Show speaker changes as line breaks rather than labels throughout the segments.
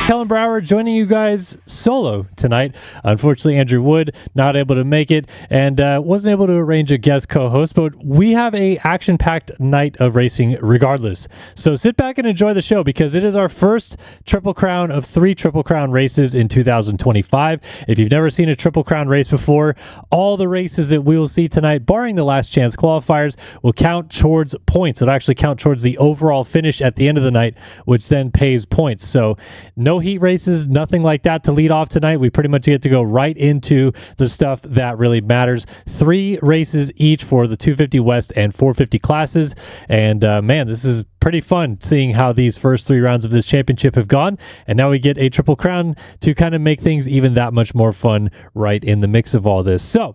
Kellen Brower joining you guys solo tonight. Unfortunately, Andrew Wood not able to make it and wasn't able to arrange a guest co-host, but we have a action-packed night of racing regardless. So sit back and enjoy the show because it is our first Triple Crown of 3 Triple Crown races in 2025. If you've never seen a Triple Crown race before, all the races that we will see tonight, barring the last chance qualifiers, will count towards points. It'll actually count towards the overall finish at the end of the night, which then pays points. So no heat races, nothing like that to lead off tonight. We pretty much get to go right into the stuff that really matters. 3 races each for the 250 West and 450 classes. And man, this is pretty fun seeing how these first 3 rounds of this championship have gone. And now we get a Triple Crown to kind of make things even that much more fun right in the mix of all this. So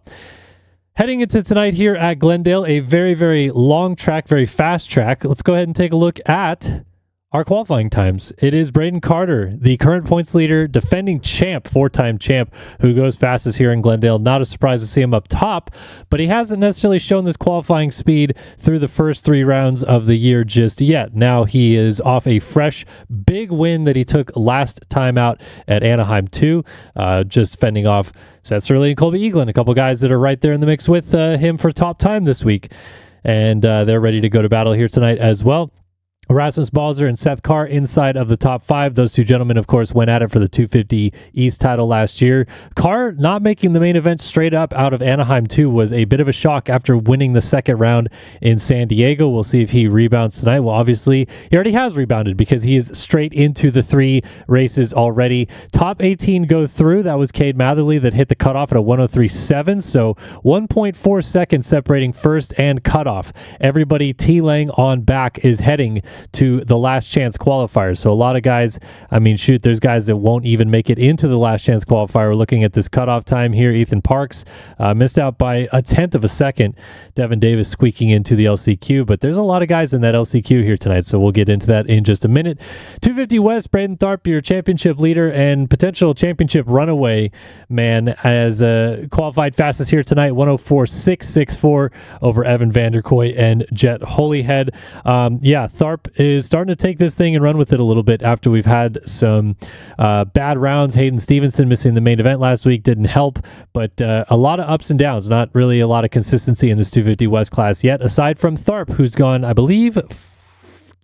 heading into tonight here at Glendale, a very, very long track, very fast track. Let's go ahead and take a look at our qualifying times. It is Braden Carter, the current points leader, defending champ, 4-time champ, who goes fastest here in Glendale. Not a surprise to see him up top, but he hasn't necessarily shown this qualifying speed through the first 3 rounds of the year just yet. Now he is off a fresh, big win that he took last time out at Anaheim 2, just fending off Seth Surley and Colby Eaglin, a couple guys that are right there in the mix with him for top time this week. And they're ready to go to battle here tonight as well. Rasmus Balzer and Seth Carr inside of the top 5. Those 2 gentlemen, of course, went at it for the 250 East title last year. Carr not making the main event straight up out of Anaheim 2 was a bit of a shock after winning the second round in San Diego. We'll see if he rebounds tonight. Well, obviously, he already has rebounded because he is straight into the 3 races already. Top 18 go through. That was Cade Matherly that hit the cutoff at a 103.7. So 1.4 seconds separating first and cutoff. Everybody T-Lang on back is heading to the last chance qualifiers. So a lot of guys, I mean, shoot, there's guys that won't even make it into the last chance qualifier. We're looking at this cutoff time here. Ethan Parks missed out by 1/10 of a second. Devin Davis squeaking into the LCQ, but there's a lot of guys in that LCQ here tonight, so we'll get into that in just a minute. 250 West, Braden Tharp, your championship leader and potential championship runaway man, as qualified fastest here tonight, 104.664 over Evan Vanderkoy and Jet Holyhead. Tharp is starting to take this thing and run with it a little bit after we've had some bad rounds. Hayden Stevenson missing the main event last week didn't help, but a lot of ups and downs, not really a lot of consistency in this 250 West class yet, aside from Tharp, who's gone, I believe,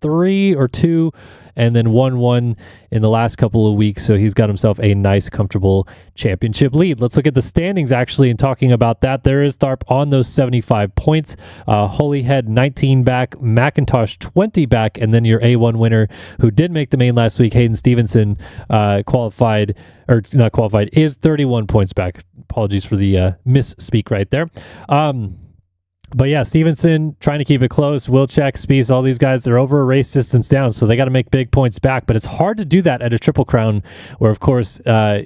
3 or 2 and then 1-1 in the last couple of weeks. So he's got himself a nice, comfortable championship lead. Let's look at the standings, actually, and talking about that. There is Tharp on those 75 points. Holyhead 19 back, McIntosh 20 back, and then your A1 winner who did make the main last week, Hayden Stevenson, is 31 points back. Apologies for the misspeak right there. But yeah, Stevenson trying to keep it close. Wilczek, Spies, all these guys, they're over a race distance down, so they got to make big points back. But it's hard to do that at a Triple Crown where, of course,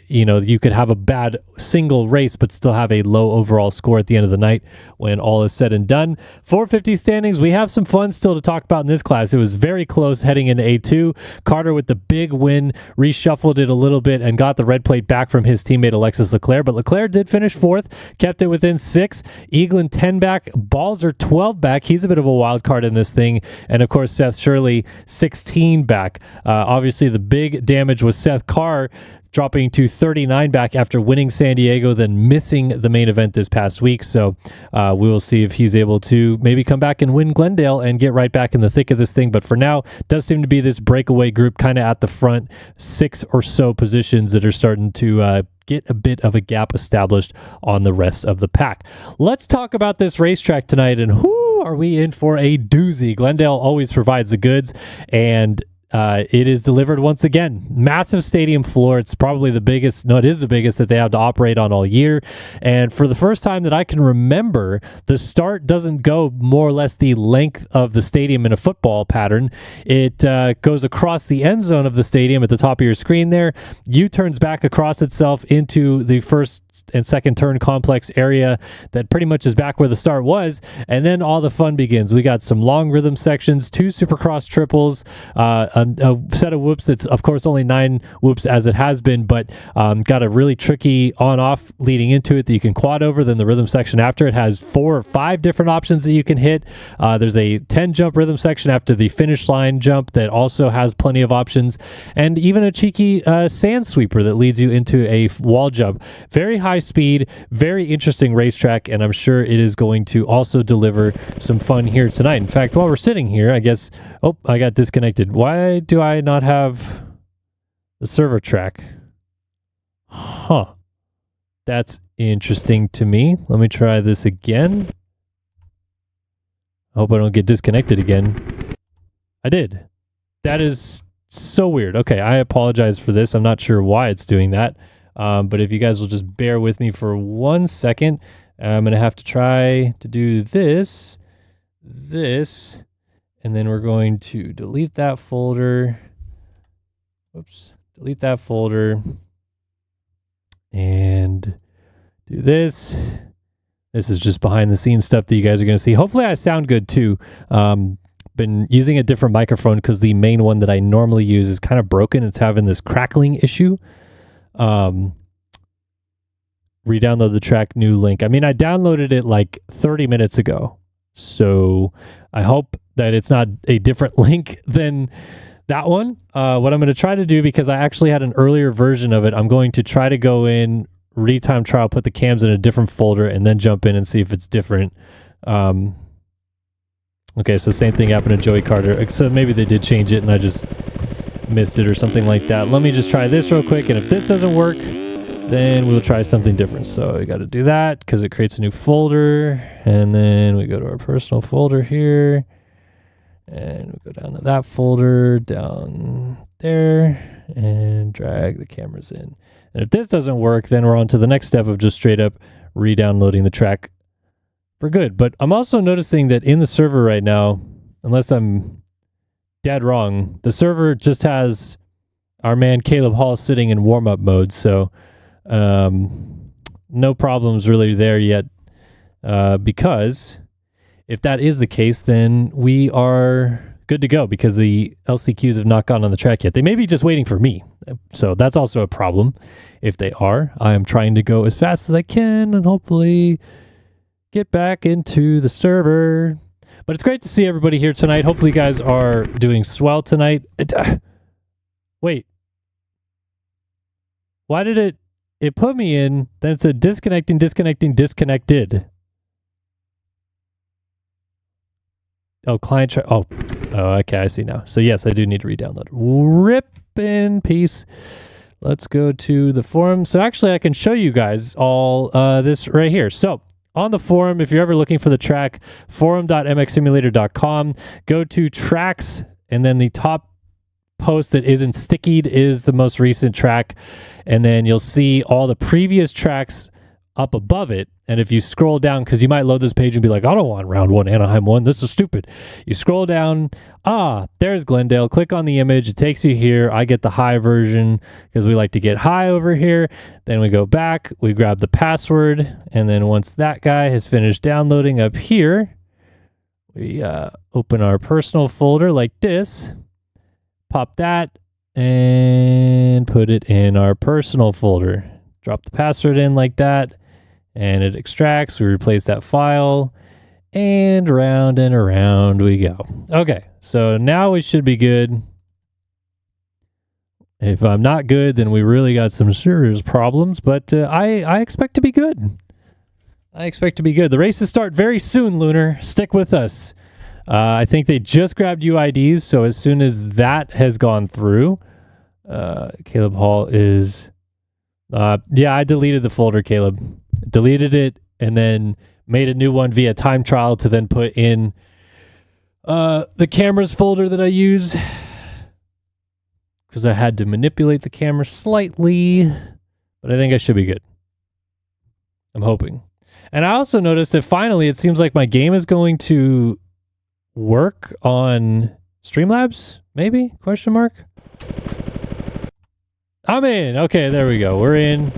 you could have a bad single race but still have a low overall score at the end of the night when all is said and done. 450 standings, we have some fun still to talk about in this class. It was very close heading into A2. Carter with the big win, reshuffled it a little bit and got the red plate back from his teammate Alexis Leclerc. But Leclerc did finish 4th, kept it within 6. Eaglin 10 back. Balzer 12 back. He's a bit of a wild card in this thing. And of course, Seth Surley 16 back. Obviously, the big damage was Seth Carr dropping to 39 back after winning San Diego, then missing the main event this past week. So we will see if he's able to maybe come back and win Glendale and get right back in the thick of this thing. But for now, does seem to be this breakaway group kind of at the front, 6 or so positions that are starting to get a bit of a gap established on the rest of the pack. Let's talk about this racetrack tonight, and whoo, are we in for a doozy. Glendale always provides the goods, and it is delivered once again. Massive stadium floor. It's probably the biggest, no, it is the biggest that they have to operate on all year. And for the first time that I can remember, the start doesn't go more or less the length of the stadium in a football pattern. It goes across the end zone of the stadium at the top of your screen there, U-turns back across itself into the first and second turn complex area that pretty much is back where the start was, and then all the fun begins. We got some long rhythm sections, 2 Supercross triples, a a set of whoops that's, of course, only 9 whoops as it has been, but got a really tricky on-off leading into it that you can quad over. Then the rhythm section after it has 4 or 5 different options that you can hit. There's a 10-jump rhythm section after the finish line jump that also has plenty of options, and even a cheeky sand sweeper that leads you into a wall jump. Very high speed, very interesting racetrack, and I'm sure it is going to also deliver some fun here tonight. In fact, while we're sitting here, I guess, oh, I got disconnected. Why do I not have the server track? Huh. That's interesting to me. Let me try this again. I hope I don't get disconnected again. I did. That is so weird. Okay, I apologize for this. I'm not sure why it's doing that. But if you guys will just bear with me for 1 second, I'm going to have to try to do this, and then we're going to delete that folder. Oops, delete that folder and do this. This is just behind the scenes stuff that you guys are going to see. Hopefully I sound good too. Been using a different microphone because the main one that I normally use is kind of broken. It's having this crackling issue. Re-download the track, new link. I mean, I downloaded it like 30 minutes ago. So I hope that it's not a different link than that one. What I'm going to try to do, because I actually had an earlier version of it, I'm going to try to go in, retime trial, put the cams in a different folder, and then jump in and see if it's different. Okay, so same thing happened to Joey Carter, except maybe they did change it and I just missed it or something like that. Let me just try this real quick, and if this doesn't work, then we'll try something different. So we got to do that because it creates a new folder, and then we go to our personal folder here, and we go down to that folder down there and drag the cameras in. And if this doesn't work, then we're on to the next step of just straight up re-downloading the track for good. But I'm also noticing that in the server right now, unless I'm dead wrong, the server just has our man Caleb Hall sitting in warm-up mode. So no problems really there yet, because if that is the case, then we are good to go because the LCQs have not gone on the track yet. They may be just waiting for me. So that's also a problem. If they are, I am trying to go as fast as I can and hopefully get back into the server. But it's great to see everybody here tonight. Hopefully you guys are doing swell tonight. Wait. Why did it put me in, then it said disconnecting, disconnected. Oh, client oh, okay, I see now. So yes, I do need to re-download. Rip in peace. Let's go to the forum. So actually I can show you guys all this right here. So on the forum, if you're ever looking for the track, forum.mxsimulator.com, go to tracks, and then the top post that isn't stickied is the most recent track, and then you'll see all the previous tracks up above it. And if you scroll down, because you might load this page and be like, I don't want round 1 Anaheim 1, this is stupid. You scroll down, there's Glendale. Click on the image, it takes you here. I get the high version because we like to get high over here. Then we go back, we grab the password, and then once that guy has finished downloading up here, we open our personal folder like this, pop that, and put it in our personal folder. Drop the password in like that, and it extracts. We replace that file, and around we go. Okay, so now we should be good. If I'm not good, then we really got some serious problems, but I expect to be good. I expect to be good. The races start very soon, Lunar. Stick with us. I think they just grabbed UIDs, so as soon as that has gone through, Caleb Hall is... yeah, I deleted the folder, Caleb. Deleted it and then made a new one via time trial to then put in the cameras folder that I use, because I had to manipulate the camera slightly, but I think I should be good. I'm hoping. And I also noticed that finally it seems like my game is going to work on Streamlabs, maybe? Question mark? I'm in. Okay, there we go. We're in.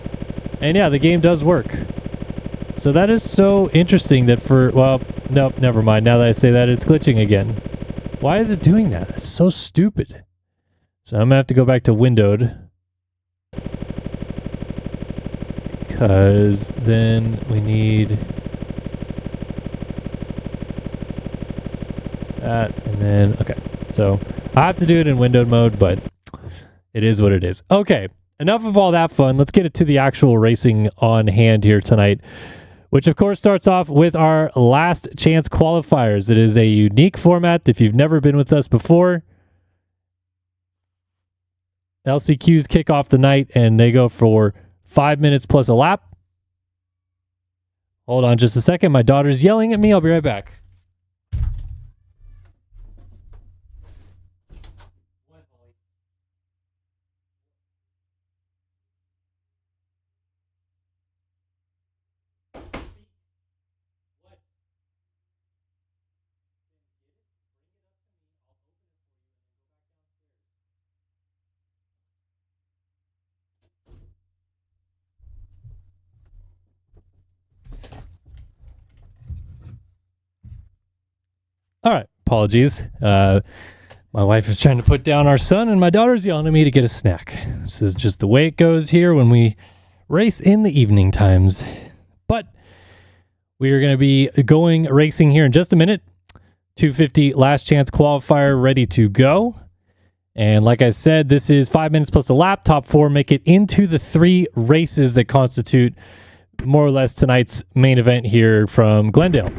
And yeah, the game does work. So that is so interesting that well, nope, never mind. Now that I say that, it's glitching again. Why is it doing that? That's so stupid. So I'm going to have to go back to windowed. Because then we need that, and then, okay. So I have to do it in windowed mode, but it is what it is. Okay, enough of all that fun. Let's get it to the actual racing on hand here tonight, which of course starts off with our last chance qualifiers. It is a unique format. If you've never been with us before, LCQs kick off the night and they go for 5 minutes plus a lap. Hold on just a second. My daughter's yelling at me. I'll be right back. All right, apologies. My wife is trying to put down our son, and my daughter's yelling at me to get a snack. This is just the way it goes here when we race in the evening times. But we are going to be going racing here in just a minute. 250 last chance qualifier ready to go. And like I said, this is 5 minutes plus a lap. Top four make it into the 3 races that constitute more or less tonight's main event here from Glendale.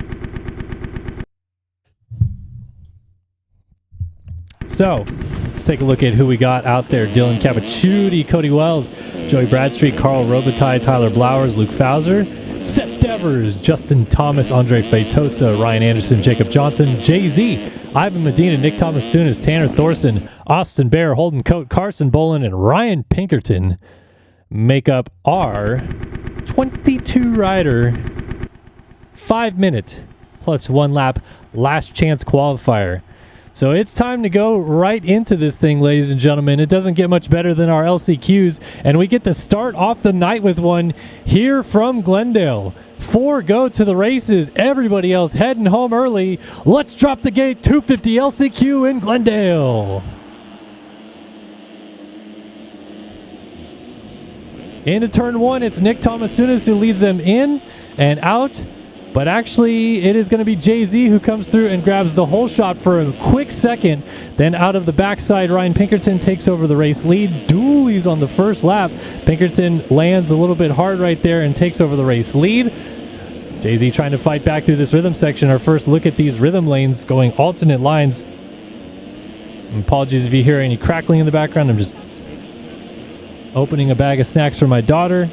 So let's take a look at who we got out there. Dylan Cavacciuti, Cody Wells, Joey Bradstreet, Carl Robitaille, Tyler Blowers, Luke Fauser, Seth Devers, Justin Thomas, Andre Feitosa, Ryan Anderson, Jacob Johnson, Jay-Z, Ivan Medina, Nick Thomas-Tunis, Tanner Thorson, Austin Bear, Holden Coate, Carson Bolin, and Ryan Pinkerton make up our 22-rider 5 minute plus 1 lap last chance qualifier. So it's time to go right into this thing, ladies and gentlemen. It doesn't get much better than our LCQs, and we get to start off the night with one here from Glendale. 4 go to the races. Everybody else heading home early. Let's drop the gate. 250 LCQ in Glendale. Into turn 1, it's Nick Thomas-Tunis who leads them in and out. But actually, it is going to be Jay-Z who comes through and grabs the whole shot for a quick second. Then out of the backside, Ryan Pinkerton takes over the race lead. Dooley's on the first lap. Pinkerton lands a little bit hard right there and takes over the race lead. Jay-Z trying to fight back through this rhythm section. Our first look at these rhythm lanes going alternate lines. Apologies if you hear any crackling in the background. I'm just opening a bag of snacks for my daughter.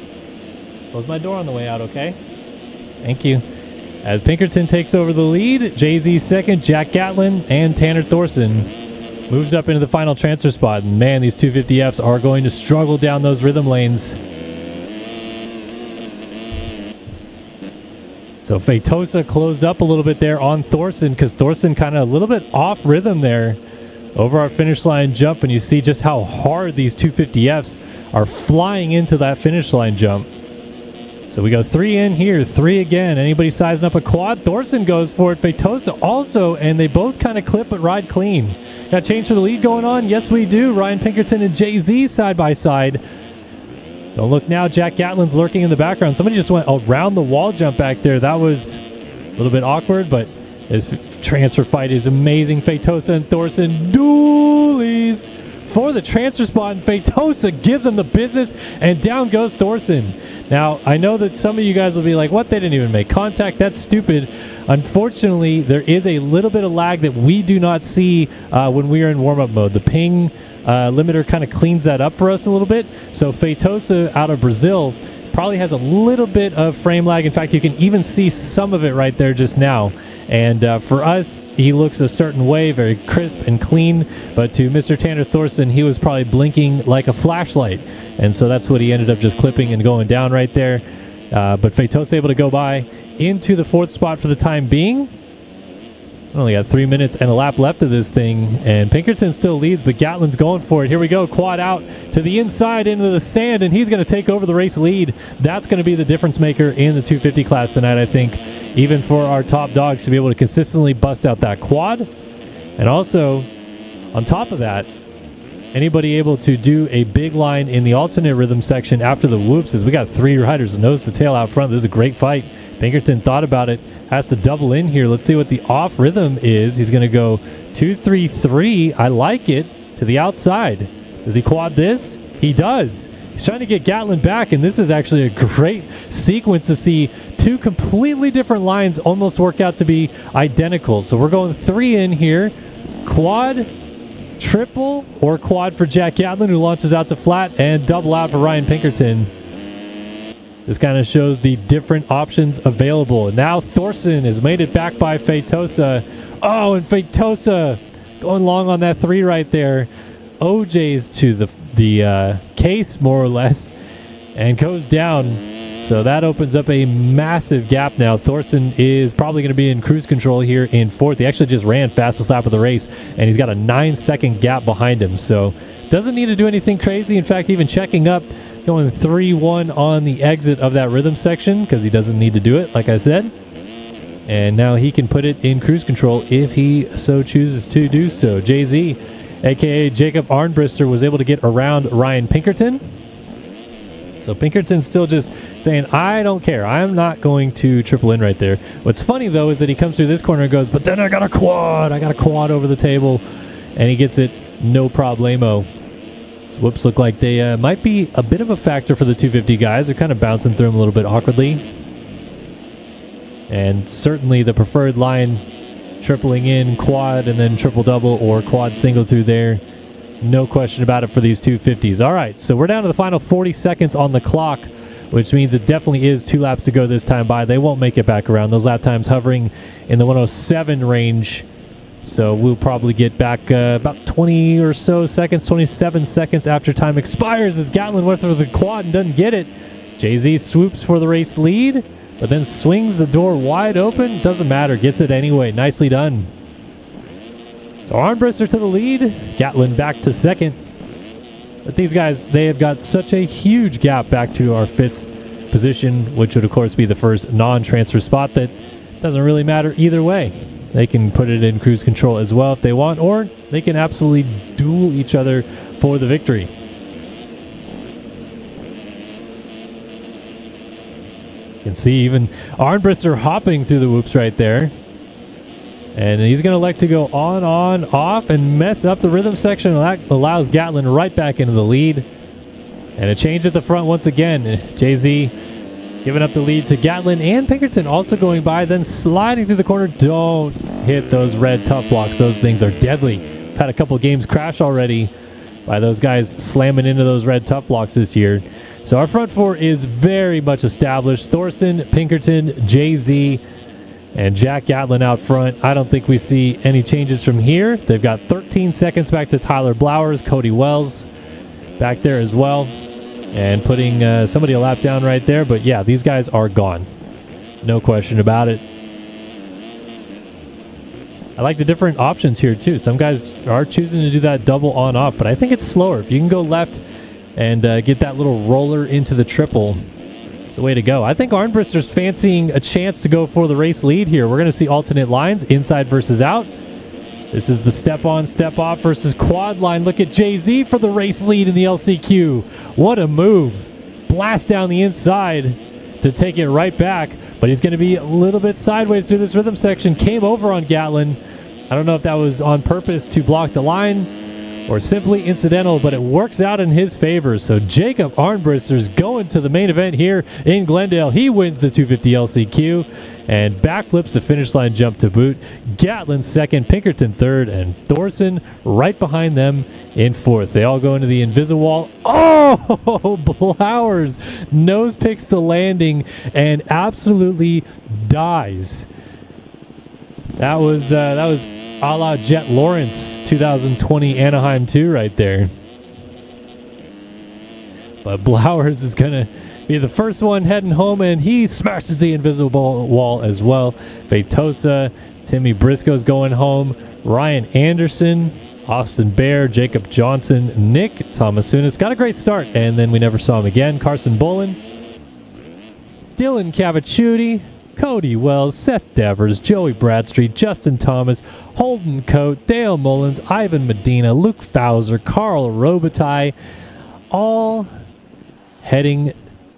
Close my door on the way out, okay? Thank you. As Pinkerton takes over the lead, Jay-Z second, Jack Gatlin, and Tanner Thorson moves up into the final transfer spot. And man, these 250Fs are going to struggle down those rhythm lanes. So Feitosa closed up a little bit there on Thorson because Thorson kind of a little bit off rhythm there over our finish line jump. And you see just how hard these 250Fs are flying into that finish line jump. So we go 3 in here, 3 again. Anybody sizing up a quad? Thorson goes for it. Feitosa also, and they both kind of clip but ride clean. Got change for the lead going on? Yes, we do. Ryan Pinkerton and Jay-Z side by side. Don't look now. Jack Gatlin's lurking in the background. Somebody just went around the wall jump back there. That was a little bit awkward, but this transfer fight is amazing. Feitosa and Thorson dualies for the transfer spot, and Feitosa gives them the business, and down goes Thorson. Now, I know that some of you guys will be like, what? They didn't even make contact. That's stupid. Unfortunately, there is a little bit of lag that we do not see when we are in warm-up mode. The ping limiter kind of cleans that up for us a little bit. So Feitosa out of Brazil probably has a little bit of frame lag. In fact, you can even see some of it right there just now. And for us, he looks a certain way, very crisp and clean. But to Mr. Tanner Thorson, he was probably blinking like a flashlight. And so that's what he ended up just clipping and going down right there. But Feitosa able to go by into the 4th spot for the time being. Only got 3 minutes and a lap left of this thing, and Pinkerton still leads, but Gatlin's going for it. Here we go, quad out to the inside into the sand, and he's going to take over the race lead. That's going to be the difference maker in the 250 class tonight, I think, even for our top dogs to be able to consistently bust out that quad. And also, on top of that, Anybody able to do a big line in the alternate rhythm section after the whoops, as we got 3 riders nose to tail out front. This is a great fight. Pinkerton thought about it, has to double in here. Let's see what the off rhythm is. He's going to go 2-3-3. I like it, to the outside. Does he quad this? He does. He's trying to get Gatlin back, and this is actually a great sequence to see 2 completely different lines almost work out to be identical. So we're going 3 in here. Quad, triple, or quad for Jack Gatlin, who launches out to flat, and double out for Ryan Pinkerton. This kind of shows the different options available. And now Thorson has made it back by Feitosa. Oh, and Feitosa going long on that 3 right there. OJ's to the case, more or less, and goes down. So that opens up a massive gap now. Thorson is probably going to be in cruise control here in 4th. He actually just ran fastest lap of the race, and he's got a 9-second gap behind him. So doesn't need to do anything crazy. In fact, even checking up, going 3-1 on the exit of that rhythm section because he doesn't need to do it, like I said. And now he can put it in cruise control if he so chooses to do so. Jay-Z, a.k.a. Jacob Arnbrister, was able to get around Ryan Pinkerton. So Pinkerton's still just saying, I don't care. I'm not going to triple in right there. What's funny, though, is that he comes through this corner and goes, but then I got a quad. I got a quad over the table. And he gets it no problemo. So whoops look like they might be a bit of a factor for the 250 guys. They're kind of bouncing through them a little bit awkwardly. And certainly the preferred line, tripling in, quad, and then triple-double or quad-single through there. No question about it for these 250s. All right, so we're down to the final 40 seconds on the clock, which means it definitely is 2 laps to go this time by. They won't make it back around. Those lap times hovering in the 107 range. So we'll probably get back about 20 or so seconds, 27 seconds after time expires as Gatlin went for the quad and doesn't get it. Jay-Z swoops for the race lead, but then swings the door wide open. Doesn't matter, gets it anyway. Nicely done. So Arnbrister to the lead, Gatlin back to 2nd. But these guys, they have got such a huge gap back to our 5th position, which would of course be the first non-transfer spot, that doesn't really matter either way. They can put it in cruise control as well if they want, or they can absolutely duel each other for the victory. You can see even Arnbrister hopping through the whoops right there. And he's going to elect to go on, off, and mess up the rhythm section. That allows Gatlin right back into the lead. And a change at the front once again. Jay-Z giving up the lead to Gatlin, and Pinkerton also going by, then sliding through the corner. Don't hit those red tough blocks. Those things are deadly. We've had a couple games crash already by those guys slamming into those red tough blocks this year. So our front 4 is very much established. Thorson, Pinkerton, Jay-Z, and Jack Gatlin out front. I don't think we see any changes from here. They've got 13 seconds back to Tyler Blowers, Cody Wells back there as well. And putting somebody a lap down right there. But yeah, these guys are gone. No question about it. I like the different options here too. Some guys are choosing to do that double on-off, but I think it's slower. If you can go left and get that little roller into the triple, it's the way to go. I think Arnbrister's fancying a chance to go for the race lead here. We're going to see alternate lines, inside versus out. This is the step on, step off versus quad line. Look at Jay-Z for the race lead in the LCQ. What a move. Blast down the inside to take it right back. But he's going to be a little bit sideways through this rhythm section. Came over on Gatlin. I don't know if that was on purpose to block the line or simply incidental, but it works out in his favor. So Jacob Arnbrister's going to the main event here in Glendale. He wins the 250 LCQ and backflips the finish line jump to boot. Gatlin 2nd, Pinkerton 3rd, and Thorson right behind them in 4th. They all go into the invisible wall. Oh, Blowers nose picks the landing and absolutely dies. That was a la Jet Lawrence 2020 Anaheim 2 right there. But Blowers is going to be the first one heading home, and he smashes the invisible wall as well. Feitosa, Timmy Briscoe's going home. Ryan Anderson, Austin Bear, Jacob Johnson, Nick Tomasunis. Got a great start, and then we never saw him again. Carson Bolin, Dylan Cavicciuti, Cody Wells, Seth Devers, Joey Bradstreet, Justin Thomas, Holden Coate, Dale Mullins, Ivan Medina, Luke Fowler, Carl Robitaille, all heading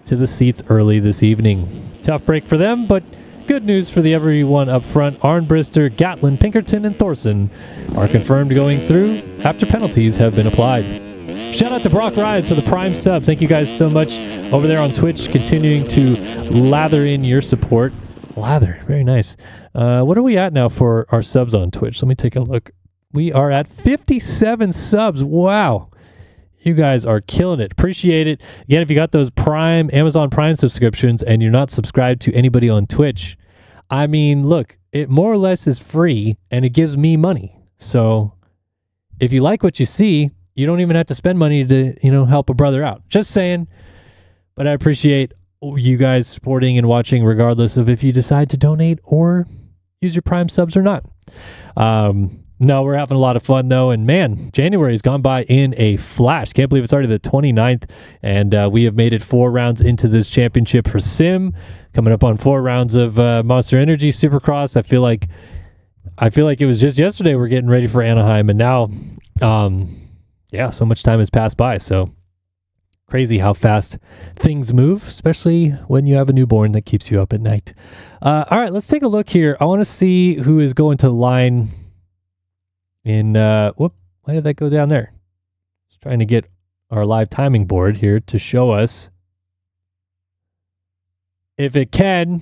to the seats early this evening. Tough break for them, but good news for the everyone up front. Arnbrister, Gatlin, Pinkerton, and Thorson are confirmed going through after penalties have been applied. Shout out to Brock Rides for the Prime sub. Thank you guys so much over there on Twitch, continuing to lather in your support. Lather, very nice. What are we at now for our subs on Twitch? Let me take a look. We are at 57 subs. Wow. You guys are killing it. Appreciate it. Again, if you got those Prime, Amazon Prime subscriptions and you're not subscribed to anybody on Twitch, I mean, look, it more or less is free and it gives me money. So if you like what you see, you don't even have to spend money to, help a brother out. Just saying. But I appreciate you guys supporting and watching regardless of if you decide to donate or use your Prime subs or not. No, we're having a lot of fun though, and man, January's gone by in a flash. Can't believe it's already the 29th, and we have made it 4 rounds into this championship for Sim, coming up on 4 rounds of Monster Energy Supercross. I feel like it was just yesterday we're getting ready for Anaheim, and now so much time has passed by. So crazy how fast things move, especially when you have a newborn that keeps you up at night. All right, let's take a look here. I want to see who is going to the line in, why did that go down there? Just trying to get our live timing board here to show us if it can.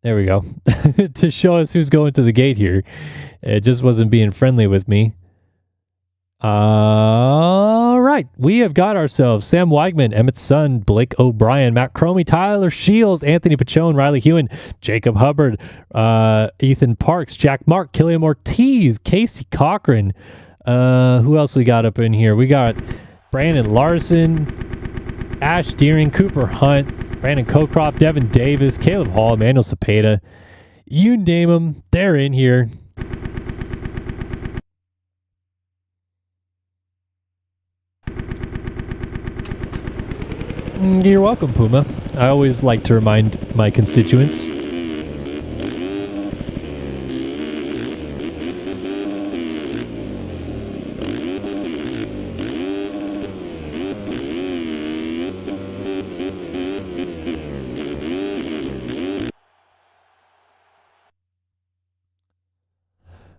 There we go. To show us who's going to the gate here. It just wasn't being friendly with me. All right, we have got ourselves Sam Weigman, Emmett Sun, Blake O'Brien, Matt Cromie, Tyler Shields, Anthony Pachone, Riley Hewen, Jacob Hubbard, Ethan Parks, Jack Mark, Killian Ortiz, Casey Cochran. Who else we got up in here? We got Brandon Larson, Ash Deering, Cooper Hunt, Brandon Cocroft, Devin Davis, Caleb Hall, Emmanuel Cepeda. You name them, they're in here. You're welcome, Puma. I always like to remind my constituents.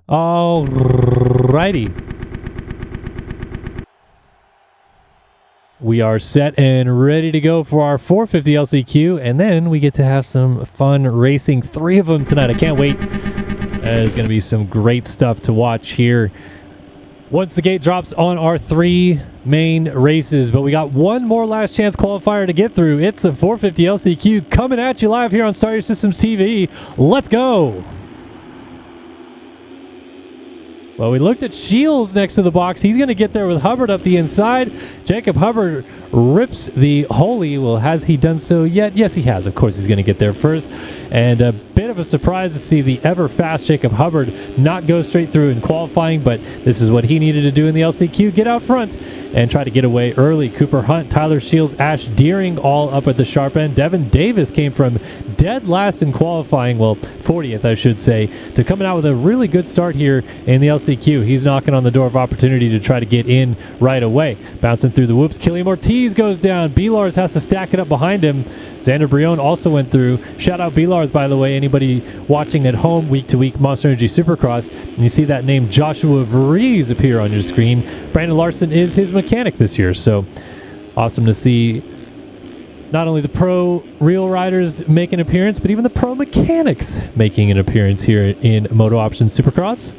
All righty. We are set and ready to go for our 450 LCQ, and then we get to have some fun racing. 3 of them tonight. I can't wait. There's going to be some great stuff to watch here once the gate drops on our 3 main races. But we got one more last chance qualifier to get through. It's the 450 LCQ coming at you live here on Star Your Systems TV. Let's go. Well, we looked at Shields next to the box. He's going to get there with Hubbard up the inside. Jacob Hubbard rips the Holy. Well, has he done so yet? Yes, he has. Of course, he's going to get there first. And a bit of a surprise to see the ever-fast Jacob Hubbard not go straight through in qualifying, but this is what he needed to do in the LCQ. Get out front and try to get away early. Cooper Hunt, Tyler Shields, Ash Deering all up at the sharp end. Devin Davis came from dead last in qualifying, well, 40th, I should say, to coming out with a really good start here in the LCQ. He's knocking on the door of opportunity to try to get in right away. Bouncing through the whoops. Killian Ortiz goes down. B-Lars has to stack it up behind him. Xander Brion also went through. Shout out B-Lars, by the way. Anybody watching at home week-to-week Monster Energy Supercross, and you see that name Joshua Vries appear on your screen. Brandon Larson is his mechanic this year, so awesome to see not only the pro real riders make an appearance, but even the pro mechanics making an appearance here in MotoOption Supercross.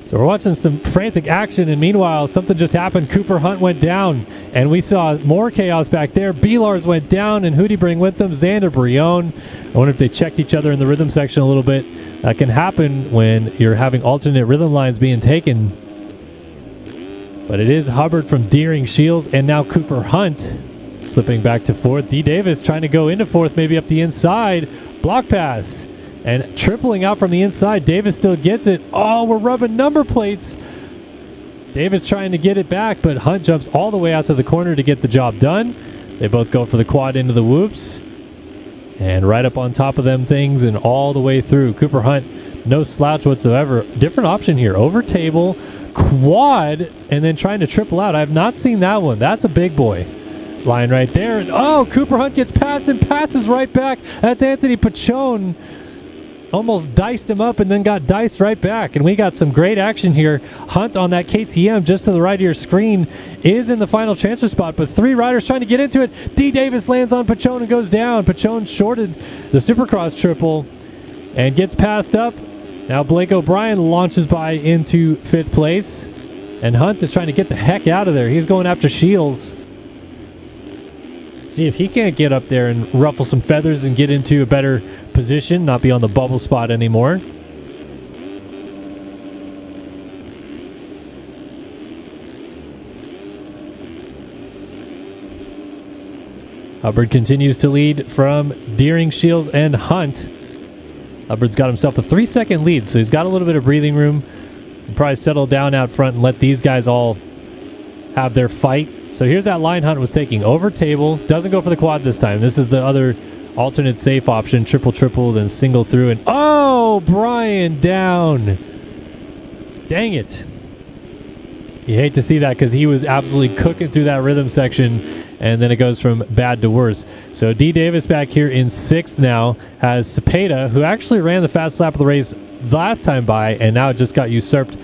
So we're watching some frantic action, and meanwhile, something just happened. Cooper Hunt went down, and we saw more chaos back there. B-Lars went down, and who'd he bring with them? Xander Brion. I wonder if they checked each other in the rhythm section a little bit. That can happen when you're having alternate rhythm lines being taken. But it is Hubbard from Deering, Shields, and now Cooper Hunt slipping back to 4th. D. Davis trying to go into 4th, maybe up the inside. Block pass. And tripling out from the inside. Davis still gets it. Oh, we're rubbing number plates. Davis trying to get it back, but Hunt jumps all the way out to the corner to get the job done. They both go for the quad into the whoops. And right up on top of them things and all the way through. Cooper Hunt, no slouch whatsoever. Different option here. Over table, quad, and then trying to triple out. I have not seen that one. That's a big boy. Line right there. And oh, Cooper Hunt gets past and passes right back. That's Anthony Pachone. Almost diced him up and then got diced right back. And we got some great action here. Hunt on that KTM just to the right of your screen is in the final transfer spot, but 3 riders trying to get into it. D. Davis lands on Pachone and goes down. Pachone shorted the Supercross triple and gets passed up. Now Blake O'Brien launches by into 5th place. And Hunt is trying to get the heck out of there. He's going after Shields. See if he can't get up there and ruffle some feathers and get into a better position, not be on the bubble spot anymore. Hubbard continues to lead from Deering, Shields, and Hunt. Hubbard's got himself a 3-second lead, so he's got a little bit of breathing room. He'll probably settle down out front and let these guys all have their fight. So here's that line Hunt was taking. Over table. Doesn't go for the quad this time. This is the other alternate safe option. Triple, then single through. And oh, Brian down. Dang it. You hate to see that because he was absolutely cooking through that rhythm section. And then it goes from bad to worse. So D. Davis back here in 6th now has Cepeda, who actually ran the fast lap of the race last time by and now just got usurped.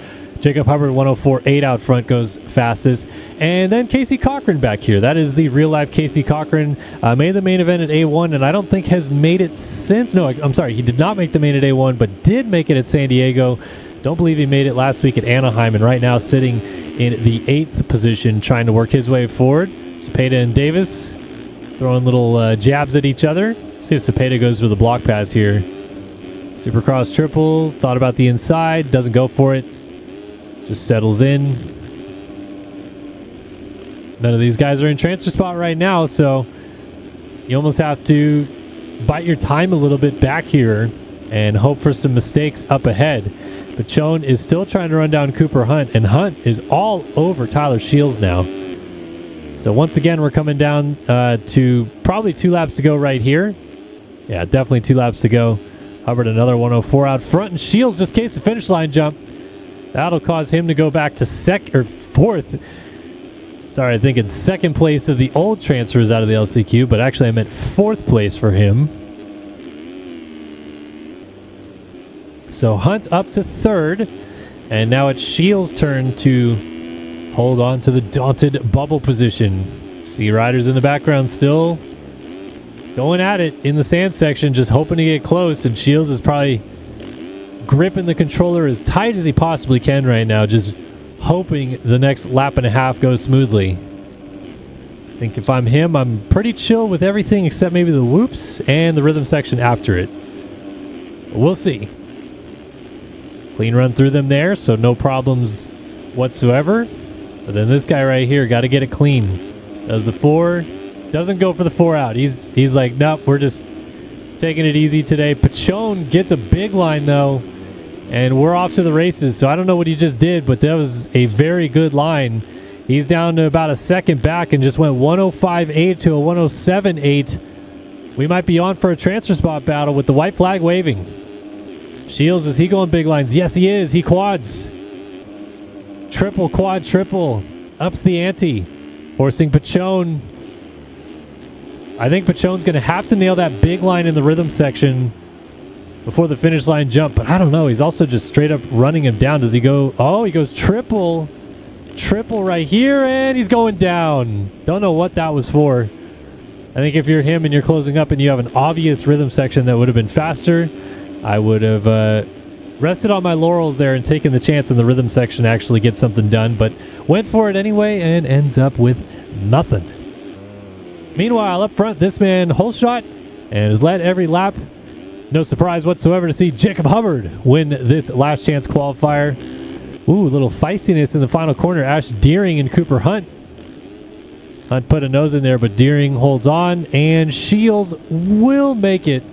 Jacob Hubbard, 104.8 out front, goes fastest. And then Casey Cochran back here. That is the real-life Casey Cochran. Made the main event at A1, and I don't think has made it since. No, I'm sorry. He did not make the main at A1, but did make it at San Diego. Don't believe he made it last week at Anaheim, and right now sitting in the 8th position, trying to work his way forward. Cepeda and Davis throwing little jabs at each other. See if Cepeda goes for the block pass here. Supercross triple. Thought about the inside. Doesn't go for it. Just settles in. None of these guys are in transfer spot right now, so you almost have to bite your time a little bit back here and hope for some mistakes up ahead. But Pachone is still trying to run down Cooper Hunt, and Hunt is all over Tyler Shields now. So once again, we're coming down to probably 2 laps to go right here. Yeah, definitely 2 laps to go. Hubbard another 104 out front, and Shields just cased the finish line jump. That'll cause him to go back to 4th. Sorry, I think in 2nd place of the old transfers out of the LCQ, but actually I meant 4th place for him. So Hunt up to 3rd, and now it's Shields' turn to hold on to the daunted bubble position. See riders in the background still going at it in the sand section, just hoping to get close, and Shields is probably gripping the controller as tight as he possibly can right now, just hoping the next lap and a half goes smoothly. I think if I'm him, I'm pretty chill with everything except maybe the whoops and the rhythm section after it. We'll see. Clean run through them there, so no problems whatsoever. But then this guy right here, got to get it clean. Does the 4, doesn't go for the 4 out. He's like, nope, we're just taking it easy today. Pachone gets a big line though, and we're off to the races. So I don't know what he just did, but that was a very good line. He's down to about a second back and just went 105.8 to a 107.8. We might be on for a transfer spot battle with the white flag waving. Shields, is he going big lines? Yes, he is. He quads. Triple, quad, triple. Ups the ante. Forcing Pachone. I think Pachone's going to have to nail that big line in the rhythm section before the finish line jump, but I don't know. He's also just straight up running him down. Does he go? Oh, he goes triple right here, and he's going down. Don't know what that was for. I think if you're him and you're closing up and you have an obvious rhythm section that would have been faster, I would have rested on my laurels there and taken the chance in the rhythm section to actually get something done, but went for it anyway and ends up with nothing. Meanwhile, up front, this man whole shot and has led every lap. No surprise whatsoever to see Jacob Hubbard win this last chance qualifier. Ooh, a little feistiness in the final corner. Ash Deering and Cooper Hunt. Hunt put a nose in there, but Deering holds on, and Shields will make it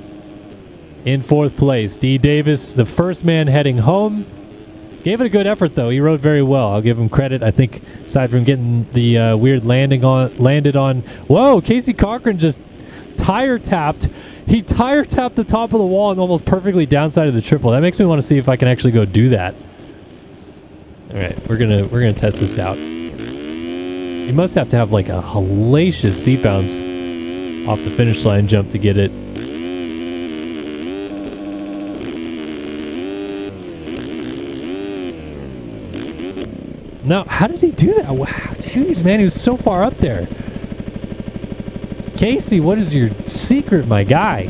in 4th place. D. Davis, the first man heading home. Gave it a good effort, though. He rode very well. I'll give him credit. I think, aside from getting the weird landed on... Whoa, Casey Cochran just tire tapped. He tire tapped the top of the wall and almost perfectly downside of the triple. That makes me want to see if I can actually go do that. All right, we're gonna test this out. You must have to have like a hellacious seat bounce off the finish line jump to get it. No, how did he do that? Wow, jeez, man, he was so far up there. Casey, what is your secret, my guy?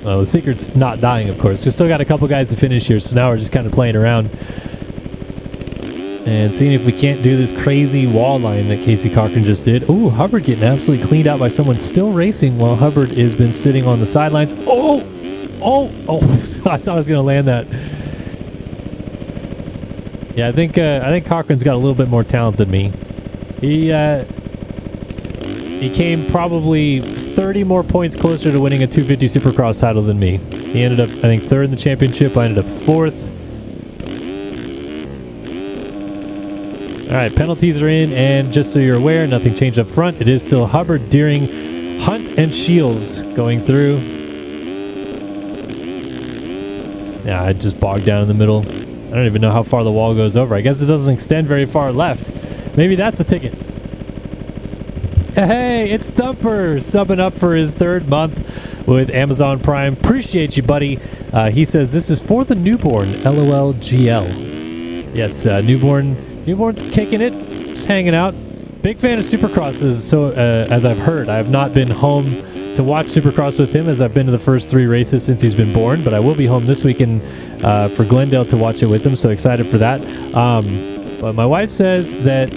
Well, the secret's not dying, of course. We've still got a couple guys to finish here, so now we're just kind of playing around and seeing if we can't do this crazy wall line that Casey Cochran just did. Ooh, Hubbard getting absolutely cleaned out by someone still racing while Hubbard has been sitting on the sidelines. Oh! I thought I was going to land that. Yeah, I think Cochran's got a little bit more talent than me. He came probably 30 more points closer to winning a 250 Supercross title than me. He ended up, I think, third in the championship. I ended up fourth. All right, penalties are in, and just so you're aware, nothing changed up front. It is still Hubbard, Deering, Hunt, and Shields going through. Yeah, I just bogged down in the middle. I don't even know how far the wall goes over. I guess it doesn't extend very far left. Maybe that's the ticket. Hey, it's Thumper subbing up for his third month with Amazon Prime. Appreciate you, buddy. He says this is for the newborn. LOL GL. Yes, newborn's kicking it, just hanging out. Big fan of Supercrosses. So as I've heard, I have not been home to watch Supercross with him as I've been to the first 3 races since he's been born, but I will be home this weekend for Glendale to watch it with him, so excited for that. But my wife says that,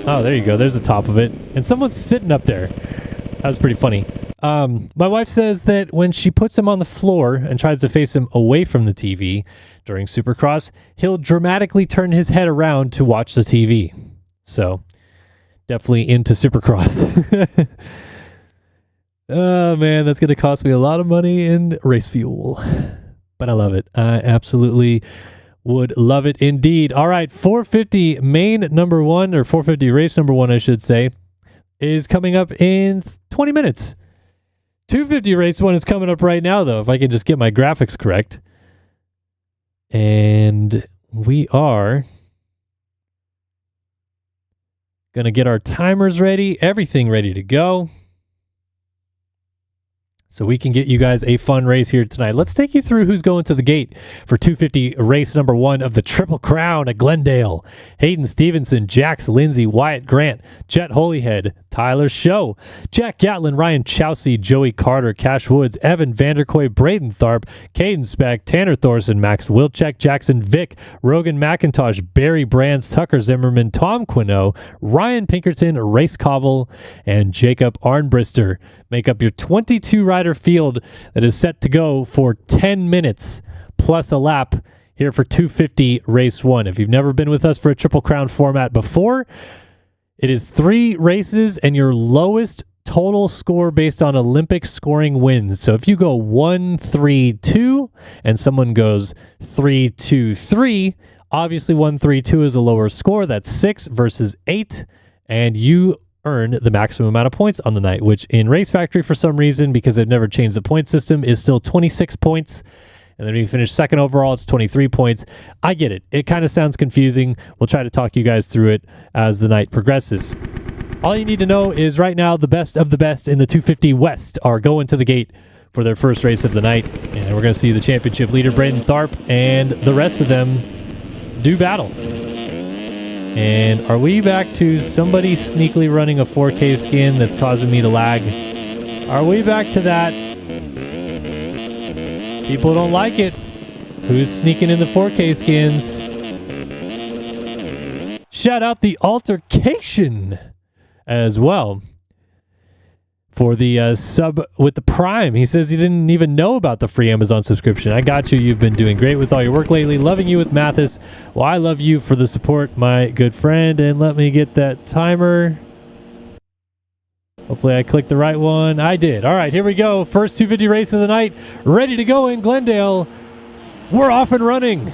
oh, there you go, there's the top of it, and someone's sitting up there. That was pretty funny. My wife says that when she puts him on the floor and tries to face him away from the TV during Supercross, he'll dramatically turn his head around to watch the TV. So, definitely into Supercross. Oh man, that's going to cost me a lot of money in race fuel. But I love it. I absolutely would love it indeed. All right, 450 main number 1, or 450 race number 1, I should say, is coming up in 20 minutes. 250 race 1 is coming up right now, though, if I can just get my graphics correct. And we are going to get our timers ready, everything ready to go, so we can get you guys a fun race here tonight. Let's take you through who's going to the gate for 250 race number 1 of the Triple Crown at Glendale. Hayden Stevenson, Jax Lindsay, Wyatt Grant, Jet Holyhead, Tyler Show, Jack Gatlin, Ryan Chowsey, Joey Carter, Cash Woods, Evan Vanderkoy, Braden Tharp, Caden Speck, Tanner Thorson, Max Wilczek, Jackson Vick, Rogan McIntosh, Barry Brands, Tucker Zimmerman, Tom Quinault, Ryan Pinkerton, Race Covell, and Jacob Arnbrister make up your 22-rider field that is set to go for 10 minutes plus a lap here for 250 race 1. If you've never been with us for a Triple Crown format before, it is 3 races and your lowest total score based on Olympic scoring wins. So if you go 1-3-2 and someone goes 3-2-3, obviously 1-3-2 is a lower score. That's 6 versus 8, and you earn the maximum amount of points on the night, which in Race Factory, for some reason, because they've never changed the point system, is still 26 points. And then when you finish second overall, it's 23 points. I get it. It kind of sounds confusing. We'll try to talk you guys through it as the night progresses. All you need to know is right now, the best of the best in the 250 West are going to the gate for their first race of the night. And we're going to see the championship leader, Braden Tharp, and the rest of them do battle. And are we back to somebody sneakily running a 4K skin that's causing me to lag? Are we back to that? People don't like it. Who's sneaking in the 4K skins? Shout out the altercation as well for the sub with the Prime. He says he didn't even know about the free Amazon subscription. I got you. You've been doing great with all your work lately. Loving you with Mathis. Well, I love you for the support, my good friend. And let me get that timer. Hopefully I clicked the right one. I did. All right, here we go. First 250 race of the night. Ready to go in Glendale. We're off and running.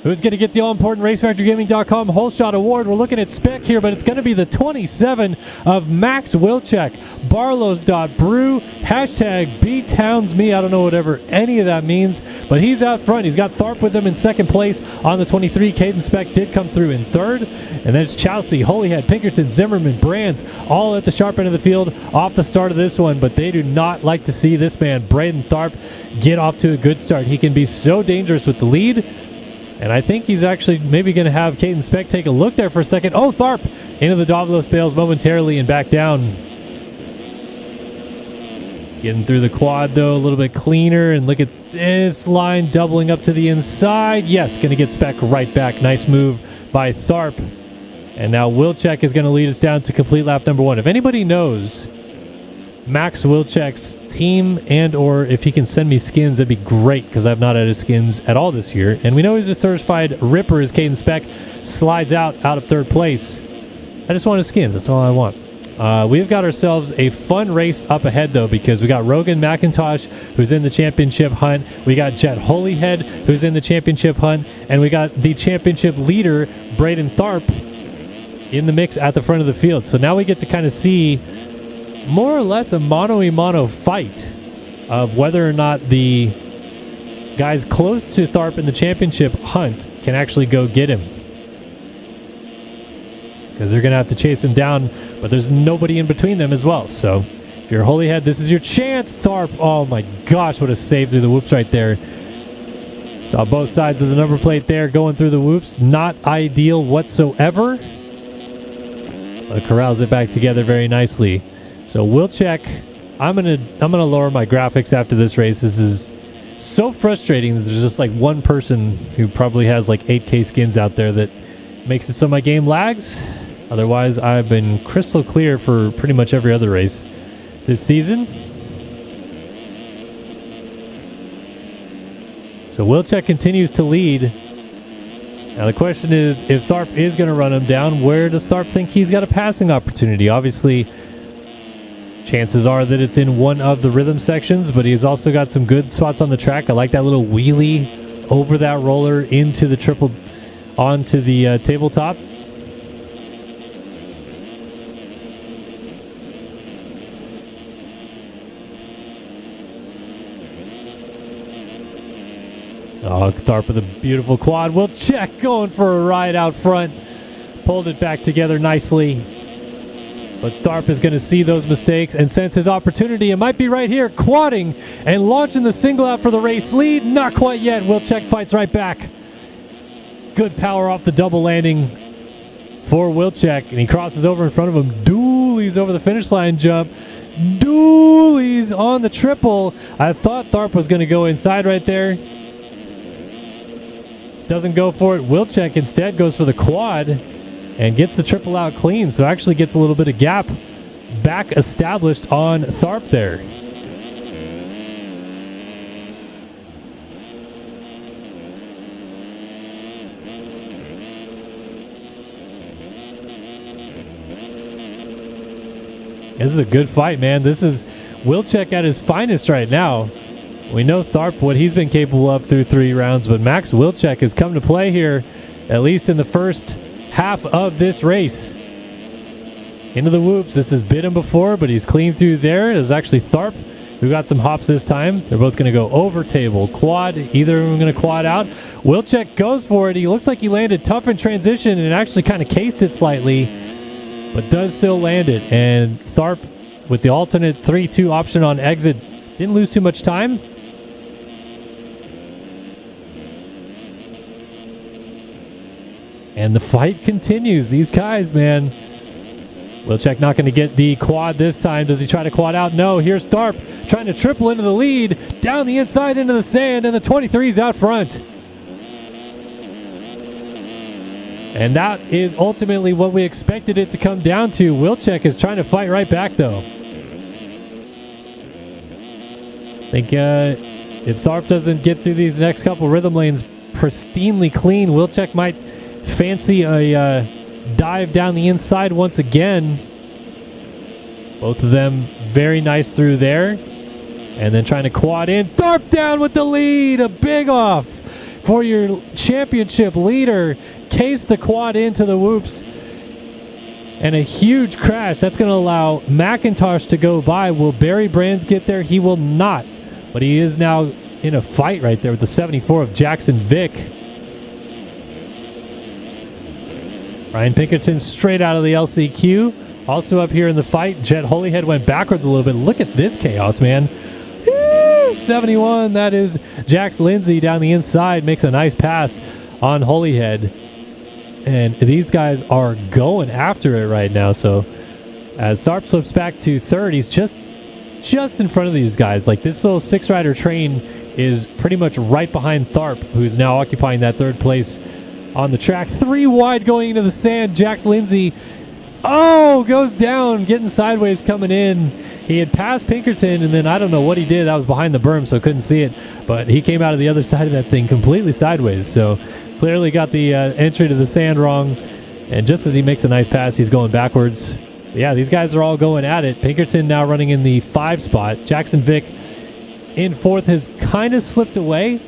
Who's going to get the all-important RaceFactorGaming.com Whole Shot Award? We're looking at spec here, but it's going to be the 27 of Max Wilczek. Barlows.brew, hashtag BTownsMe. I don't know whatever any of that means, but he's out front. He's got Tharp with him in second place on the 23. Caden Spec did come through in third. And then it's Chowsey, Holyhead, Pinkerton, Zimmerman, Brands, all at the sharp end of the field off the start of this one, but they do not like to see this man, Braden Tharp, get off to a good start. He can be so dangerous with the lead. And I think he's actually maybe going to have Caden Speck take a look there for a second. Oh, Tharp into the Davalos bales momentarily and back down. Getting through the quad, though, a little bit cleaner. And look at this line doubling up to the inside. Yes, going to get Speck right back. Nice move by Tharp. And now Wilczek is going to lead us down to complete lap number 1. If anybody knows Max Wilczek's team and or if he can send me skins, that'd be great, because I've not had his skins at all this year. And we know he's a certified ripper as Caden Speck slides out of third place. I just want his skins. That's all I want. We've got ourselves a fun race up ahead, though, because we got Rogan McIntosh, who's in the championship hunt. We got Jet Holyhead, who's in the championship hunt. And we got the championship leader, Braden Tharp, in the mix at the front of the field. So now we get to kind of see more or less a mano-a-mano fight of whether or not the guys close to Tharp in the championship hunt can actually go get him. Because they're going to have to chase him down, but there's nobody in between them as well. So if you're Holyhead, this is your chance. Tharp, oh my gosh, what a save through the whoops right there. Saw both sides of the number plate there going through the whoops. Not ideal whatsoever. But corrals it back together very nicely. So Wilczek, I'm gonna lower my graphics after this race. This is so frustrating that there's just like one person who probably has like 8K skins out there that makes it so my game lags. Otherwise, I've been crystal clear for pretty much every other race this season. So Wilczek continues to lead. Now the question is, if Tharp is going to run him down, where does Tharp think he's got a passing opportunity? Obviously, chances are that it's in one of the rhythm sections, but he's also got some good spots on the track. I like that little wheelie over that roller into the triple, onto the tabletop. Oh, Tharp with a beautiful quad. Wilczek going for a ride out front. Pulled it back together nicely. But Tharp is going to see those mistakes and sense his opportunity. It might be right here, quadding and launching the single out for the race lead. Not quite yet. Wilczek fights right back. Good power off the double landing for Wilczek. And he crosses over in front of him. Doolies over the finish line jump. Doolies on the triple. I thought Tharp was going to go inside right there. Doesn't go for it. Wilczek instead goes for the quad and gets the triple out clean. So actually gets a little bit of gap back established on Tharp there. This is a good fight, man. This is Wilczek at his finest right now. We know Tharp, what he's been capable of through 3 rounds, but Max Wilczek has come to play here, at least in the first half of this race. Into the whoops. This has bit him before, but he's clean through there. It was actually Tharp who got some hops this time. They're both going to go over table, quad. Either of them going to quad out. Wilczek goes for it. He looks like he landed tough in transition and actually kind of cased it slightly, but does still land it. And Tharp, with the alternate 3-2 option on exit, didn't lose too much time. And the fight continues. These guys, man. Wilczek not going to get the quad this time. Does he try to quad out? No. Here's Tharp trying to triple into the lead. Down the inside into the sand, and the 23's out front. And that is ultimately what we expected it to come down to. Wilczek is trying to fight right back, though. I think if Tharp doesn't get through these next couple rhythm lanes pristinely clean, Wilczek might fancy a dive down the inside once again. Both of them very nice through there. And then trying to quad in. Tharp down with the lead. A big off for your championship leader. Case the quad into the whoops. And a huge crash. That's going to allow McIntosh to go by. Will Barry Brands get there? He will not. But he is now in a fight right there with the 74 of Jackson Vick. Ryan Pinkerton straight out of the LCQ. Also up here in the fight, Jet Holyhead went backwards a little bit. Look at this chaos, man. 71, that is Jax Lindsay down the inside. Makes a nice pass on Holyhead. And these guys are going after it right now. So as Tharp slips back to third, he's just in front of these guys. Like, this little 6-rider train is pretty much right behind Tharp, who's now occupying that third place on the track. 3 wide going into the sand. Jax Lindsay, goes down, getting sideways coming in. He had passed Pinkerton, and then I don't know what he did. That was behind the berm, so couldn't see it. But he came out of the other side of that thing completely sideways. So clearly got the entry to the sand wrong. And just as he makes a nice pass, he's going backwards. But yeah, these guys are all going at it. Pinkerton now running in the 5 spot. Jackson Vick in 4th has kind of slipped away.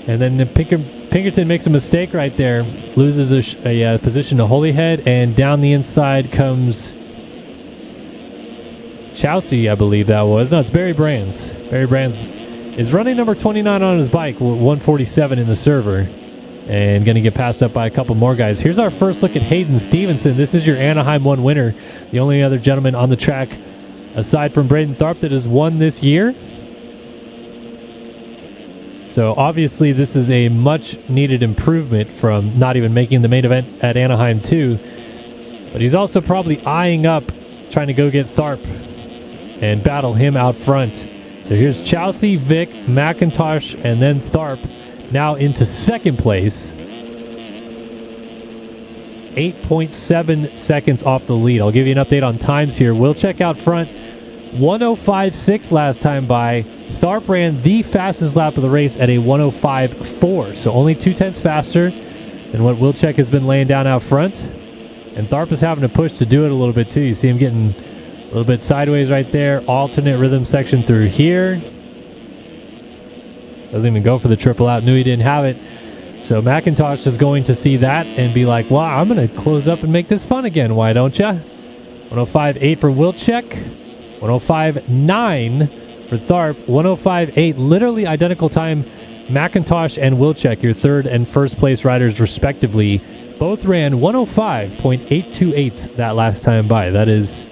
And then Pinkerton makes a mistake right there. Loses a position to Holyhead. And down the inside comes Chelsea, I believe that was. No, it's Barry Brands. Barry Brands is running number 29 on his bike, 147 in the server, and going to get passed up by a couple more guys. Here's our first look at Hayden Stevenson. This is your Anaheim 1 winner, the only other gentleman on the track aside from Braden Tharp that has won this year. So obviously this is a much needed improvement from not even making the main event at Anaheim 2. But he's also probably eyeing up trying to go get Tharp and battle him out front. So here's Chelsea, Vick, McIntosh, and then Tharp now into second place. 8.7 seconds off the lead. I'll give you an update on times here. We'll check out front. 105.6 last time by. Tharp ran the fastest lap of the race at a 105.4. So only 0.2 faster than what Wilczek has been laying down out front. And Tharp is having to push to do it a little bit too. You see him getting a little bit sideways right there. Alternate rhythm section through here. Doesn't even go for the triple out. Knew he didn't have it. So McIntosh is going to see that and be like, wow, I'm going to close up and make this fun again. Why don't ya? 105.8 for Wilczek. 105.9 for Tharp. 105.8, literally identical time. McIntosh and Wilczek, your third and first place riders respectively, both ran 105.828 that last time by. That is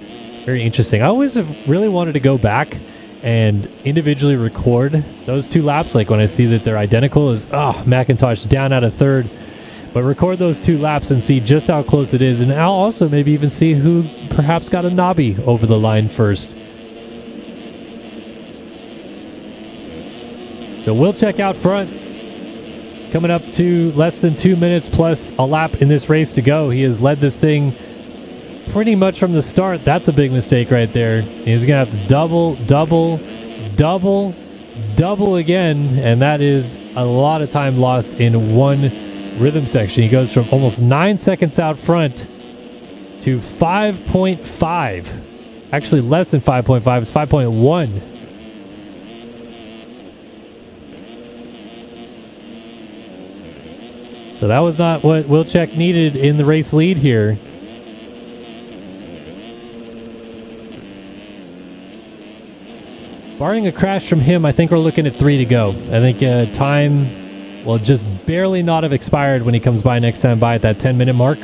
very interesting. I always have really wanted to go back and individually record those 2 laps. Like when I see that they're identical, is McIntosh down out of third. But record those 2 laps and see just how close it is. And I'll also maybe even see who perhaps got a knobby over the line first. So we'll check out front. Coming up to less than 2 minutes plus a lap in this race to go. He has led this thing pretty much from the start. That's a big mistake right there. He's going to have to double again. And that is a lot of time lost in one rhythm section. He goes from almost 9 seconds out front to 5.5. Actually less than 5.5. It's 5.1. So that was not what Wilczek needed in the race lead here. Barring a crash from him, I think we're looking at 3 to go. I think time will just barely not have expired when he comes by next time by at that 10-minute mark.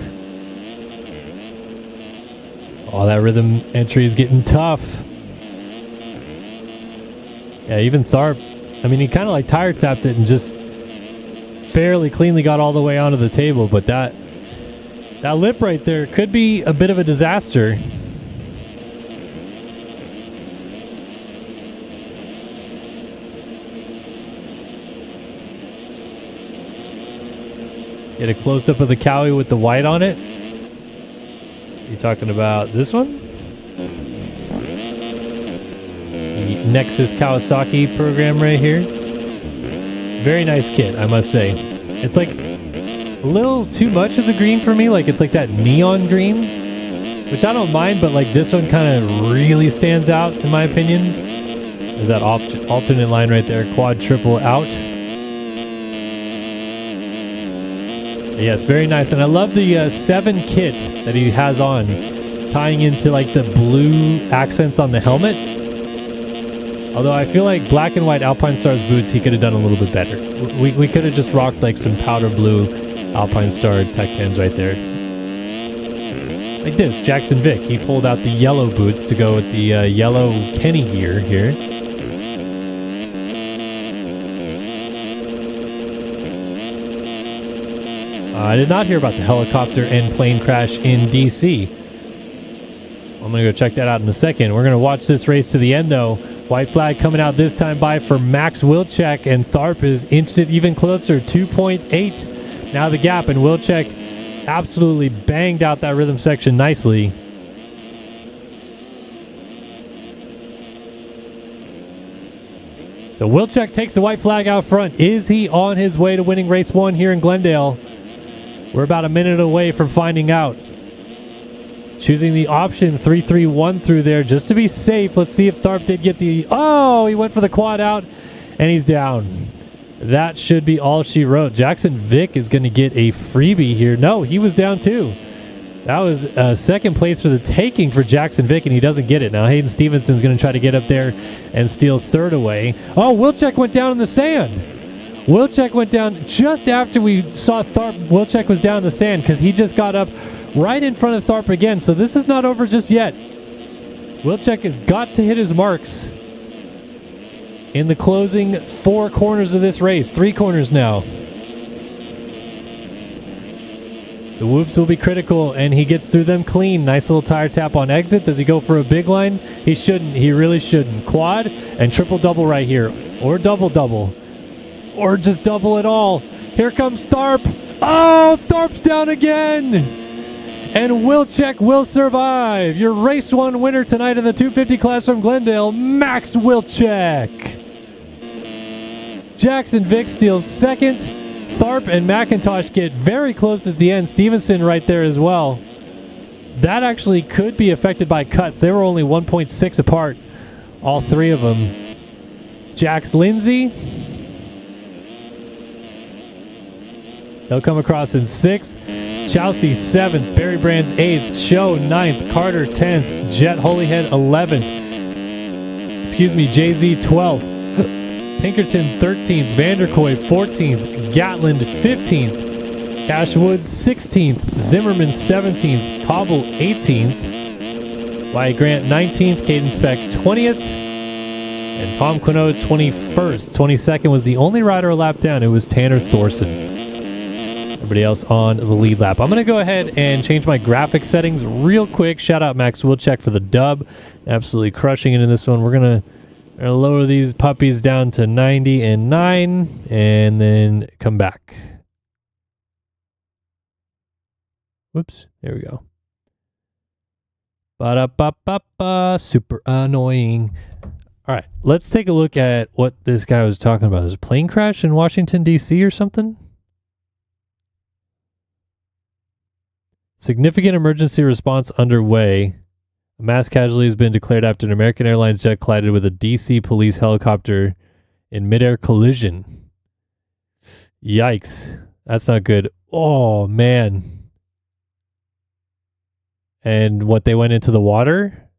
Oh, that rhythm entry is getting tough. Yeah, even Tharp, I mean, he kind of like tire tapped it and just fairly cleanly got all the way onto the table, but that lip right there could be a bit of a disaster. Get a close-up of the Cowie with the white on it. You talking about this one? The Nexus Kawasaki program right here. Very nice kit, I must say. It's like a little too much of the green for me. Like it's like that neon green. which I don't mind, but like this one kind of really stands out in my opinion. There's that alternate line right there, quad triple out. Yes, very nice. And I love the 7 kit that he has on, tying into like the blue accents on the helmet. Although I feel like black and white Alpine Stars boots, he could have done a little bit better. We could have just rocked like some powder blue Alpine Star Tech 10s right there. Like this, Jackson Vick. He pulled out the yellow boots to go with the yellow Kenny gear here. I did not hear about the helicopter and plane crash in DC. I'm going to go check that out in a second. We're going to watch this race to the end, though. White flag coming out this time by for Max Wilczek, and Tharp has inched it even closer, 2.8. Now the gap, and Wilczek absolutely banged out that rhythm section nicely. So Wilczek takes the white flag out front. Is he on his way to winning race 1 here in Glendale? We're about a minute away from finding out. Choosing the option 331 through there just to be safe. Let's see if Tharp did get the... Oh, he went for the quad out, and he's down. That should be all she wrote. Jackson Vick is going to get a freebie here. No, he was down too. That was second place for the taking for Jackson Vick, and he doesn't get it. Now Hayden Stevenson's going to try to get up there and steal third away. Oh, Wilczek went down in the sand. Wilczek went down just after we saw Tharp. Wilczek was down in the sand because he just got up right in front of Tharp again. So this is not over just yet. Wilczek has got to hit his marks in the closing 4 corners of this race. 3 corners now. The whoops will be critical, and he gets through them clean. Nice little tire tap on exit. Does he go for a big line? He shouldn't. He really shouldn't. Quad and triple double right here. Or double double. Or just double it all. Here comes Tharp. Oh, Tharp's down again. And Wilczek will survive. Your race 1 winner tonight in the 250 class from Glendale, Max Wilczek. Jackson Vick steals second. Tharp and McIntosh get very close at the end. Stevenson right there as well. That actually could be affected by cuts. They were only 1.6 apart, all 3 of them. Jax Lindsay. He'll come across in 6th. Chelsea 7th. Barry Brands 8th. Show 9th. Carter 10th. Jet Holyhead 11th. Jay-Z 12th. Pinkerton 13th. Vanderkoy 14th. Gatland 15th. Cashwood 16th. Zimmerman 17th. Cobble 18th. Wyatt Grant 19th. Caden Speck 20th. And Tom Quinault 21st. 22nd was the only rider a lap down. It was Tanner Thorson. Everybody else on the lead lap. I'm going to go ahead and change my graphic settings real quick. Shout out Max Wilczek for the dub. Absolutely crushing it in this one. We're going to lower these puppies down to 90 and 9 and then come back. Whoops. There we go. Ba-da-ba-ba-ba. Super annoying. All right. Let's take a look at what this guy was talking about. There's a plane crash in Washington, D.C. or something? Significant emergency response underway. A mass casualty has been declared after an American Airlines jet collided with a DC police helicopter in midair collision. Yikes. That's not good. Oh, man. And what, they went into the water?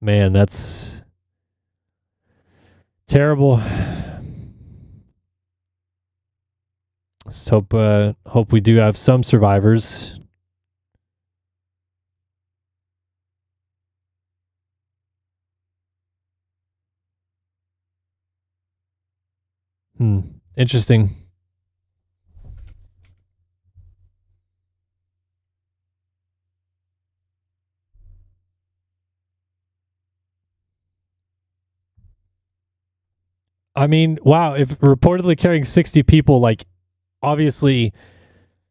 Man, that's terrible. Let's hope we do have some survivors. Interesting. I mean, wow, if reportedly carrying 60 people, like, obviously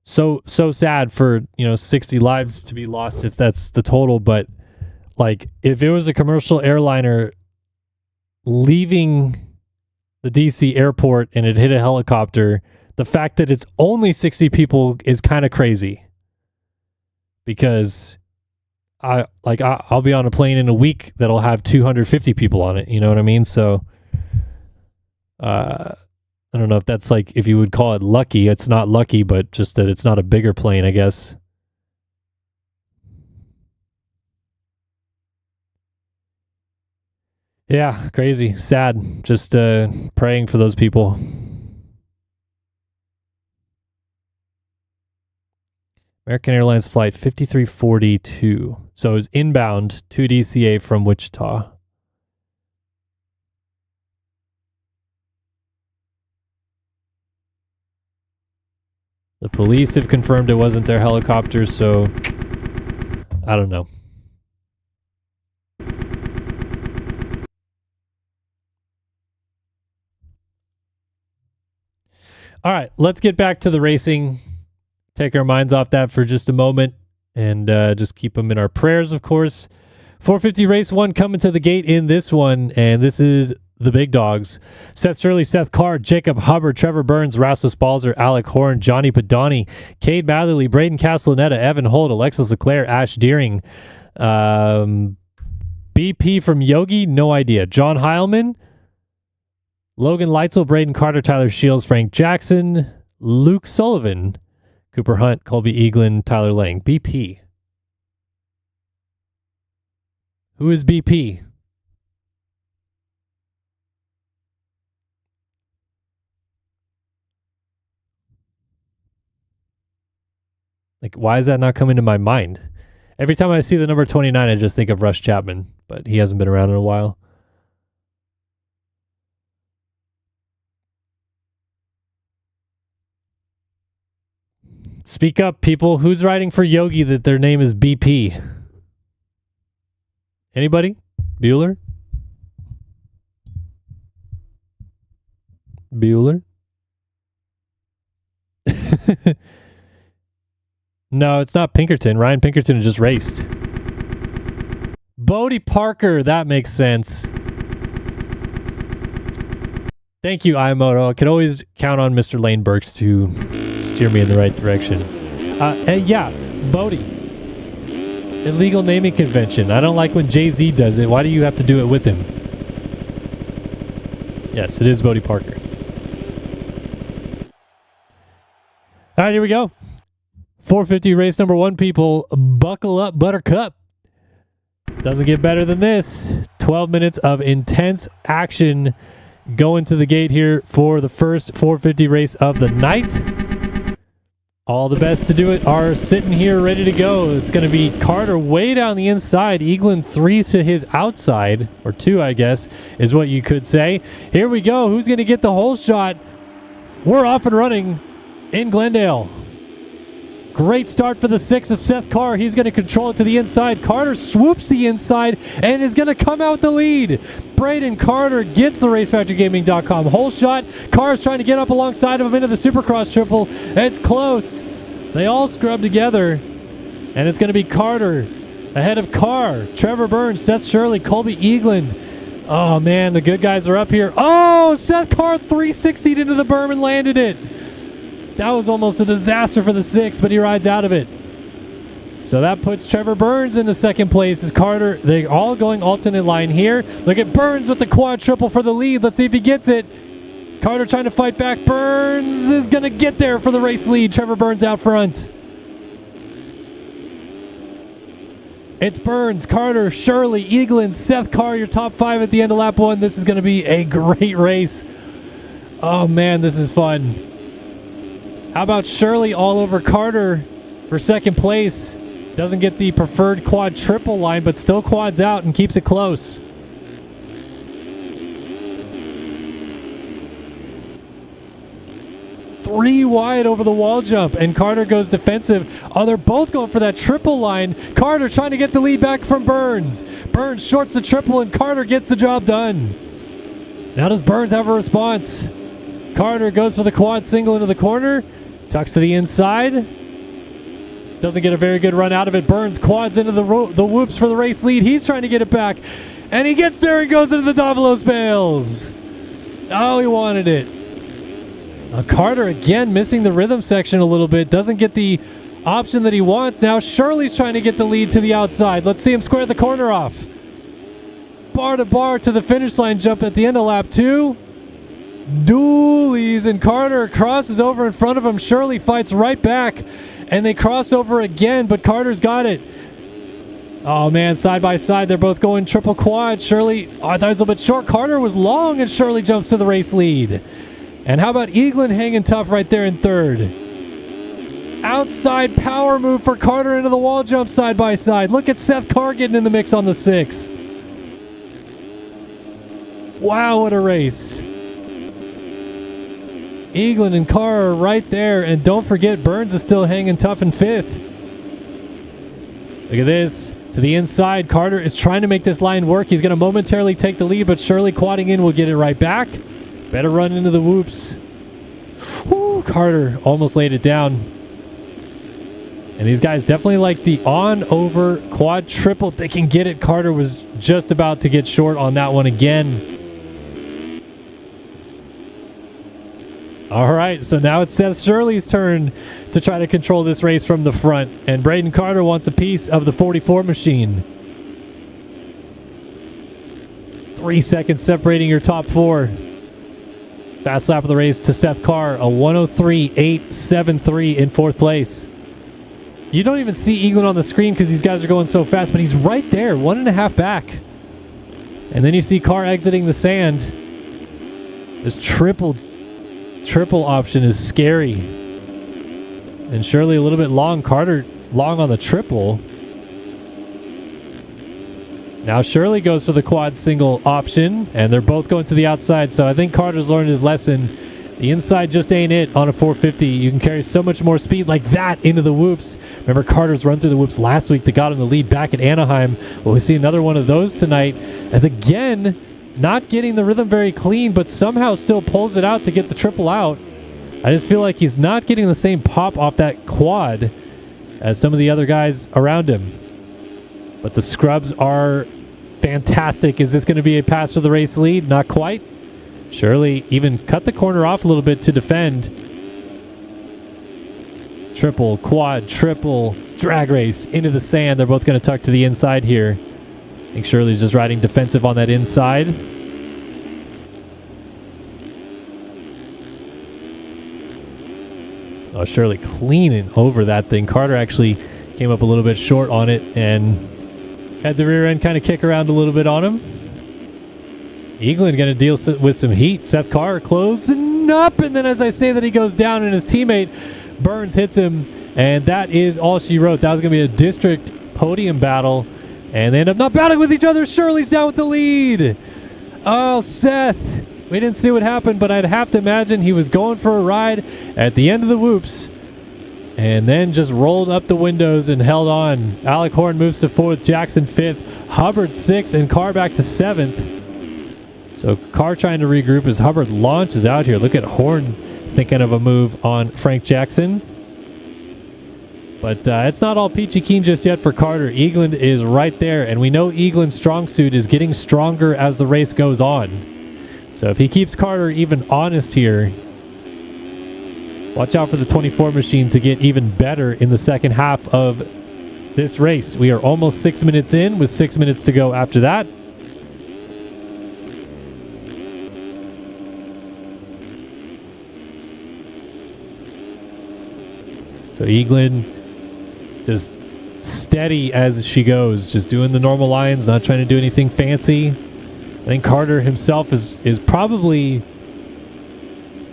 so sad for 60 lives to be lost if that's the total, but like if it was a commercial airliner leaving the DC airport and it hit a helicopter, the fact that it's only 60 people is kind of crazy, because I'll be on a plane in a week that'll have 250 people on it. You know what I mean? So I don't know if that's like, if you would call it lucky. It's not lucky, but just that it's not a bigger plane, I guess. Yeah, crazy, sad. Just praying for those people. American Airlines flight 5342. So it was inbound to DCA from Wichita. The police have confirmed it wasn't their helicopter, so I don't know. All right, let's get back to the racing. Take our minds off that for just a moment and just keep them in our prayers, of course. 450 race 1 coming to the gate in this one, and this is the big dogs. Seth Shirley, Seth Carr, Jacob Hubbard, Trevor Burns, Rasmus Balzer, Alec Horn, Johnny Padani, Cade Matherly, Braden Castellaneta, Evan Holt, Alexis Leclerc, Ash Deering, BP from Yogi, no idea. John Heilman, Logan Leitzel, Braden Carter, Tyler Shields, Frank Jackson, Luke Sullivan, Cooper Hunt, Colby Eaglin, Tyler Lang. BP. Who is BP? Like, why is that not coming to my mind? Every time I see the number 29, I just think of Rush Chapman, but he hasn't been around in a while. Speak up, people. Who's riding for Yogi that their name is BP? Anybody? Bueller? Bueller? No, it's not Pinkerton. Ryan Pinkerton just raced. Bodie Parker. That makes sense. Thank you, iMoto. I can always count on Mr. Lane Burks to steer me in the right direction. Yeah, Bodie. Illegal naming convention. I don't like when Jay-Z does it. Why do you have to do it with him? Yes, it is Bodie Parker. All right, here we go. 450 race number 1, people. Buckle up, Buttercup. Doesn't get better than this. 12 minutes of intense action going to the gate here for the first 450 race of the night. All the best to do it are sitting here ready to go. It's going to be Carter way down the inside. Eaglin 3 to his outside, or 2, I guess, is what you could say. Here we go. Who's going to get the whole shot? We're off and running in Glendale. Great start for the 6 of Seth Carr. He's going to control it to the inside. Carter swoops the inside and is going to come out with the lead. Braden Carter gets the RaceFactoryGaming.com whole shot. Carr's trying to get up alongside of him into the Supercross triple. It's close. They all scrub together. And it's going to be Carter ahead of Carr. Trevor Burns, Seth Shirley, Colby Eaglin. Oh, man, the good guys are up here. Oh, Seth Carr 360'd into the berm and landed it. That was almost a disaster for the 6, but he rides out of it. So that puts Trevor Burns into second place. As Carter, they're all going alternate line here. Look at Burns with the quad triple for the lead. Let's see if he gets it. Carter trying to fight back. Burns is going to get there for the race lead. Trevor Burns out front. It's Burns, Carter, Shirley, Eaglin, Seth Carr, your top 5 at the end of lap 1. This is going to be a great race. Oh, man, this is fun. How about Shirley all over Carter for second place? Doesn't get the preferred quad triple line, but still quads out and keeps it close. Three wide over the wall jump, and Carter goes defensive. Oh, they're both going for that triple line. Carter trying to get the lead back from Burns. Burns shorts the triple, and Carter gets the job done. Now does Burns have a response? Carter goes for the quad single into the corner. Tucks to the inside. Doesn't get a very good run out of it. Burns quads into the whoops for the race lead. He's trying to get it back. And he gets there and goes into the Davalos bales. Oh, he wanted it. Carter again missing the rhythm section a little bit. Doesn't get the option that he wants. Now Shirley's trying to get the lead to the outside. Let's see him square the corner off. Bar to bar to the finish line jump at the end of lap 2. Dualies, and Carter crosses over in front of him. Shirley fights right back, and they cross over again, but Carter's got it. Oh man, side by side, they're both going triple quad. Shirley, I thought it was a little bit short. Carter was long, and Shirley jumps to the race lead. And how about Eaglin hanging tough right there in third? Outside power move for Carter into the wall jump side by side. Look at Seth Carr getting in the mix on the 6. Wow, what a race. Eaglin and Carr are right there, and don't forget Burns is still hanging tough in 5th. Look at this. To the inside, Carter is trying to make this line work. He's going to momentarily take the lead, but Shirley quadding in will get it right back. Better run into the whoops. Woo, Carter almost laid it down. And these guys definitely like the on-over quad triple if they can get it. Carter was just about to get short on that one again. All right, so now it's Seth Shirley's turn to try to control this race from the front. And Braden Carter wants a piece of the 44 machine. 3 seconds separating your top 4. Fast lap of the race to Seth Carr, a 103.873 in 4th place. You don't even see Eaglin on the screen because these guys are going so fast, but he's right there, 1.5 back. And then you see Carr exiting the sand. This triple option is scary. And Shirley a little bit long. Carter long on the triple. Now Shirley goes for the quad single option, and they're both going to the outside, so I think Carter's learned his lesson. The inside just ain't it on a 450. You can carry so much more speed like that into the whoops. Remember Carter's run through the whoops last week that got him the lead back at Anaheim. Well, we see another one of those tonight, as again, not getting the rhythm very clean, but somehow still pulls it out to get the triple out. I just feel like he's not getting the same pop off that quad as some of the other guys around him. But the scrubs are fantastic. Is this going to be a pass for the race lead? Not quite. Shirley even cut the corner off a little bit to defend. Triple, quad, triple, drag race into the sand. They're both going to tuck to the inside here. I think Shirley's just riding defensive on that inside. Oh, Shirley cleaning over that thing. Carter actually came up a little bit short on it and had the rear end kind of kick around a little bit on him. Eaglin going to deal with some heat. Seth Carr closing up, and then as I say that, he goes down, and his teammate Burns hits him, and that is all she wrote. That was going to be a district podium battle, and they end up not battling with each other. Shirley's down with the lead. Oh, Seth. We didn't see what happened, but I'd have to imagine he was going for a ride at the end of the whoops and then just rolled up the windows and held on. Alec Horn moves to 4th, Jackson 5th, Hubbard 6th, and Carr back to 7th. So Carr trying to regroup as Hubbard launches out here. Look at Horn thinking of a move on Frank Jackson. But it's not all peachy keen just yet for Carter. Eaglin is right there, and we know Eaglin's strong suit is getting stronger as the race goes on. So if he keeps Carter even honest here, watch out for the 24 machine to get even better in the second half of this race. We are almost 6 minutes in with 6 minutes to go after that. So Eaglin just steady as she goes, just doing the normal lines, not trying to do anything fancy. I think Carter himself is probably,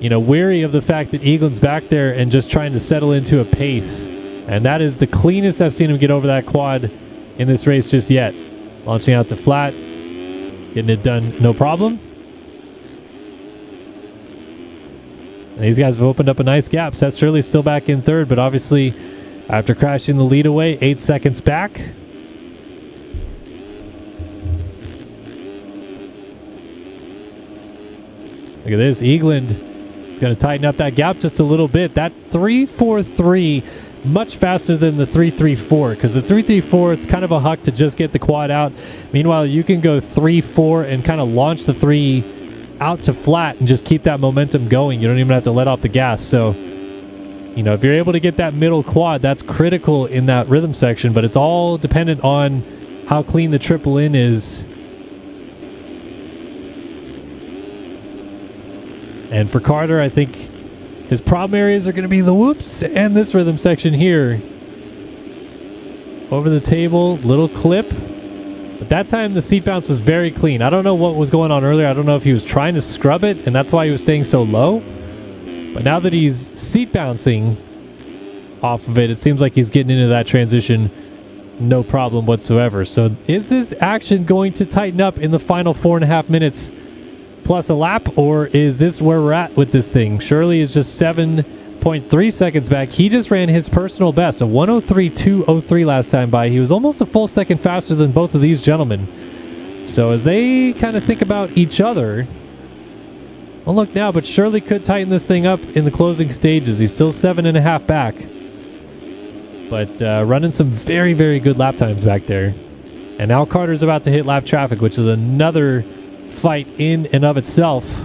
weary of the fact that Eaglin's back there and just trying to settle into a pace. And that is the cleanest I've seen him get over that quad in this race just yet. Launching out to flat, getting it done no problem. And these guys have opened up a nice gap. Seth Shirley's still back in 3rd, but obviously after crashing the lead away, 8 seconds back. Look at this. Eaglin is going to tighten up that gap just a little bit. That 3.43 much faster than the 3.34, because the 3.34, it's kind of a huck to just get the quad out. Meanwhile, you can go 3.4 and kind of launch the 3 out to flat and just keep that momentum going. You don't even have to let off the gas. So, you know, if you're able to get that middle quad, that's critical in that rhythm section, but it's all dependent on how clean the triple in is. And for Carter, I think his problem areas are going to be the whoops and this rhythm section here. Over the table, little clip. But that time the seat bounce was very clean. I don't know what was going on earlier. I don't know if he was trying to scrub it and that's why he was staying so low. But now that he's seat bouncing off of it, it seems like he's getting into that transition no problem whatsoever. So is this action going to tighten up in the final 4.5 minutes plus a lap, or is this where we're at with this thing? Shirley is just 7.3 seconds back. He just ran his personal best, a 1:03.203 last time by. He was almost a full second faster than both of these gentlemen. So as they kind of think about each other, well, look now, but Shirley could tighten this thing up in the closing stages. He's still 7.5 back, but running some very, very good lap times back there. And now Carter's about to hit lap traffic, which is another fight in and of itself.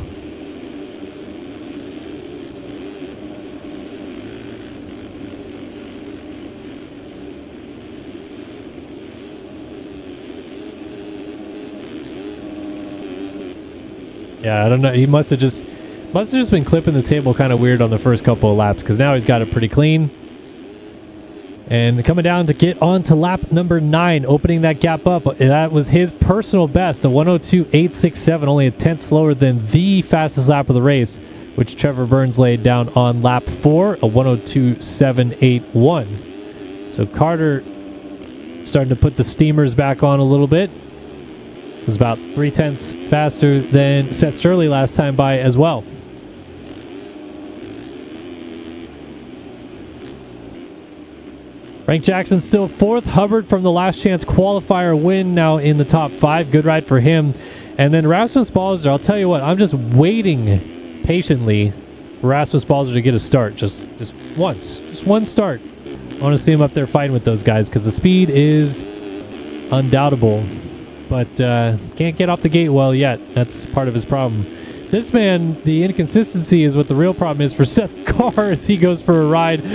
Yeah, I don't know. He must have just been clipping the table kind of weird on the first couple of laps, because now he's got it pretty clean. And coming down to get on to lap number 9, opening that gap up. That was his personal best, a 1:02.867, only a tenth slower than the fastest lap of the race, which Trevor Burns laid down on lap 4, a 1:02.781. So Carter starting to put the steamers back on a little bit. It was about 0.3 faster than Seth Shirley last time by as well. Frank Jackson still 4th. Hubbard from the last chance qualifier win now in the top 5. Good ride for him. And then Rasmus Balzer, I'll tell you what, I'm just waiting patiently for Rasmus Balzer to get a start. Just once. Just one start. I want to see him up there fighting with those guys because the speed is undoubtable. But can't get off the gate well yet. That's part of his problem. This man, the inconsistency is what the real problem is for Seth Carr as he goes for a ride.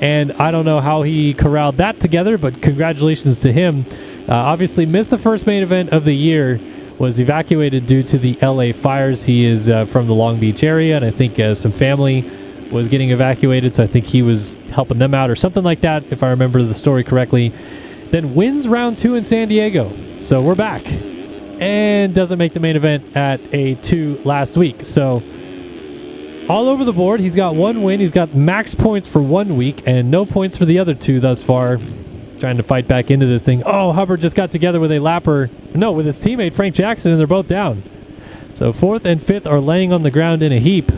And I don't know how he corralled that together, but congratulations to him. Obviously missed the first main event of the year, was evacuated due to the LA fires. He is from the Long Beach area, and I think some family was getting evacuated, so I think he was helping them out or something like that, if I remember the story correctly. Then wins round 2 in San Diego. So we're back. And doesn't make the main event at A2 last week. So all over the board, he's got 1 win. He's got max points for 1 week and no points for the other 2 thus far. Trying to fight back into this thing. Oh, Hubbard just got together with with his teammate Frank Jackson, and they're both down. So 4th and 5th are laying on the ground in a heap.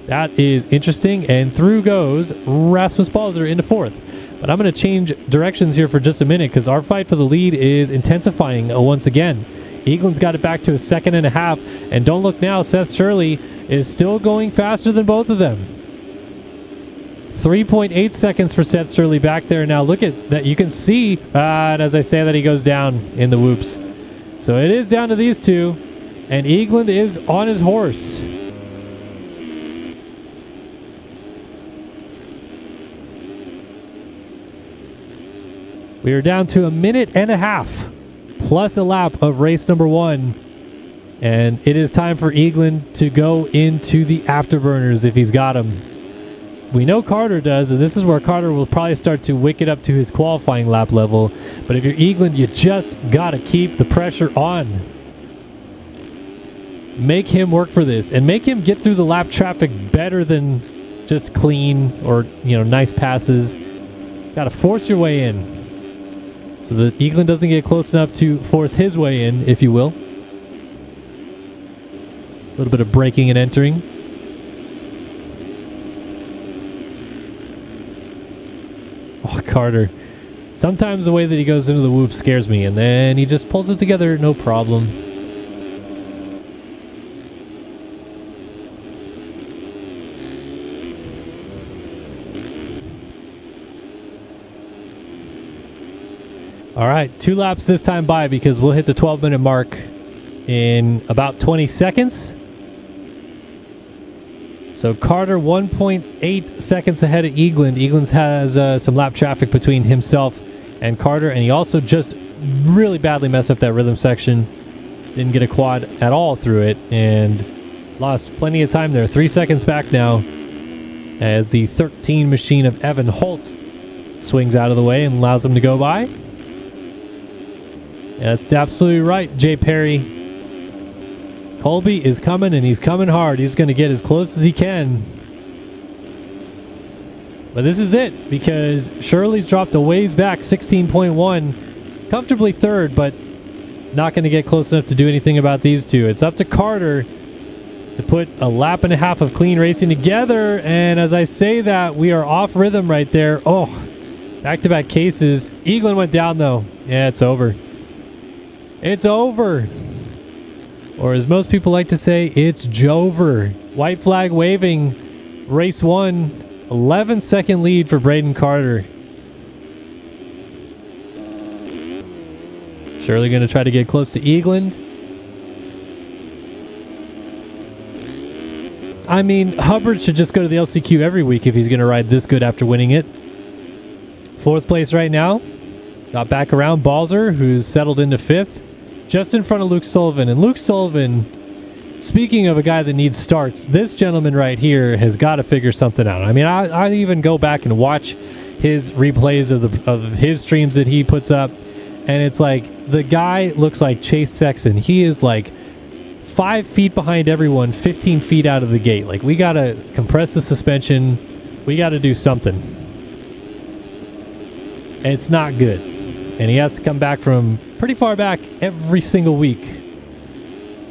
That is interesting. And through goes Rasmus Balzer into 4th. But I'm going to change directions here for just a minute because our fight for the lead is intensifying once again. Eaglin's got it back to a 2.5. And don't look now, Seth Shirley is still going faster than both of them. 3.8 seconds for Seth Shirley back there. Now look at that. You can see, and as I say that, he goes down in the whoops. So it is down to these 2. And Eaglin is on his horse. We are down to 1.5 minutes plus a lap of race number 1. And it is time for Eaglin to go into the afterburners if he's got them. We know Carter does, and this is where Carter will probably start to wick it up to his qualifying lap level. But if you're Eaglin, you just got to keep the pressure on. Make him work for this and make him get through the lap traffic better than just clean or, nice passes. Got to force your way in. So that Eaglin doesn't get close enough to force his way in, if you will. A little bit of braking and entering. Oh, Carter. Sometimes the way that he goes into the whoop scares me, and then he just pulls it together, no problem. All right, 2 laps this time by because we'll hit the 12-minute mark in about 20 seconds. So Carter 1.8 seconds ahead of Eagland. Eagland has some lap traffic between himself and Carter, and he also just really badly messed up that rhythm section. Didn't get a quad at all through it, and lost plenty of time there. 3 seconds back now as the 13 machine of Evan Holt swings out of the way and allows him to go by. Yeah, that's absolutely right, Jay Perry. Colby is coming, and he's coming hard. He's going to get as close as he can. But this is it, because Shirley's dropped a ways back, 16.1. Comfortably third, but not going to get close enough to do anything about these two. It's up to Carter to put a lap and a half of clean racing together. And as I say that, we are off rhythm right there. Oh, back-to-back cases. Eagland went down, though. Yeah, it's over. It's over. Or as most people like to say, it's Jover. White flag waving. Race 1. 11-second lead for Braden Carter. Shirley going to try to get close to Eagland. I mean, Hubbard should just go to the LCQ every week if he's going to ride this good after winning it. 4th place right now. Got back around Balzer, who's settled into 5th. Just in front of Luke Sullivan. And Luke Sullivan, speaking of a guy that needs starts, this gentleman right here has got to figure something out. I mean, I even go back and watch his replays of his streams that he puts up, and it's like the guy looks like Chase Sexton. He is like 5 feet behind everyone, 15 feet out of the gate. Like, we got to compress the suspension. We got to do something. And it's not good. And he has to come back from pretty far back every single week.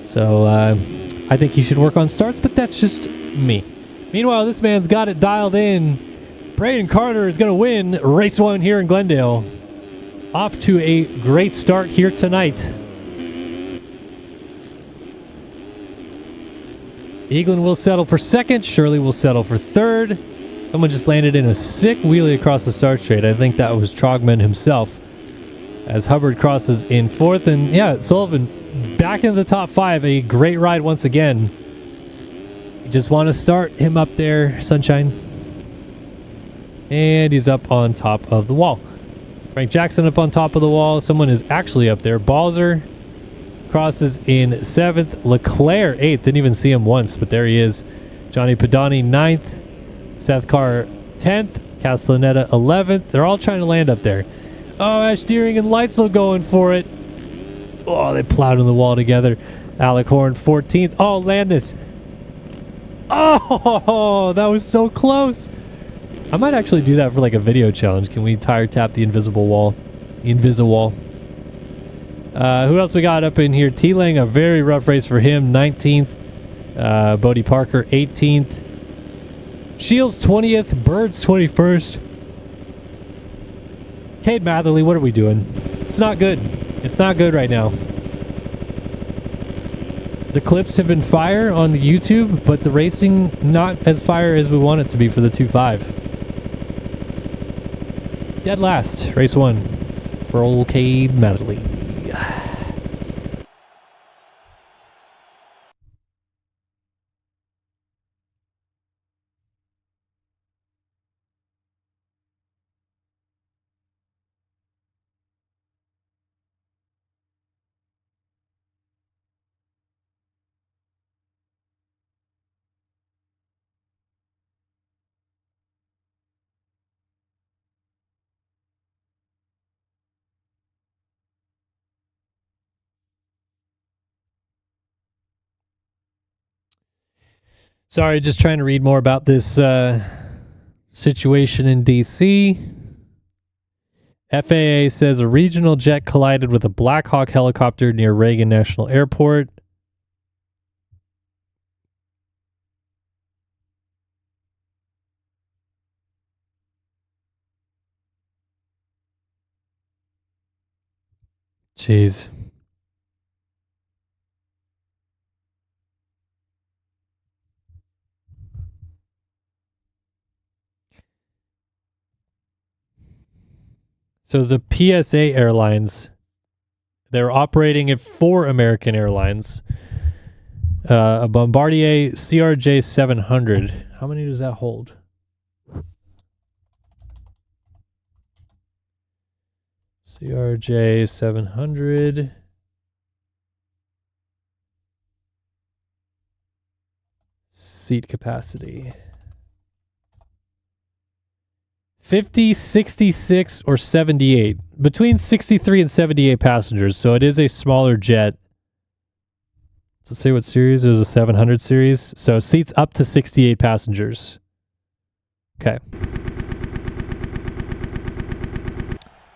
So I think he should work on starts, but that's just me. Meanwhile, this man's got it dialed in. Braden Carter is going to win race 1 here in Glendale. Off to a great start here tonight. Eagland will settle for 2nd. Shirley will settle for 3rd. Someone just landed in a sick wheelie across the start straight. I think that was Trogman himself. As Hubbard crosses in 4th. And yeah, Sullivan back into the top 5. A great ride once again. You just want to start him up there, Sunshine. And he's up on top of the wall. Frank Jackson up on top of the wall. Someone is actually up there. Balzer crosses in 7th. Leclerc 8th. Didn't even see him once, but there he is. Johnny Padani 9th. Seth Carr 10th. Castellaneta 11th. They're all trying to land up there. Oh, Ash Deering and Leitzel going for it. Oh, they plowed in the wall together. Alec Horn 14th. Oh, land this. Oh, that was so close. I might actually do that for like a video challenge. Can we tire tap the invisible wall? The Invisawall. Who else we got up in here? T-Lang, a very rough race for him. 19th. Bodie Parker 18th. Shields 20th. Birds 21st. Cade Matherly, what are we doing? It's not good. It's not good right now. The clips have been fire on the YouTube, but the racing not as fire as we want it to be for the 2.5. Dead last, race 1 for old Cade Matherly. Sorry, just trying to read more about this situation in D.C. FAA says a regional jet collided with a Black Hawk helicopter near Reagan National Airport. Jeez. So it's a PSA Airlines. They're operating it for American Airlines. A Bombardier CRJ 700. How many does that hold? CRJ 700. Seat capacity. 50, 66, or 78. Between 63 and 78 passengers, so it is a smaller jet. Let's say what series? It was a 700 series. So seats up to 68 passengers. Okay.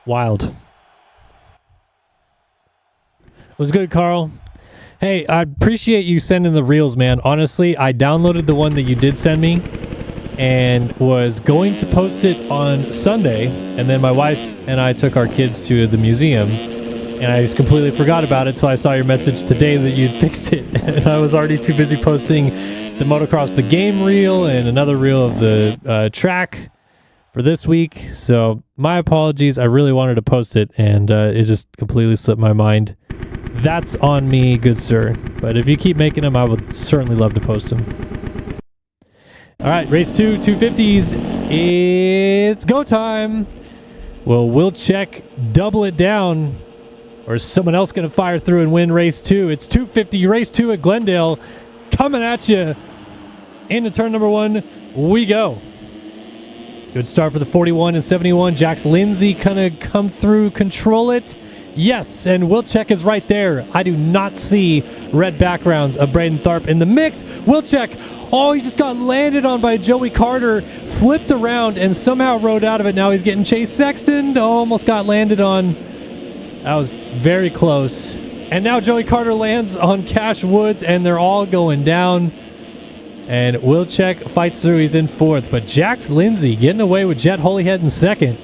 Wild. It was good, Carl. Hey, I appreciate you sending the reels, man. Honestly, I downloaded the one that you did send me and was going to post it on Sunday, and then my wife and I took our kids to the museum, and I just completely forgot about it until I saw your message today that you'd fixed it. And I was already too busy posting the Motocross the Game reel and another reel of the track for this week. So my apologies. I really wanted to post it, and it just completely slipped my mind. That's on me, good sir. But if you keep making them, I would certainly love to post them. All right, race 2, 250s. It's go time. Well, we'll check, double it down, or is someone else going to fire through and win race 2? It's 250, race 2 at Glendale. Coming at you. Into turn number 1, we go. Good start for the 41 and 71. Jax Lindsay kind of come through, control it. Yes, and Wilczek is right there. I do not see red backgrounds of Braden Tharp in the mix. Wilczek, oh, he just got landed on by Joey Carter, flipped around, and somehow rode out of it. Now he's getting Chase Sexton. Oh, almost got landed on. That was very close. And now Joey Carter lands on Cash Woods, and they're all going down. And Wilczek fights through. He's in 4th. But Jax Lindsay getting away with Jet Holyhead in 2nd.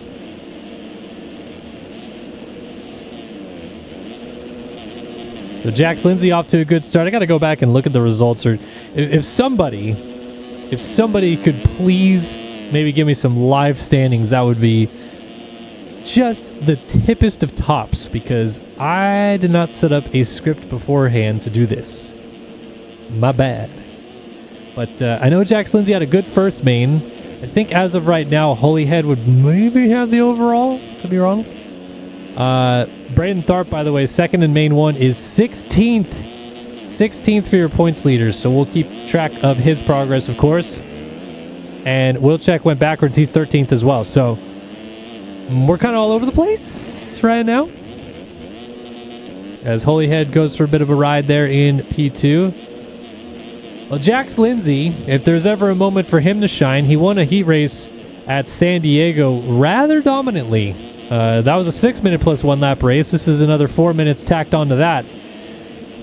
So Jax Lindsay off to a good start. I got to go back and look at the results. Or if somebody could please maybe give me some live standings, that would be just the tippest of tops, because I did not set up a script beforehand to do this. My bad. But I know Jax Lindsay had a good first main. I think as of right now, Holyhead would maybe have the overall. Could be wrong. Braden Tharp, by the way, 2nd in main 1 is 16th. 16th for your points leader, so we'll keep track of his progress, of course. And Wilczek went backwards. He's 13th as well. So we're kind of all over the place right now, as Holyhead goes for a bit of a ride there in P2. Well, Jax Lindsay, if there's ever a moment for him to shine, he won a heat race at San Diego rather dominantly. That was a 6-minute plus 1 lap race. This is another 4 minutes tacked onto that.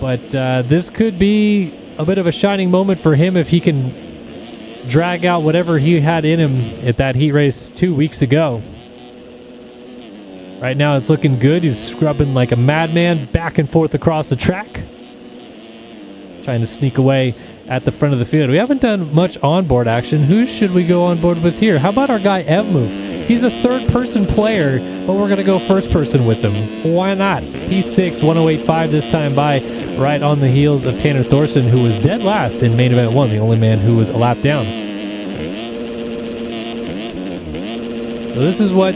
But this could be a bit of a shining moment for him if he can drag out whatever he had in him at that heat race 2 weeks ago. Right now it's looking good. He's scrubbing like a madman back and forth across the track, trying to sneak away at the front of the field. We haven't done much onboard action. Who should we go on board with here? How about our guy Evmove? He's a third-person player, but we're going to go first-person with him. Why not? P6, 108.5 this time by, right on the heels of Tanner Thorson, who was dead last in main event 1, the only man who was a lap down. So this is what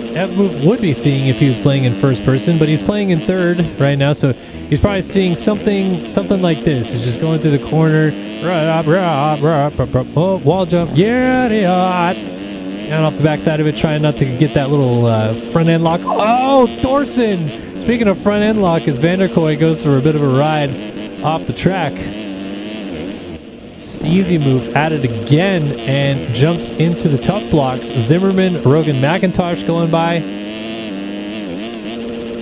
Evmove would be seeing if he was playing in first person, but he's playing in third right now, so he's probably seeing something like this. He's just going through the corner. Oh, wall jump. Yeah. Down off the backside of it, trying not to get that little front end lock. Oh, Thorson! Speaking of front end lock, as Vanderkoy goes for a bit of a ride off the track. Easy move at it again and jumps into the tough blocks. Zimmerman, Rogan McIntosh going by.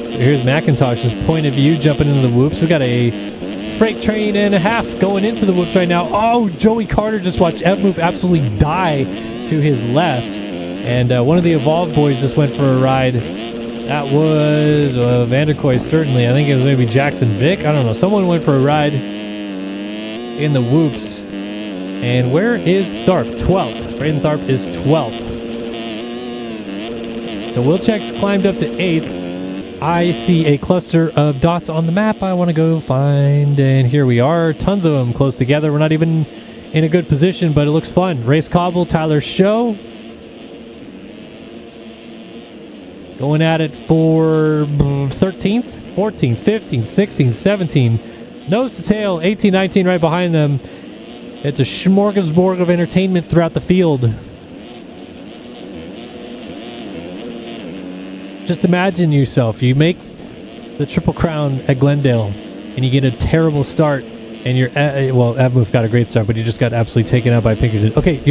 So here's McIntosh's point of view jumping into the whoops. We got a freight train and a half going into the whoops right now. Oh, Joey Carter just watched Evmove absolutely die to his left. And one of the Evolve boys just went for a ride. That was Vanderkoy, certainly. I think it was maybe Jackson Vick. I don't know. Someone went for a ride in the whoops. And where is Tharp? 12th. Braden Tharp is 12th. So Wilczek's climbed up to 8th. I see a cluster of dots on the map I want to go find, and here we are. Tons of them close together. We're not even in a good position, but it looks fun. Race Cobble, Tyler Show. Going at it for 13th, 14th, 15th, 16th, 17th. Nose to tail, 18, 19 right behind them. It's a smorgasbord of entertainment throughout the field. Just imagine yourself. You make the Triple Crown at Glendale, and you get a terrible start, and you're well, Abmoof got a great start, but he just got absolutely taken out by Pinkerton. Okay,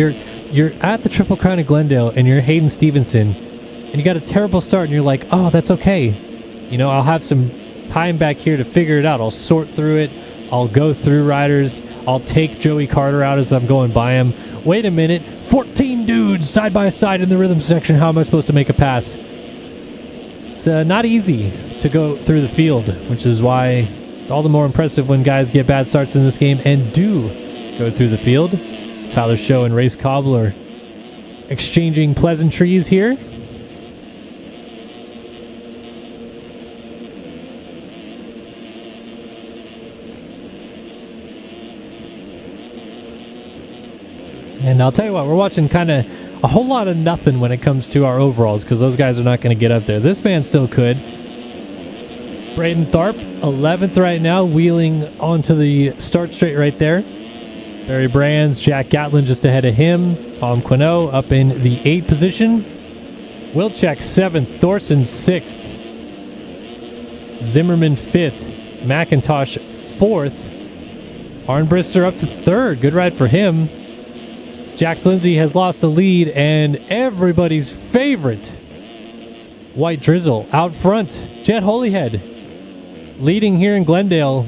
you're at the Triple Crown at Glendale, and you're Hayden Stevenson, and you got a terrible start, and you're like, oh, that's okay. You know, I'll have some time back here to figure it out. I'll sort through it. I'll go through riders. I'll take Joey Carter out as I'm going by him. Wait a minute. 14 dudes side by side in the rhythm section. How am I supposed to make a pass? It's not easy to go through the field, which is why it's all the more impressive when guys get bad starts in this game and do go through the field. It's Tyler Show and Race Cobbler exchanging pleasantries here. And I'll tell you what, we're watching kind of a whole lot of nothing when it comes to our overalls, because those guys are not going to get up there. This man still could. Braden Tharp, 11th right now, wheeling onto the start straight right there. Barry Brands, Jack Gatlin just ahead of him. Tom Quinault up in the 8th position. Wilczek 7th, Thorson 6th. Zimmerman 5th. McIntosh 4th. Arnbrister up to 3rd. Good ride for him. Jax Lindsay has lost the lead, and everybody's favorite White Drizzle out front. Jet Holyhead leading here in Glendale,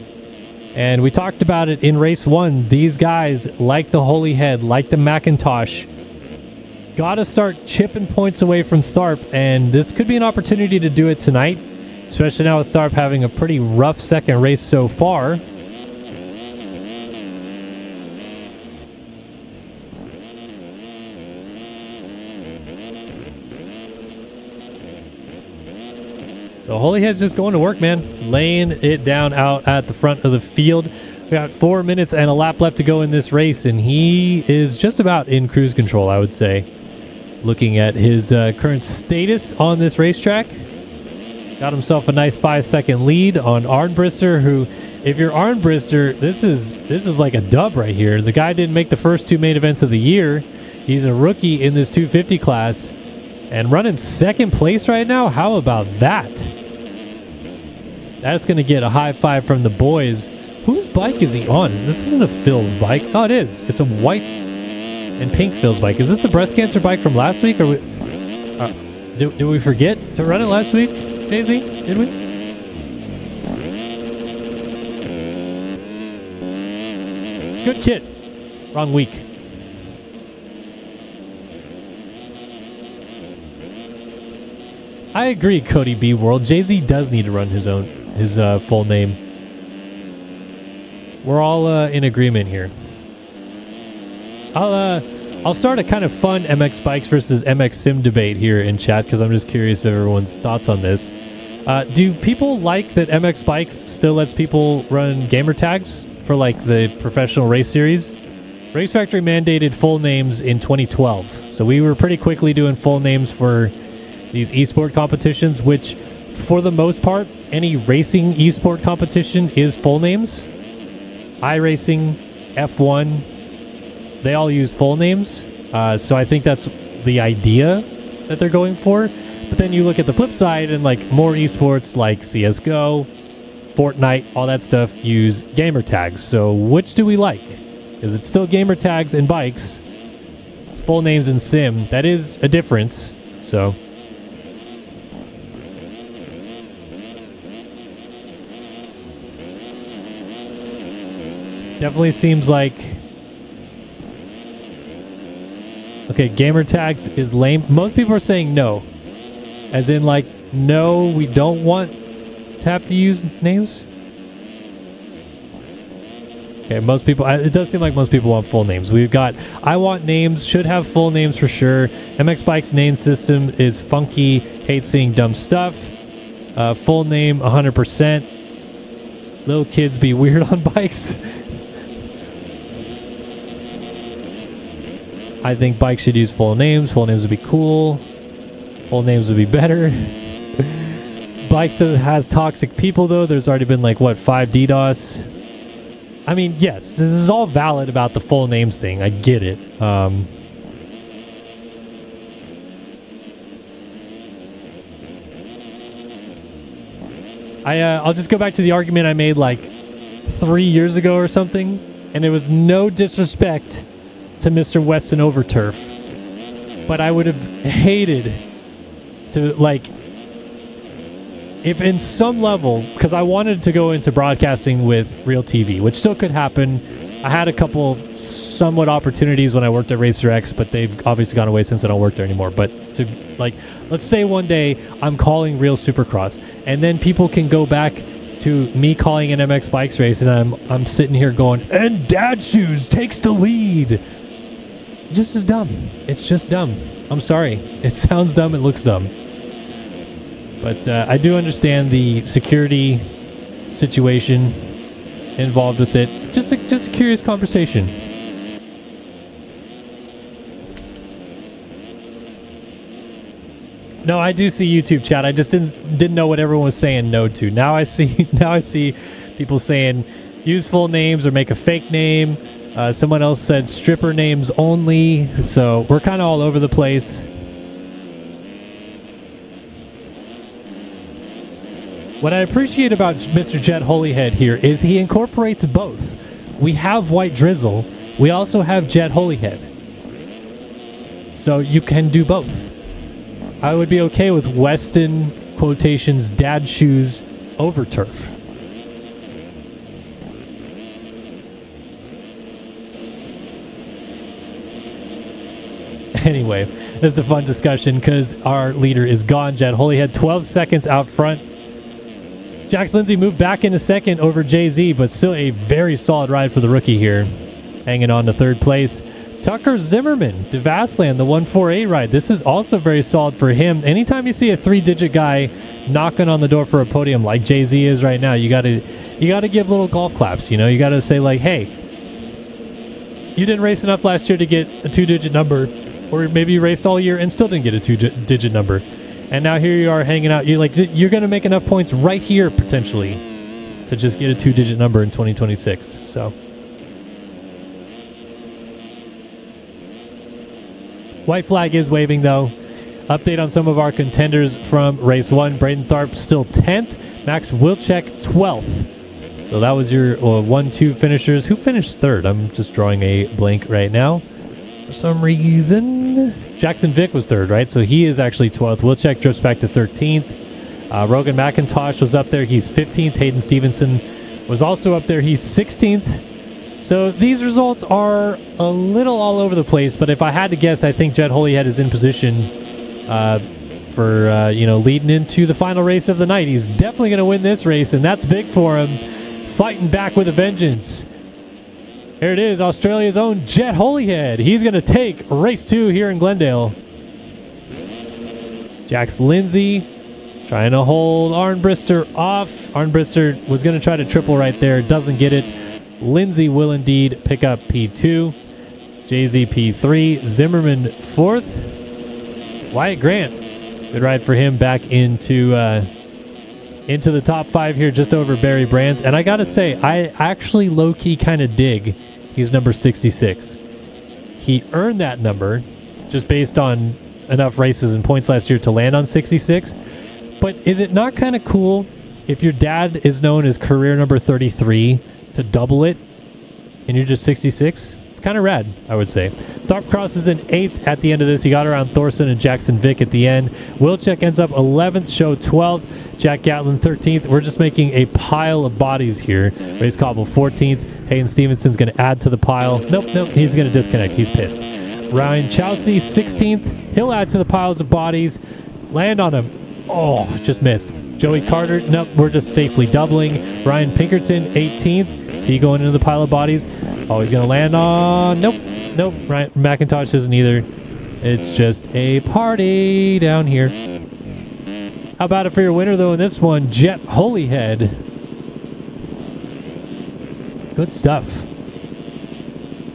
and we talked about it in race 1. These guys, like the Holyhead, like the McIntosh, gotta start chipping points away from Tharp, and this could be an opportunity to do it tonight, especially now with Tharp having a pretty rough second race so far. So Holyhead's just going to work, man. Laying it down out at the front of the field. We got 4 minutes and a lap left to go in this race, and he is just about in cruise control, I would say. Looking at his current status on this racetrack. Got himself a nice 5-second lead on Arnbrister, who, if you're Arnbrister, this is like a dub right here. The guy didn't make the first 2 main events of the year. He's a rookie in this 250 class. And running second place right now? How about that? That's going to get a high five from the boys. Whose bike is he on? This isn't a Phil's bike. Oh, it is. It's a white and pink Phil's bike. Is this the breast cancer bike from last week? Or did we forget to run it last week, Jay-Z? Did we? Good kit. Wrong week. I agree, Cody B. World. Jay-Z does need to run his full name. We're all in agreement here. I'll start a kind of fun MX Bikes versus MX Sim debate here in chat, because I'm just curious of everyone's thoughts on this. Do people like that MX Bikes still lets people run gamer tags for like the professional race series? Race Factory mandated full names in 2012, so we were pretty quickly doing full names for these esport competitions, which for the most part, any racing esport competition is full names. iRacing, F1, they all use full names. So I think that's the idea that they're going for. But then you look at the flip side, and like more esports like CSGO, Fortnite, all that stuff use gamer tags. So which do we like? Because it's still gamer tags and bikes. It's full names in sim. That is a difference. So definitely seems like, okay, gamer tags is lame. Most people are saying no. As in like, no, we don't want to have to use names. Okay, most people, it does seem like most people want full names. We've got, I want names, should have full names for sure. MX Bike's name system is funky, hate seeing dumb stuff. Full name 100%. Little kids be weird on bikes. I think bikes should use full names. Full names would be cool. Full names would be better. Bikes that has toxic people, though. There's already been like, what, 5 DDoS? I mean, yes, this is all valid about the full names thing. I get it. I'll just go back to the argument I made like 3 years ago or something, and it was no disrespect to Mr. Weston Overturf, but I would have hated to, like, if in some level, because I wanted to go into broadcasting with Real TV, which still could happen. I had a couple somewhat opportunities when I worked at Racer X, but they've obviously gone away since I don't work there anymore. But to, like, let's say one day I'm calling Real Supercross, and then people can go back to me calling an MX Bikes race, and I'm sitting here going, and Dad Shoes takes the lead. Just as dumb. It's just dumb. I'm sorry. It sounds dumb. It looks dumb. But I do understand the security situation involved with it. Just a curious conversation. No, I do see YouTube chat. I just didn't know what everyone was saying no to. Now I see people saying use full names or make a fake name. Someone else said stripper names only. So we're kind of all over the place. What I appreciate about Mr. Jet Holyhead here is he incorporates both. We have White Drizzle. We also have Jet Holyhead. So you can do both. I would be okay with Weston quotations Dad Shoes Overturf. Anyway, this is a fun discussion because our leader is gone. Jet Holyhead 12 seconds out front. Jax Lindsay moved back into second over Jay-Z, but still a very solid ride for the rookie here. Hanging on to third place. Tucker Zimmerman, Devasland, the 148 ride. This is also very solid for him. Anytime you see a 3-digit guy knocking on the door for a podium like Jay-Z is right now, you gotta give little golf claps. You know, you gotta say like, hey, you didn't race enough last year to get a 2-digit number, or maybe you raced all year and still didn't get a 2-digit number. And now here you are hanging out. You're going to make enough points right here, potentially, to just get a 2-digit number in 2026. So, white flag is waving, though. Update on some of our contenders from race 1. Braden Tharp still 10th. Max Wilczek 12th. So that was your 1-2 finishers. Who finished 3rd? I'm just drawing a blank right now. For some reason, Jackson Vick was 3rd, right? So he is actually 12th. Wilczek drifts back to 13th. Rogan McIntosh was up there. He's 15th. Hayden Stevenson was also up there. He's 16th. So these results are a little all over the place, but if I had to guess, I think Jet Holyhead is in position for leading into the final race of the night. He's definitely going to win this race, and that's big for him. Fighting back with a vengeance. Here it is, Australia's own Jet Holyhead. He's going to take race 2 here in Glendale. Jax Lindsay trying to hold Arnbrister off. Arnbrister was going to try to triple right there. Doesn't get it. Lindsay will indeed pick up P2. Jay-Z P3. Zimmerman 4th. Wyatt Grant. Good ride for him back into the top 5 here, just over Barry Brands. And I gotta say, I actually low-key kind of dig he's number 66. He earned that number just based on enough races and points last year to land on 66. But is it not kind of cool if your dad is known as career number 33 to double it and you're just 66? It's kind of rad, I would say. Tharp crosses in 8th at the end of this. He got around Thorson and Jackson Vick at the end. Wilczek ends up 11th, Show 12th. Jack Gatlin 13th. We're just making a pile of bodies here. Race Cobble 14th. Hayden Stevenson's going to add to the pile. Nope, he's going to disconnect. He's pissed. Ryan Chowsey 16th. He'll add to the piles of bodies. Land on him. Oh, just missed. Joey Carter, nope, we're just safely doubling. Ryan Pinkerton 18th. Is he going into the pile of bodies? Oh, he's going to land on... Nope. Ryan McIntosh isn't either. It's just a party down here. How about it for your winner, though, in this one? Jet Holyhead. Good stuff.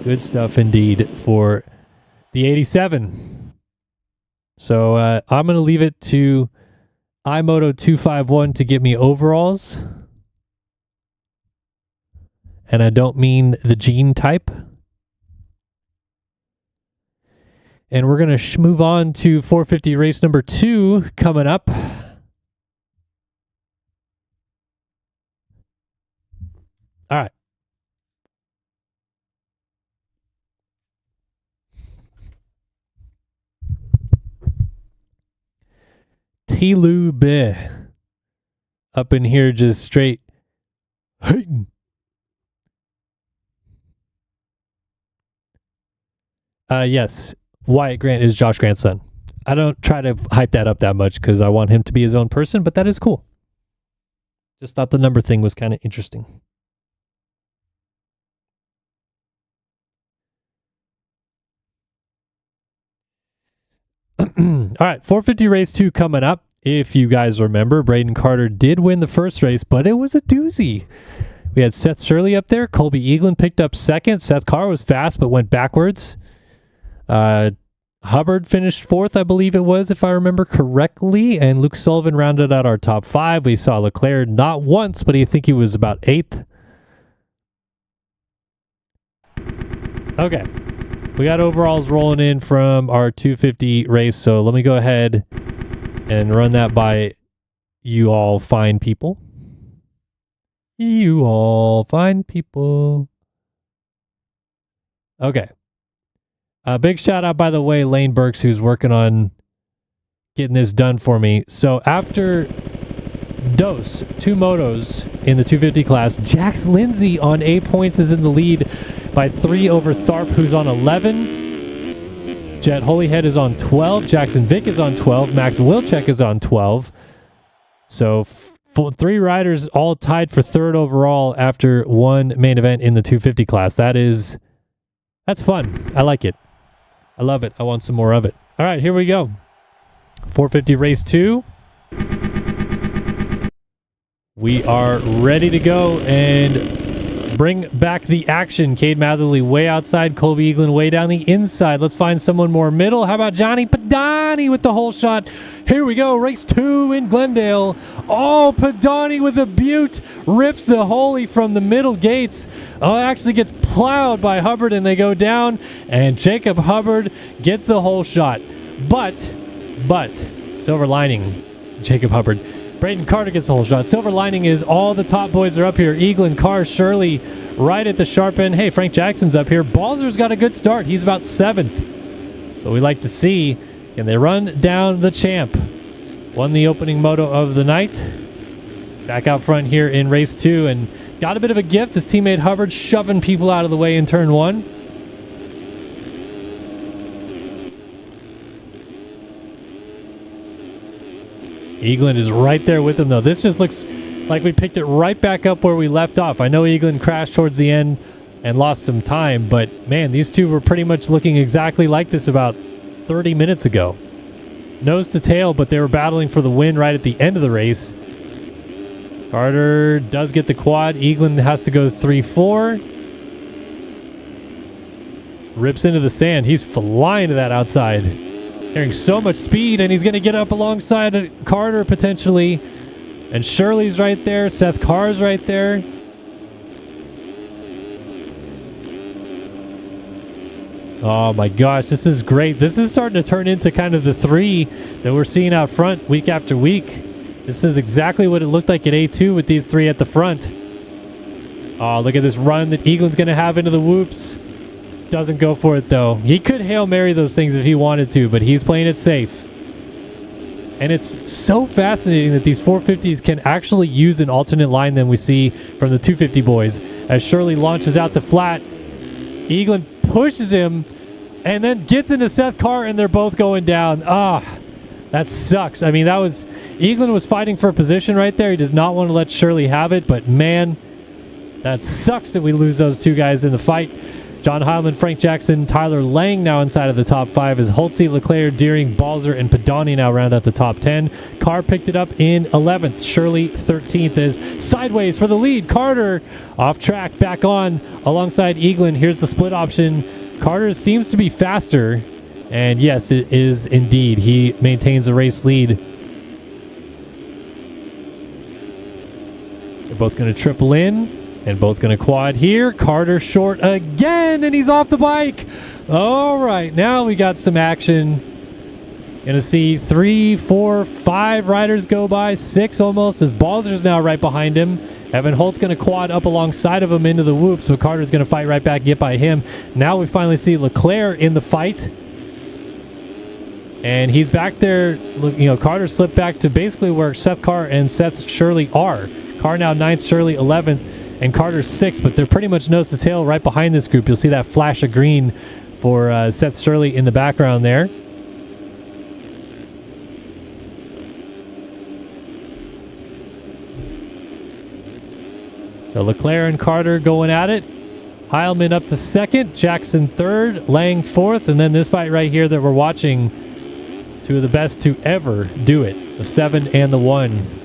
Good stuff indeed for the 87. So I'm going to leave it to iMoto251 to get me overalls. And I don't mean the jean type. And we're going to move on to 450 race number 2 coming up. All right. T-Lube up in here just straight hating. Yes, Wyatt Grant is Josh Grant's son. I don't try to hype that up that much because I want him to be his own person, but that is cool. Just thought the number thing was kind of interesting. All right, 450 race 2 coming up. If you guys remember, Braden Carter did win the first race, but it was a doozy. We had Seth Shirley up there. Colby Eaglin picked up second. Seth Carr was fast, but went backwards. Hubbard finished fourth, I believe it was, if I remember correctly. And Luke Sullivan rounded out our top 5. We saw Leclerc not once, but I think he was about 8th. Okay. We got overalls rolling in from our 250 race, so let me go ahead and run that by you all fine people. You all fine people. Okay. Big shout out, by the way, Lane Burks, who's working on getting this done for me. So after Dose, 2 motos in the 250 class, Jax Lindsay on 8 points is in the lead by 3 over Tharp, who's on 11. Jet Holyhead is on 12. Jackson Vick is on 12. Max Wilczek is on 12. So 3 riders all tied for 3rd overall after one main event in the 250 class. That's fun. I like it. I love it. I want some more of it. All right, here we go. 450 race 2. We are ready to go and bring back the action. Cade Matherly way outside. Colby Eaglin way down the inside. Let's find someone more middle. How about Johnny Padani with the whole shot? Here we go. Race 2 in Glendale. Oh, Padani with a beaut. Rips the holy from the middle gates. Oh, actually gets plowed by Hubbard and they go down. And Jacob Hubbard gets the whole shot. But, silver lining, Jacob Hubbard. Braden Carter gets the whole shot. Silver lining is all the top boys are up here. Eaglin, Carr, Shirley right at the sharp end. Hey, Frank Jackson's up here. Balzer's got a good start. He's about 7th. So we like to see, can they run down the champ? Won the opening moto of the night. Back out front here in race 2 and got a bit of a gift. His teammate Hubbard shoving people out of the way in turn 1. Eaglin is right there with him, though. This just looks like we picked it right back up where we left off. I know Eaglin crashed towards the end and lost some time, but, man, these two were pretty much looking exactly like this about 30 minutes ago. Nose to tail, but they were battling for the win right at the end of the race. Carter does get the quad. Eaglin has to go 3-4. Rips into the sand. He's flying to that outside. Carrying so much speed, and he's going to get up alongside Carter potentially. And Shirley's right there. Seth Carr's right there. Oh my gosh, this is great. This is starting to turn into kind of the 3 that we're seeing out front week after week. This is exactly what it looked like at A2 with these 3 at the front. Oh, look at this run that Eaglin's going to have into the whoops. Doesn't go for it, though. He could Hail Mary those things if he wanted to, but he's playing it safe. And it's so fascinating that these 450s can actually use an alternate line than we see from the 250 boys. As Shirley launches out to flat, Eaglin pushes him and then gets into Seth Carr, and they're both going down. That sucks. I mean, Eaglin was fighting for a position right there. He does not want to let Shirley have it, but man, that sucks that we lose those 2 guys in the fight. John Heilman, Frank Jackson, Tyler Lang now inside of the top 5 as Holtze, Leclerc, Deering, Balzer, and Padani now round out the top 10. Carr picked it up in 11th. Shirley 13th as sideways for the lead. Carter off track, back on alongside Eaglin. Here's the split option. Carter seems to be faster, and yes, it is indeed. He maintains the race lead. They're both going to triple in. And both going to quad here. Carter short again, and he's off the bike. All right, now we got some action. Going to see 3, 4, 5 riders go by. 6 almost, as Balzer's now right behind him. Evan Holt's going to quad up alongside of him into the whoop, so Carter's going to fight right back, get by him. Now we finally see Leclerc in the fight. And he's back there. You know, Carter slipped back to basically where Seth Carr and Seth Shirley are. Carr now 9th, Shirley 11th. And Carter's 6th, but they're pretty much nose to tail right behind this group. You'll see that flash of green for Seth Shirley in the background there. So Leclerc and Carter going at it. Heilman up to 2nd, Jackson 3rd, Lang 4th, and then this fight right here that we're watching, 2 of the best to ever do it, the 7 and the 1.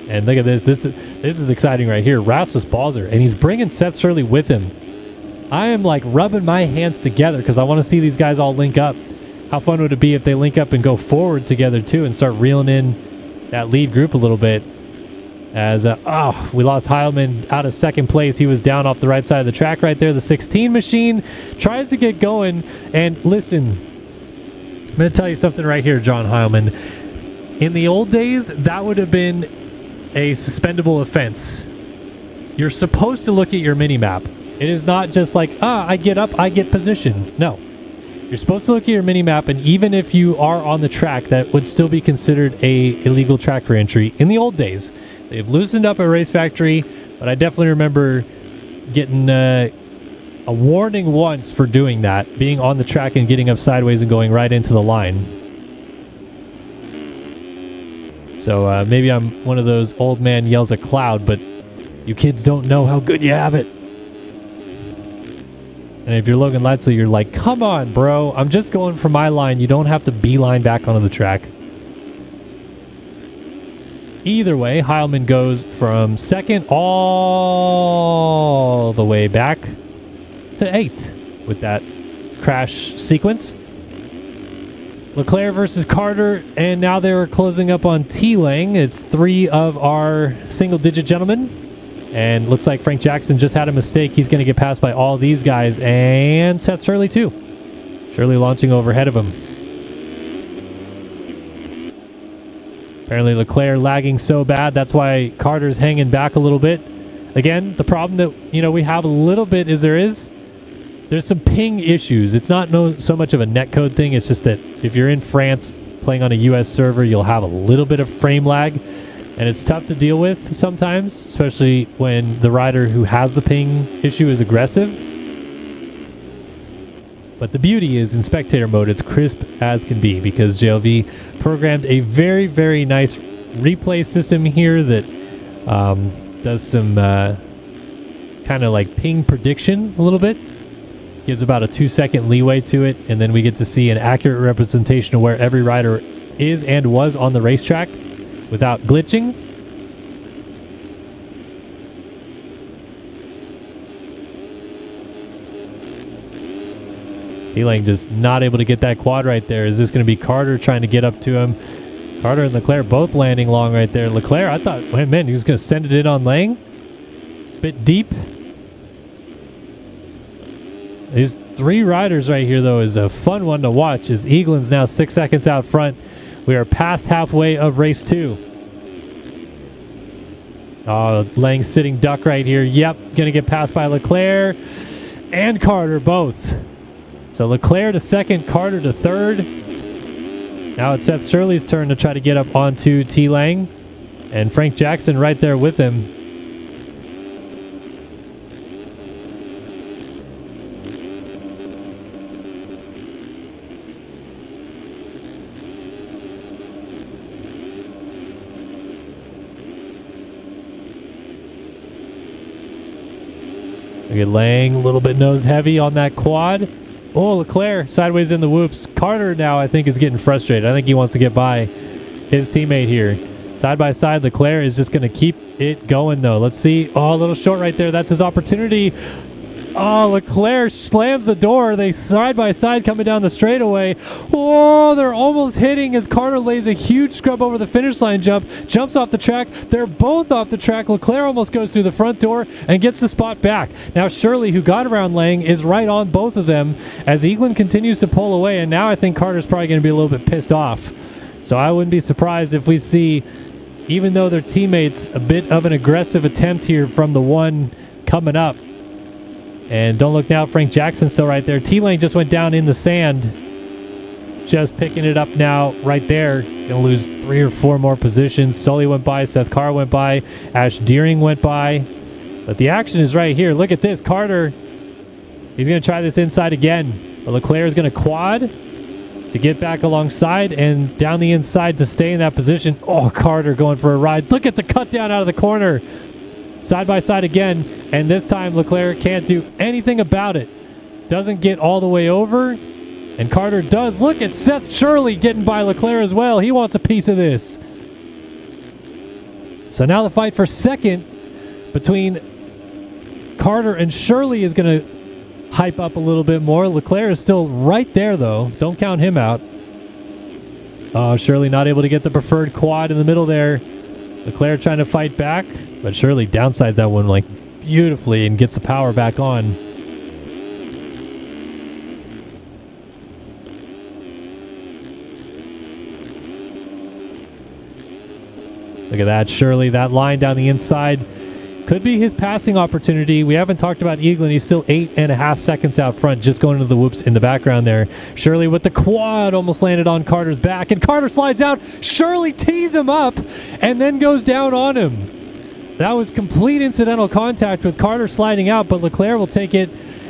And look at this. This is exciting right here. Rasmus Balzer, and he's bringing Seth Shirley with him. I am like rubbing my hands together because I want to see these guys all link up. How fun would it be if they link up and go forward together too and start reeling in that lead group a little bit? As we lost Heilman out of 2nd place. He was down off the right side of the track right there. The 16 machine tries to get going. And listen, I'm going to tell you something right here, John Heilman. In the old days, that would have been a suspendable offense. You're supposed to look at your mini map. It is not just like, I get up, I get position. No. You're supposed to look at your mini map, and even if you are on the track, that would still be considered a illegal track re-entry in the old days. They've loosened up at Race Factory, but I definitely remember getting a warning once for doing that, being on the track and getting up sideways and going right into the line. So maybe I'm one of those old man yells at cloud, but you kids don't know how good you have it. And if you're Logan Letzel, you're like, come on, bro. I'm just going for my line. You don't have to beeline back onto the track. Either way, Heilman goes from 2nd all the way back to 8th with that crash sequence. Leclerc versus Carter, and now they're closing up on T-Lang. It's 3 of our single-digit gentlemen. And looks like Frank Jackson just had a mistake. He's going to get passed by all these guys, and Seth Shirley too. Shirley launching overhead of him. Apparently Leclerc lagging so bad, that's why Carter's hanging back a little bit. Again, the problem that we have a little bit is there's some ping issues. It's not so much of a netcode thing. It's just that if you're in France playing on a US server, you'll have a little bit of frame lag, and it's tough to deal with sometimes, especially when the rider who has the ping issue is aggressive. But the beauty is in spectator mode, it's crisp as can be because JLV programmed a very, very nice replay system here that does some kind of like ping prediction a little bit. Gives about a 2-second leeway to it, and then we get to see an accurate representation of where every rider is and was on the racetrack without glitching. T-Lang just not able to get that quad right there. Is this going to be Carter trying to get up to him? Carter and Leclerc both landing long right there. Leclerc, I thought, man, he was going to send it in on Lang. Bit deep. These 3 riders right here, though, is a fun one to watch. As Eaglin's now 6 seconds out front. We are past halfway of race 2. Lang sitting duck right here. Yep, going to get passed by Leclerc and Carter both. So Leclerc to 2nd, Carter to 3rd. Now it's Seth Shirley's turn to try to get up onto T-Lang. And Frank Jackson right there with him. Look at Lang, a little bit nose heavy on that quad. Oh, Leclerc sideways in the whoops. Carter now I think is getting frustrated. I think he wants to get by his teammate here. Side by side, Leclerc is just going to keep it going though. Let's see. Oh, a little short right there. That's his opportunity. Oh, Leclerc slams the door. They side by side coming down the straightaway. Oh, they're almost hitting as Carter lays a huge scrub over the finish line jumps off the track. They're both off the track. Leclerc almost goes through the front door and gets the spot back. Now Shirley, who got around Lang, is right on both of them as Eaglin continues to pull away, and now I think Carter's probably going to be a little bit pissed off. So I wouldn't be surprised if we see, even though they're teammates, a bit of an aggressive attempt here from the one coming up. And don't look now, Frank Jackson still right there. T-Lane just went down in the sand. Just picking it up now right there. Gonna lose 3 or 4 more positions. Sully went by, Seth Carr went by, Ash Deering went by. But the action is right here. Look at this, Carter. He's gonna try this inside again. But Leclerc is gonna quad to get back alongside and down the inside to stay in that position. Oh, Carter going for a ride. Look at the cut down out of the corner. Side by side again, and this time Leclerc can't do anything about it. Doesn't get all the way over, and Carter does. Look at Seth Shirley getting by Leclerc as well. He wants a piece of this. So now the fight for second between Carter and Shirley is going to hype up a little bit more. Leclerc is still right there, though. Don't count him out. Shirley not able to get the preferred quad in the middle there. Leclerc trying to fight back, but Shirley downsides that one like beautifully and gets the power back on. Look at that, Shirley, that line down the inside could be his passing opportunity. We haven't talked about Eaglin. He's still 8.5 seconds out front, just going into the whoops in the background there. Shirley with the quad almost landed on Carter's back, and Carter slides out. Shirley tees him up and then goes down on him. That was complete incidental contact with Carter sliding out, but Leclerc will take it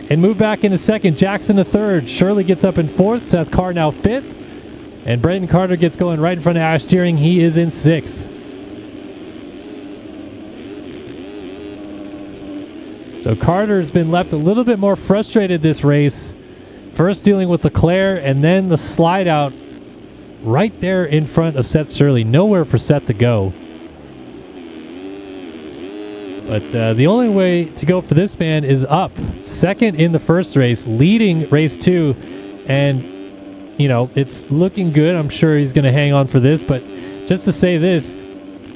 and move back into second. Jackson to third. Shirley gets up in fourth. Seth Carr now fifth. And Brendan Carter gets going right in front of Ash Deering. He is in sixth. So Carter's been left a little bit more frustrated this race. First dealing with Leclerc and then the slide out right there in front of Seth Shirley. Nowhere for Seth to go. But the only way to go for this man is up. Second in the first race, leading race 2. And, you know, it's looking good. I'm sure he's going to hang on for this. But just to say this,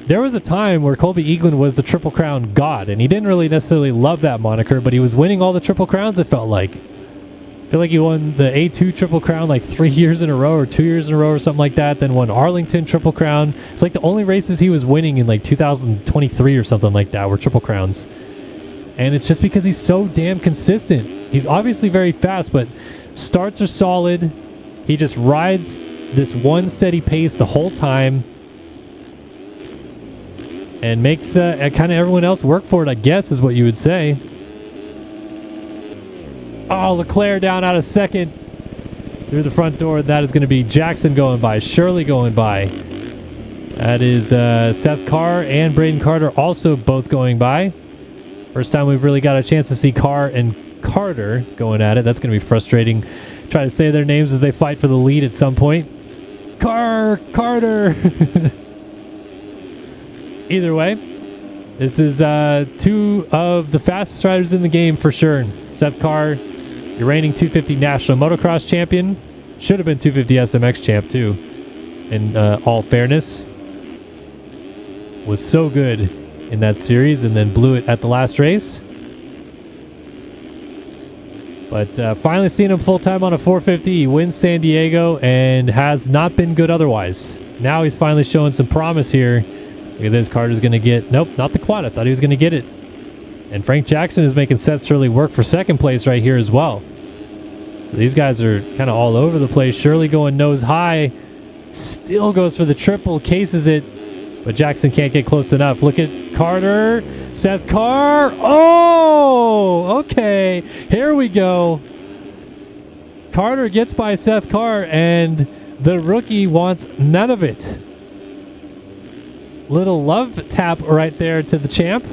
there was a time where Colby Eaglin was the Triple Crown god, and he didn't really necessarily love that moniker, but he was winning all the Triple Crowns, it felt like. I feel like he won the A2 Triple Crown like 3 years in a row or 2 years in a row or something like that, then won Arlington Triple Crown. It's like the only races he was winning in like 2023 or something like that were Triple Crowns. And it's just because he's so damn consistent. He's obviously very fast, but starts are solid. He just rides this one steady pace the whole time. And makes kind of everyone else work for it, I guess, is what you would say. Oh, Leclerc down out of second through the front door. That is going to be Jackson going by, Shirley going by. That is Seth Carr and Braden Carter also both going by. First time we've really got a chance to see Carr and Carter going at it. That's going to be frustrating. Try to say their names as they fight for the lead at some point. Carter. Either way, this is 2 of the fastest riders in the game for sure. Seth Carr, your reigning 250 National Motocross Champion. Should have been 250 SMX champ too, in all fairness. Was so good in that series and then blew it at the last race. But finally seeing him full-time on a 450. He wins San Diego and has not been good otherwise. Now he's finally showing some promise here. Look at this, Carter's going to get... Nope, not the quad. I thought he was going to get it. And Frank Jackson is making Seth Shirley work for second place right here as well. So these guys are kind of all over the place. Shirley going nose high. Still goes for the triple, cases it. But Jackson can't get close enough. Look at Carter. Seth Carr. Oh, okay. Here we go. Carter gets by Seth Carr, and the rookie wants none of it. Little love tap right there to the champ.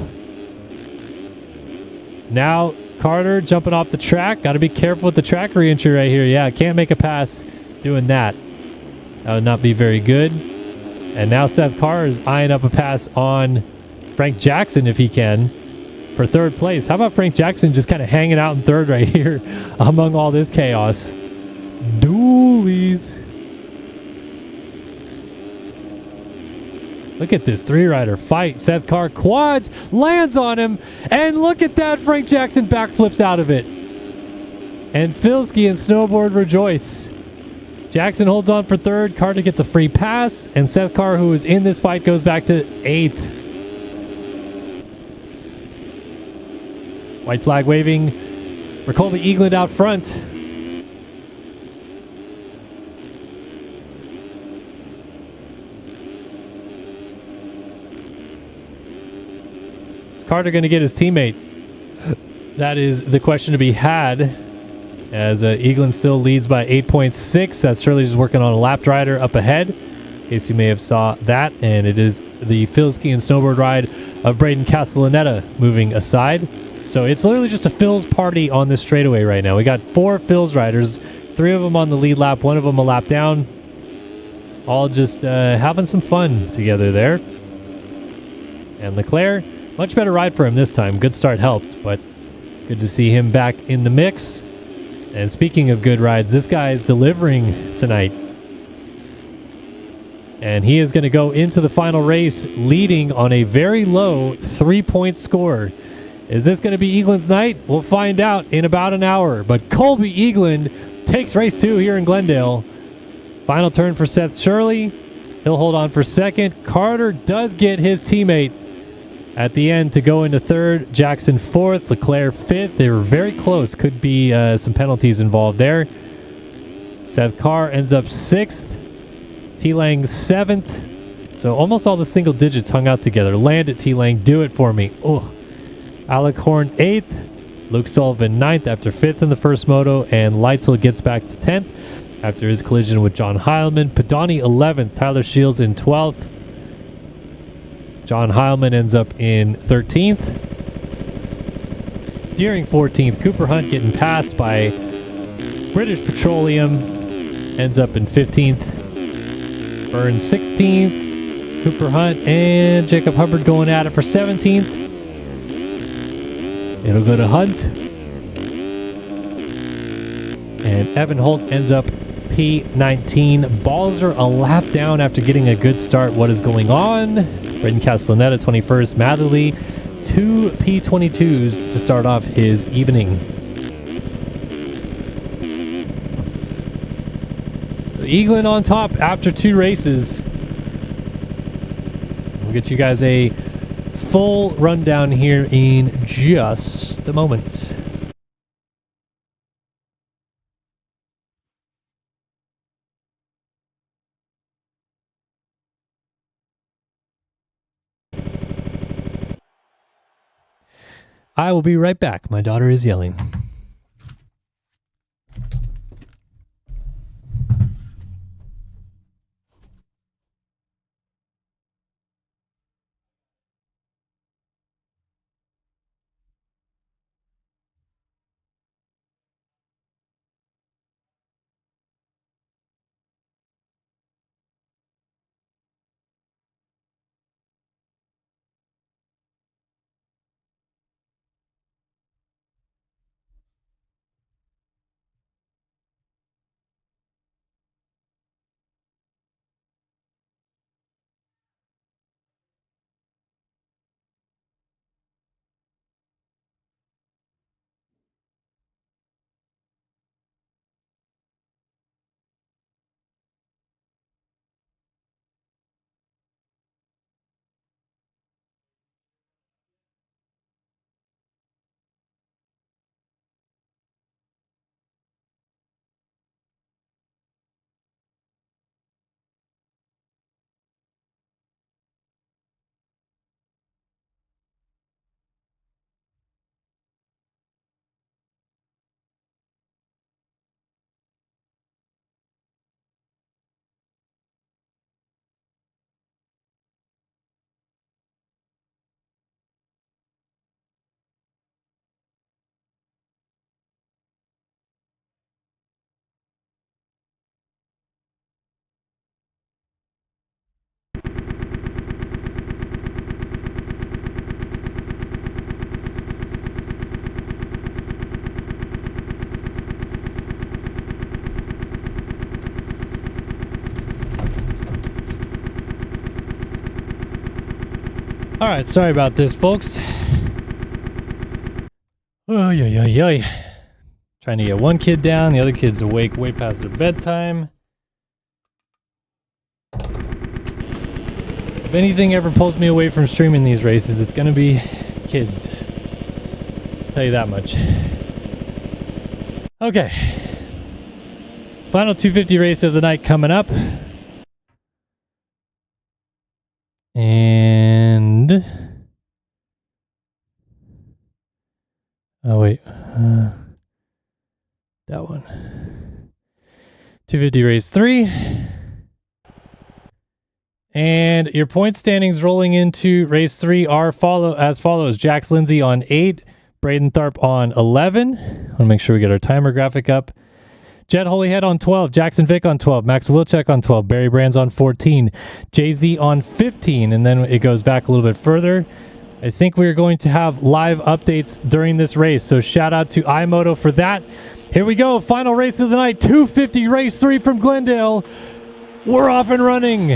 Now Carter jumping off the track. Got to be careful with the track reentry right here. Yeah, can't make a pass doing that. That would not be very good. And now Seth Carr is eyeing up a pass on Frank Jackson if he can for third place. How about Frank Jackson just kind of hanging out in third right here among all this chaos? Doolies. Look at this three-rider fight. Seth Carr quads, lands on him, and look at that. Frank Jackson backflips out of it. And Filski and Snowboard rejoice. Jackson holds on for third. Carter gets a free pass, and Seth Carr, who is in this fight, goes back to 8th. White flag waving for Colby Eagland out front. Is Carter going to get his teammate? That is the question to be had, as Eagland still leads by 8.6. That's Shirley just working on a lapped rider up ahead, in case you may have saw that. And it is the Filski and snowboard ride of Braden Castellaneta moving aside. So it's literally just a Phil's party on this straightaway right now. We got 4 Phil's riders, 3 of them on the lead lap, 1 of them a lap down. All just having some fun together there. And Leclerc, much better ride for him this time. Good start helped, but good to see him back in the mix. And speaking of good rides, this guy is delivering tonight. And he is going to go into the final race leading on a very low 3-point score. Is this going to be Eagland's night? We'll find out in about an hour. But Colby Eagland takes race 2 here in Glendale. Final turn for Seth Shirley. He'll hold on for second. Carter does get his teammate at the end to go into third. Jackson 4th. Leclerc 5th. They were very close. Could be some penalties involved there. Seth Carr ends up 6th. T-Lang 7th. So almost all the single digits hung out together. Land it, T-Lang. Do it for me. Oh. Alec Horn 8th, Luke Sullivan 9th after 5th in the first moto, and Leitzel gets back to 10th after his collision with John Heilman. Padani 11th, Tyler Shields in 12th. John Heilman ends up in 13th. Deering 14th, Cooper Hunt getting passed by British Petroleum, ends up in 15th. Burns 16th, Cooper Hunt and Jacob Hubbard going at it for 17th. It'll go to Hunt. And Evan Holt ends up P19. Balzer a lap down after getting a good start. What is going on? Braden Castellaneta 21st. Matherly 2 P22s to start off his evening. So Eagland on top after 2 races. We'll get you guys a full rundown here in just a moment. I will be right back. My daughter is yelling. All right, sorry about this, folks. Oh, yeah. Trying to get one kid down, the other kid's awake way past their bedtime. If anything ever pulls me away from streaming these races, it's going to be kids. I'll tell you that much. Okay. Final 250 race of the night coming up. And... oh, wait. That one. 250 race 3. And your point standings rolling into race 3 are as follows. Jax Lindsay on 8. Braden Tharp on 11. I want to make sure we get our timer graphic up. Jet Holyhead on 12. Jackson Vick on 12. Max Wilczek on 12. Barry Brands on 14. Jay-Z on 15. And then it goes back a little bit further. I think we're going to have live updates during this race. So shout out to iMoto for that. Here we go. Final race of the night. 250 race 3 from Glendale. We're off and running.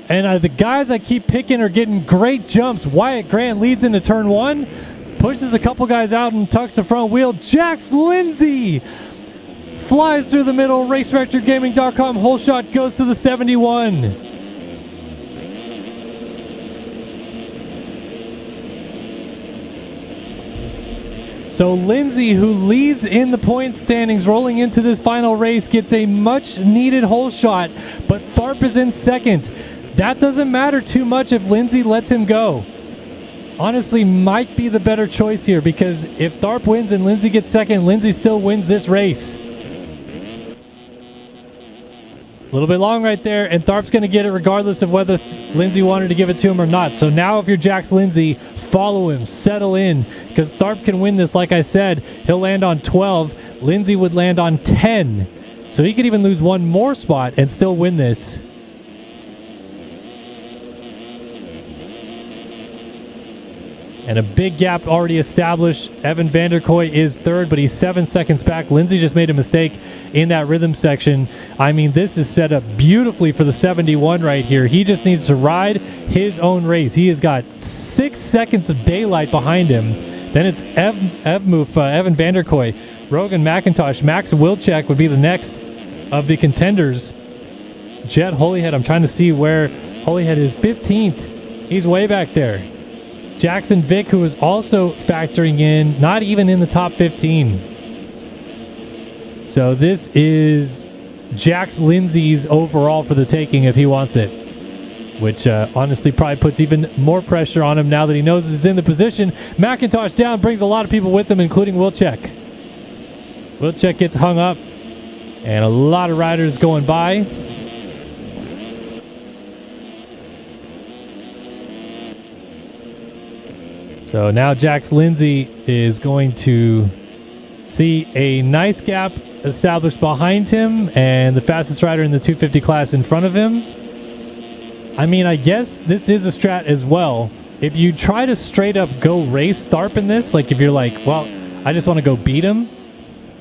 And the guys I keep picking are getting great jumps. Wyatt Grant leads into turn 1. Pushes a couple guys out and tucks the front wheel. Jax Lindsay flies through the middle. RaceRectorGaming.com. Whole shot goes to the 71. So Lindsay, who leads in the point standings rolling into this final race, gets a much needed hole shot, but Tharp is in second. That doesn't matter too much if Lindsay lets him go. Honestly, might be the better choice here, because if Tharp wins and Lindsay gets second, Lindsay still wins this race. A little bit long right there, and Tharp's going to get it regardless of whether Lindsay wanted to give it to him or not. So now if you're Jax Lindsay, follow him, settle in, because Tharp can win this. Like I said, he'll land on 12. Lindsay would land on 10. So he could even lose one more spot and still win this. And a big gap already established. Evan Vanderkoy is third, but he's 7 seconds back. Lindsay just made a mistake in that rhythm section. I mean, this is set up beautifully for the 71 right here. He just needs to ride his own race. He has got 6 seconds of daylight behind him. Then it's Evan Vanderkoy, Rogan McIntosh. Max Wilczek would be the next of the contenders. Jet Holyhead, I'm trying to see where Holyhead is. 15th. He's way back there. Jackson Vick, who is also factoring in, not even in the top 15. So this is Jax Lindsay's overall for the taking if he wants it, which honestly probably puts even more pressure on him now that he knows he's in the position. McIntosh down, brings a lot of people with him, including Wilczek. Wilczek gets hung up, and a lot of riders going by. So now Jax Lindsay is going to see a nice gap established behind him and the fastest rider in the 250 class in front of him. I mean, I guess this is a strat as well. If you try to straight up go race Tharp in this, like if you're like, well, I just want to go beat him,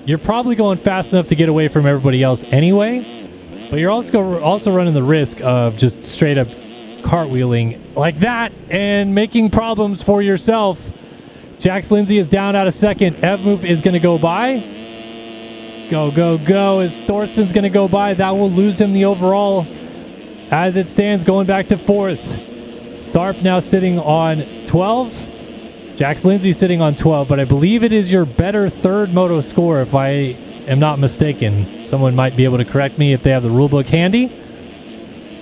you're probably going fast enough to get away from everybody else anyway. But you're also running the risk of just straight up cartwheeling like that and making problems for yourself. Jax Lindsay is down out of second. Evmove is going to go by. Go as Thorson's going to go by. That will lose him the overall as it stands, going back to fourth. Tharp now sitting on 12. Jax Lindsay sitting on 12, but I believe it is your better third moto score if I am not mistaken. Someone might be able to correct me if they have the rulebook handy.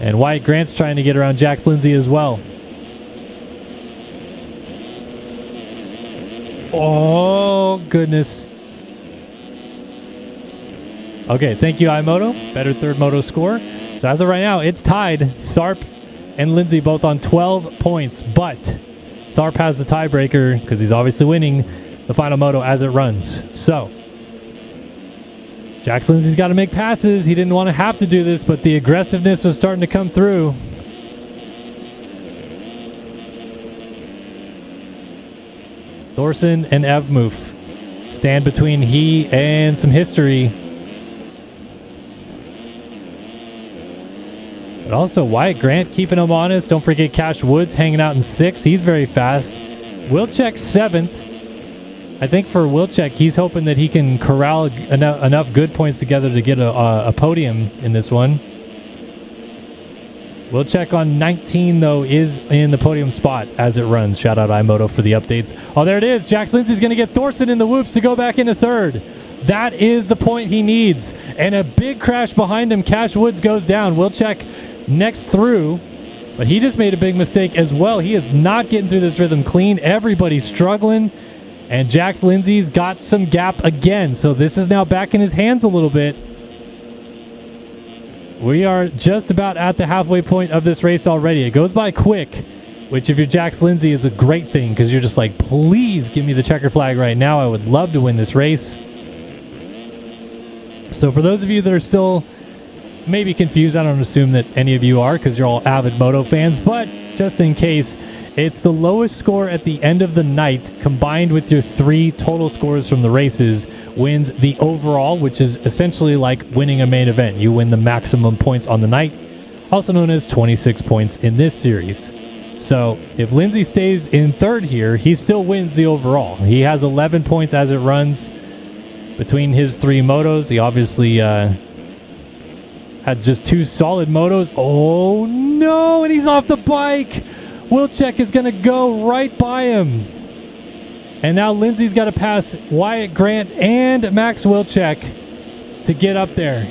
And Wyatt Grant's trying to get around Jax Lindsay as well. Oh, goodness. Okay, thank you, iMoto. Better third moto score. So as of right now, it's tied. Tharp and Lindsay both on 12 points. But Tharp has the tiebreaker because he's obviously winning the final moto as it runs. So Jax Lindsay's got to make passes. He didn't want to have to do this, but the aggressiveness was starting to come through. Thorson and Evmove stand between he and some history. But also Wyatt Grant keeping him honest. Don't forget Cash Woods hanging out in 6th. He's very fast. Wilczek 7th. I think for Wilczek, he's hoping that he can corral enough good points together to get a podium in this one. Wilczek on 19, though, is in the podium spot as it runs. Shout out iMoto for the updates. Oh, there it is. Jax Lindsay's going to get Thorson in the whoops to go back into 3rd. That is the point he needs. And a big crash behind him. Cash Woods goes down. Wilczek next through. But he just made a big mistake as well. He is not getting through this rhythm clean. Everybody's struggling. And Jax Lindsay's got some gap again. So this is now back in his hands a little bit. We are just about at the halfway point of this race already. It goes by quick, which if you're Jax Lindsay is a great thing because you're just like, please give me the checker flag right now. I would love to win this race. So for those of you that are still maybe confused, I don't assume that any of you are because you're all avid moto fans, but just in case, it's the lowest score at the end of the night combined with your 3 total scores from the races wins the overall, which is essentially like winning a main event. You win the maximum points on the night, also known as 26 points in this series. So if Lindsay stays in 3rd here, he still wins the overall. He has 11 points as it runs between his 3 motos. He obviously had just 2 solid motos. Oh no, and he's off the bike. Wilczek is going to go right by him. And now Lindsay's got to pass Wyatt Grant and Max Wilczek to get up there.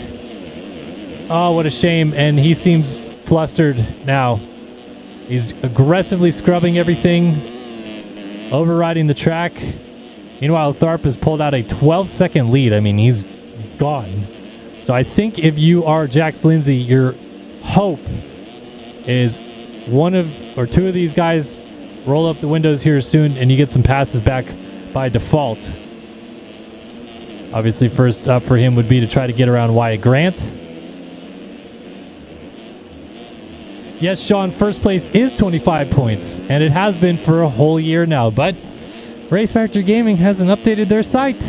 Oh, what a shame. And he seems flustered now. He's aggressively scrubbing everything, overriding the track. Meanwhile, Tharp has pulled out a 12-second lead. I mean, he's gone. So I think if you are Jax Lindsay, your hope is one of or 2 of these guys roll up the windows here soon and you get some passes back by default. Obviously, first up for him would be to try to get around Wyatt Grant. Yes, Sean, first place is 25 points, and it has been for a whole year now, but Race Factor Gaming hasn't updated their site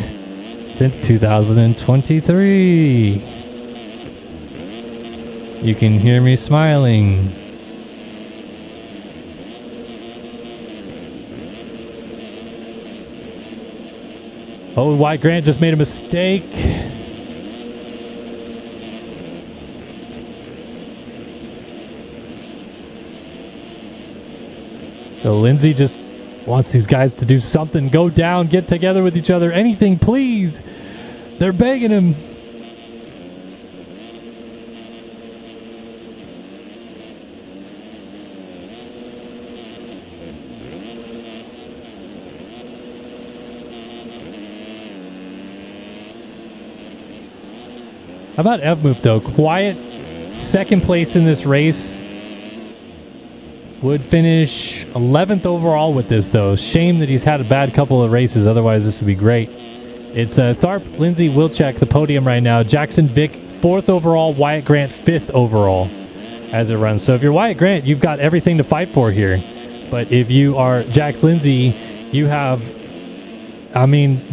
since 2023. You can hear me smiling. Oh, Wyatt Grant just made a mistake. So Lindsay just wants these guys to do something. Go down, get together with each other. Anything, please. They're begging him. How about Evmoop, though? Quiet 2nd place in this race. Would finish 11th overall with this, though. Shame that he's had a bad couple of races. Otherwise, this would be great. It's Tharp, Lindsay, Wilczek, the podium right now. Jackson Vick, 4th overall. Wyatt Grant, 5th overall as it runs. So if you're Wyatt Grant, you've got everything to fight for here. But if you are Jax Lindsay, you have... I mean...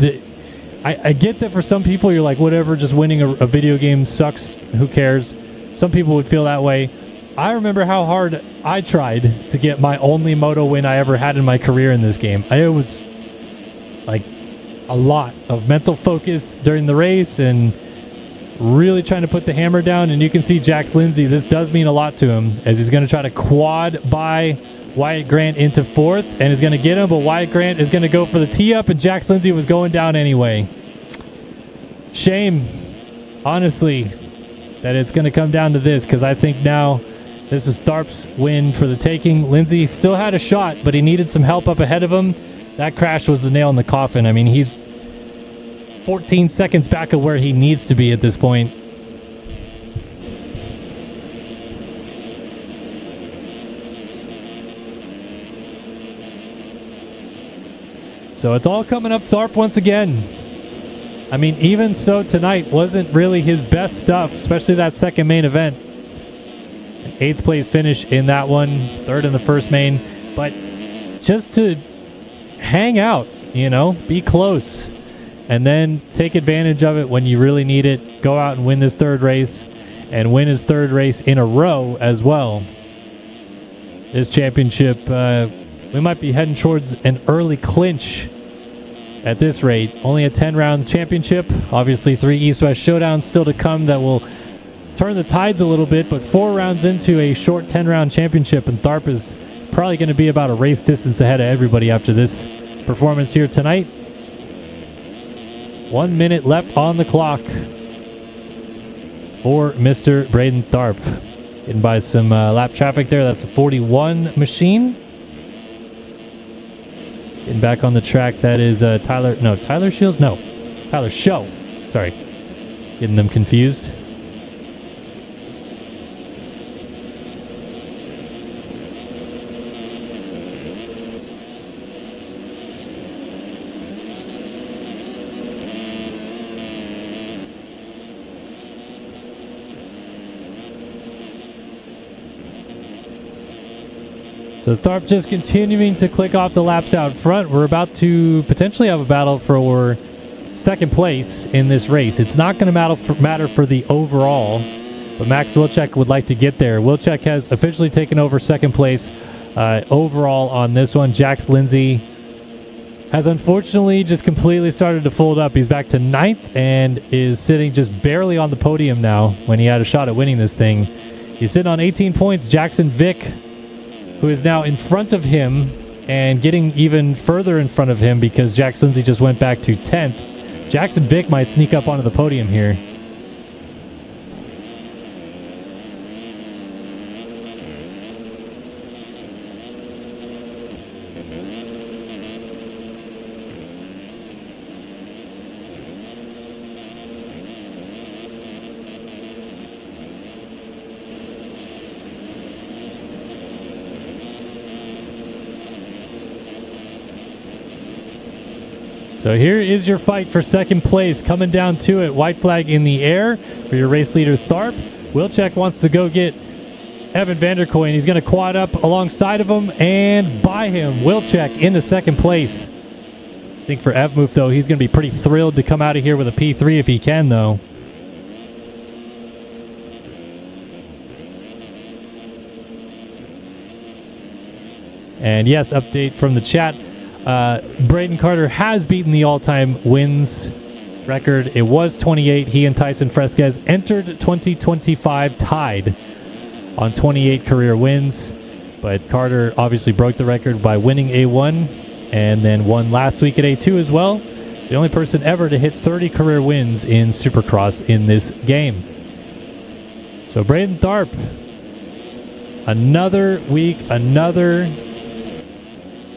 I get that for some people, you're like, whatever, just winning a video game sucks. Who cares? Some people would feel that way. I remember how hard I tried to get my only moto win I ever had in my career in this game. It was like a lot of mental focus during the race and really trying to put the hammer down. And you can see Jax Lindsay, this does mean a lot to him as he's going to try to quad by Wyatt Grant into 4th and is going to get him, but Wyatt Grant is going to go for the tee up and Jax Lindsay was going down anyway. Shame, honestly, that it's going to come down to this because I think now this is Tharp's win for the taking. Lindsay still had a shot, but he needed some help up ahead of him. That crash was the nail in the coffin. I mean, he's 14 seconds back of where he needs to be at this point. So it's all coming up Tharp once again. I mean, even so tonight wasn't really his best stuff, especially that second main event. An 8th place finish in that one, 3rd in the first main. But just to hang out, you know, be close, and then take advantage of it when you really need it. Go out and win this 3rd race. and win his third race in a row as well. This championship, we might be heading towards an early clinch at this rate. Only a 10 rounds championship. Obviously 3 East-West showdowns still to come that will turn the tides a little bit, but 4 rounds into a short 10-round championship, and Tharp is probably going to be about a race distance ahead of everybody after this performance here tonight. 1 minute left on the clock for Mr. Braden Tharp. Getting by some lap traffic there. That's the 41 machine. Getting back on the track, that is Tyler Shields? No, Tyler Show. Sorry. Getting them confused. So Tharp just continuing to click off the laps out front. We're about to potentially have a battle for second place in this race. It's not going to matter for the overall, but Max Wilczek would like to get there. Wilczek has officially taken over second place overall on this one. Jax Lindsay has unfortunately just completely started to fold up. He's back to 9th and is sitting just barely on the podium now when he had a shot at winning this thing. He's sitting on 18 points. Jackson Vick, who is now in front of him and getting even further in front of him because Jax Lindsay just went back to 10th. Jackson Vick might sneak up onto the podium here. So here is your fight for second place. Coming down to it. White flag in the air for your race leader, Tharp. Wilczek wants to go get Evan Vanderkoy. He's going to quad up alongside of him and by him. Wilczek into second place. I think for Evmuth, though, he's going to be pretty thrilled to come out of here with a P3 if he can, though. And yes, update from the chat. Braden Carter has beaten the all-time wins record. It was 28. He and Tyson Fresquez entered 2025 tied on 28 career wins, but Carter obviously broke the record by winning A1 and then won last week at A2 as well. It's the only person ever to hit 30 career wins in Supercross in this game. So Braden Tharp, another week, another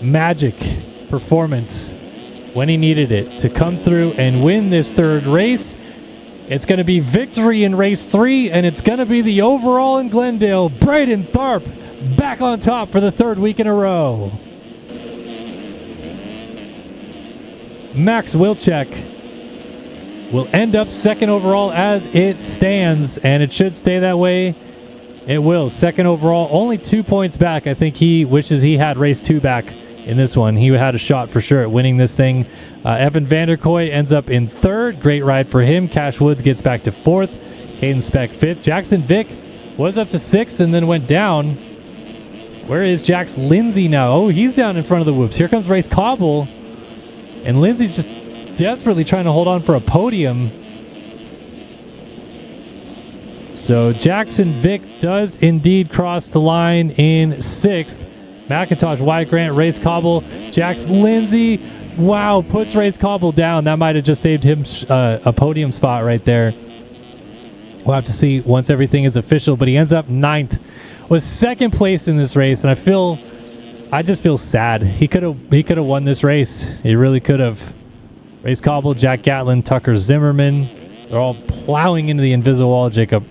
magic performance when he needed it to come through and win this third race. It's going to be victory in race 3, and it's going to be the overall in Glendale. Braden Tharp back on top for the third week in a row. Max Wilczek will end up second overall as it stands, and it should stay that way. It will. Second overall, only 2 points back. I think he wishes he had race 2 back in this one. He had a shot for sure at winning this thing. Evan Vanderkoy ends up in third. Great ride for him. Cash Woods gets back to fourth. Caden Speck fifth. Jackson Vick was up to sixth and then went down. Where is Jax Lindsay now? Oh, he's down in front of the whoops. Here comes Race Cobble. And Lindsay's just desperately trying to hold on for a podium. So Jackson Vick does indeed cross the line in sixth. McIntosh, Wyatt Grant, Race Cobble, Jax Lindsay. Wow, puts Race Cobble down. That might have just saved him a podium spot right there. We'll have to see once everything is official, but he ends up 9th. Was second place in this race, and I just feel sad. He could have won this race. He really could have. Race Cobble, Jack Gatlin, Tucker Zimmerman. They're all plowing into the invisible wall. Jacob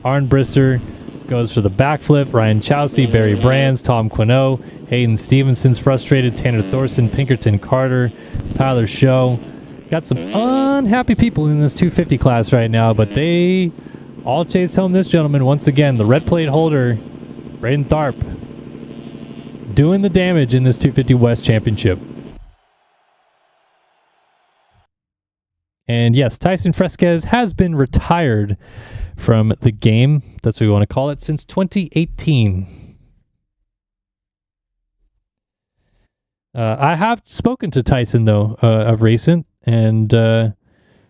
Arnbrister goes for the backflip. Ryan Chowsey, Barry Brands, Tom Quinault, Hayden Stevenson's frustrated, Tanner Thorson, Pinkerton Carter, Tyler Show. Got some unhappy people in this 250 class right now, but they all chased home this gentleman once again. The red plate holder, Braden Tharp, doing the damage in this 250 West Championship. And yes, Tyson Fresquez has been retired from the game. That's what we want to call it, since 2018. I have spoken to Tyson, though, of recent, and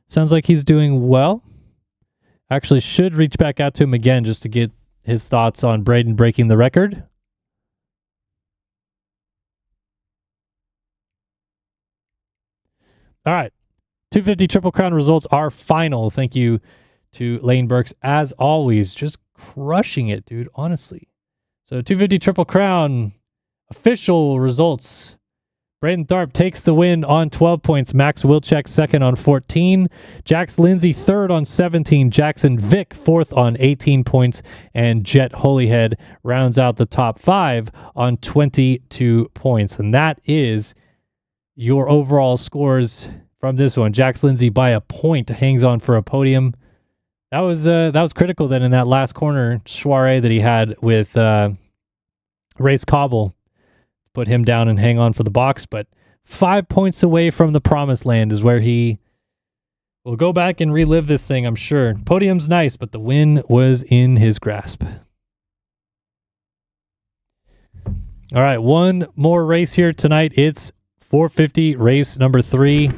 sounds like he's doing well. Actually, should reach back out to him again just to get his thoughts on Braden breaking the record. All right. 250 Triple Crown results are final. Thank you to Lane Burks, as always. Just crushing it, dude, honestly. So 250 Triple Crown official results. Braden Tharp takes the win on 12 points. Max Wilczek second on 14. Jax Lindsay third on 17. Jackson Vick fourth on 18 points. And Jet Holyhead rounds out the top 5 on 22 points. And that is your overall scores from this one. Jax Lindsay by a point hangs on for a podium. That was critical then in that last corner soiree that he had with Race Cobble. Put him down and hang on for the box, but 5 points away from the promised land is where he will go back and relive this thing, I'm sure. Podium's nice, but the win was in his grasp. All right, one more race here tonight. It's 450 race number 3.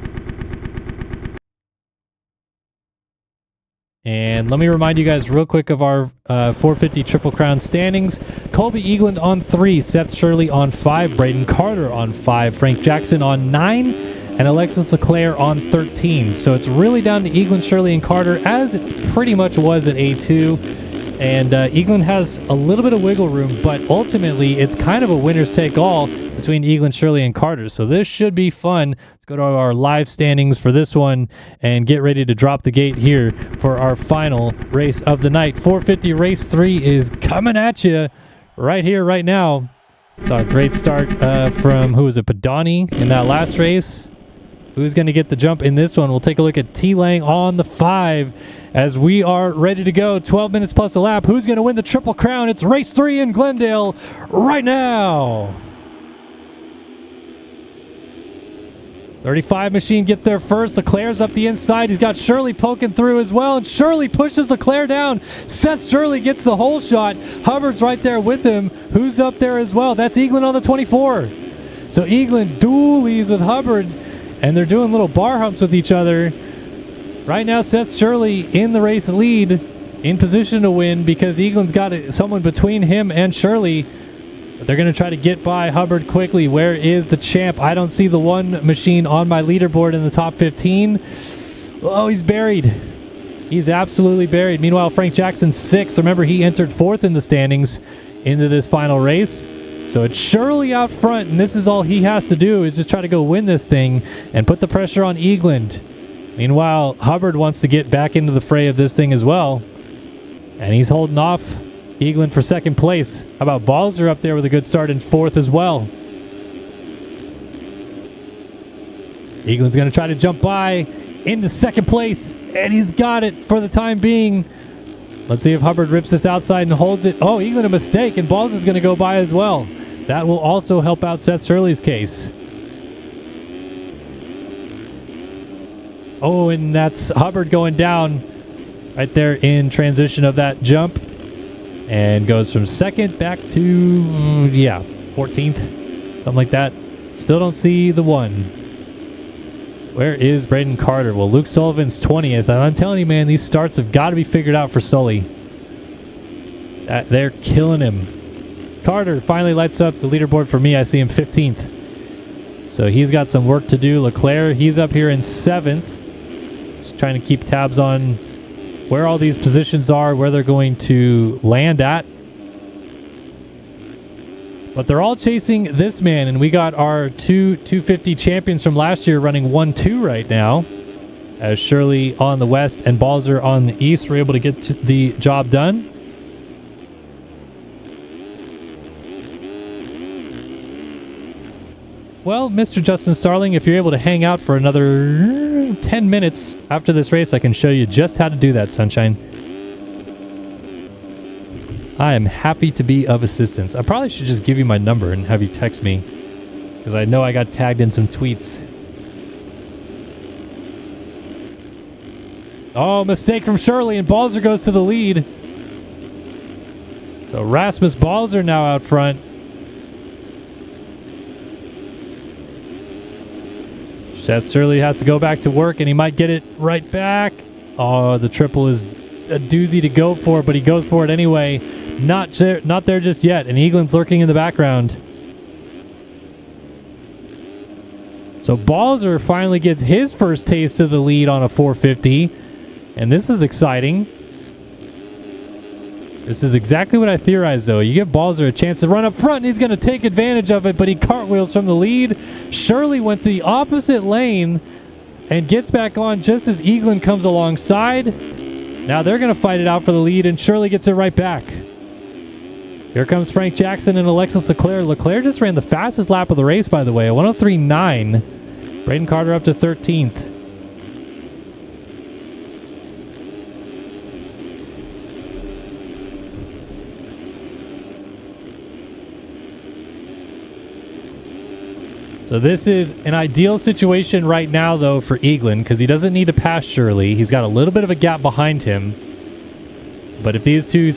And let me remind you guys real quick of our 450 Triple Crown standings. Colby Eagland on 3, Seth Shirley on 5, Braden Carter on 5, Frank Jackson on 9, and Alexis Leclerc on 13. So it's really down to Eagland, Shirley, and Carter, as it pretty much was at A2. And Eagland has a little bit of wiggle room, but ultimately it's kind of a winner's take all between Eagland, Shirley, and Carter. So this should be fun. Let's go to our live standings for this one and get ready to drop the gate here for our final race of the night. 450 race 3 is coming at you right here, right now. Saw a great start from, who was it, Padani in that last race. Who's going to get the jump in this one? We'll take a look at T-Lang on the 5 as we are ready to go. 12 minutes plus a lap. Who's going to win the Triple Crown? It's race 3 in Glendale right now. 35 machine gets there first. Leclerc's up the inside. He's got Shirley poking through as well, and Shirley pushes Leclerc down. Seth Shirley gets the whole shot. Hubbard's right there with him. Who's up there as well? That's Eagland on the 24. So Eagland dualies with Hubbard, and they're doing little bar humps with each other. Right now, Seth Shirley in the race lead, in position to win because Eagland's got someone between him and Shirley. But they're going to try to get by Hubbard quickly. Where is the champ? I don't see the one machine on my leaderboard in the top 15. Oh, he's buried. He's absolutely buried. Meanwhile, Frank Jackson's 6th. Remember, he entered 4th in the standings into this final race. So it's Shirley out front, and this is all he has to do is just try to go win this thing and put the pressure on Eagland. Meanwhile, Hubbard wants to get back into the fray of this thing as well, and he's holding off Eagland for 2nd place. How about Balzer up there with a good start in 4th as well? Eagland's going to try to jump by into 2nd place, and he's got it for the time being. Let's see if Hubbard rips this outside and holds it. Oh, Eagland a mistake, and Balzer's going to go by as well. That will also help out Seth Shirley's case. Oh, and that's Hubbard going down right there in transition of that jump. And goes from 2nd back to, 14th. Something like that. Still don't see the one. Where is Braden Carter? Well, Luke Sullivan's 20th. And I'm telling you, man, these starts have got to be figured out for Sully. They're killing him. Carter finally lights up the leaderboard for me. I see him 15th. So he's got some work to do. Leclerc, he's up here in 7th. Just trying to keep tabs on where all these positions are, where they're going to land at. But they're all chasing this man, and we got our 250 champions from last year running 1-2 right now. As Shirley on the west and Balzer on the east were able to get the job done. Well, Mr. Justin Starling, if you're able to hang out for another 10 minutes after this race, I can show you just how to do that, Sunshine. I am happy to be of assistance. I probably should just give you my number and have you text me, because I know I got tagged in some tweets. Oh, mistake from Shirley, and Balzer goes to the lead. So Rasmus Balzer now out front. Seth Shirley has to go back to work, and he might get it right back. Oh, the triple is a doozy to go for, but he goes for it anyway. Not there just yet, and Eaglin's lurking in the background. So Balzer finally gets his first taste of the lead on a 450, and this is exciting. This is exactly what I theorized, though. You give Balzer a chance to run up front, and he's going to take advantage of it, but he cartwheels from the lead. Shirley went the opposite lane and gets back on just as Eaglin comes alongside. Now they're going to fight it out for the lead, and Shirley gets it right back. Here comes Frank Jackson and Alexis Leclerc. Leclerc just ran the fastest lap of the race, by the way, a 103.9. Braden Carter up to 13th. So this is an ideal situation right now, though, for Eaglin, because he doesn't need to pass Shirley. He's got a little bit of a gap behind him. But if these two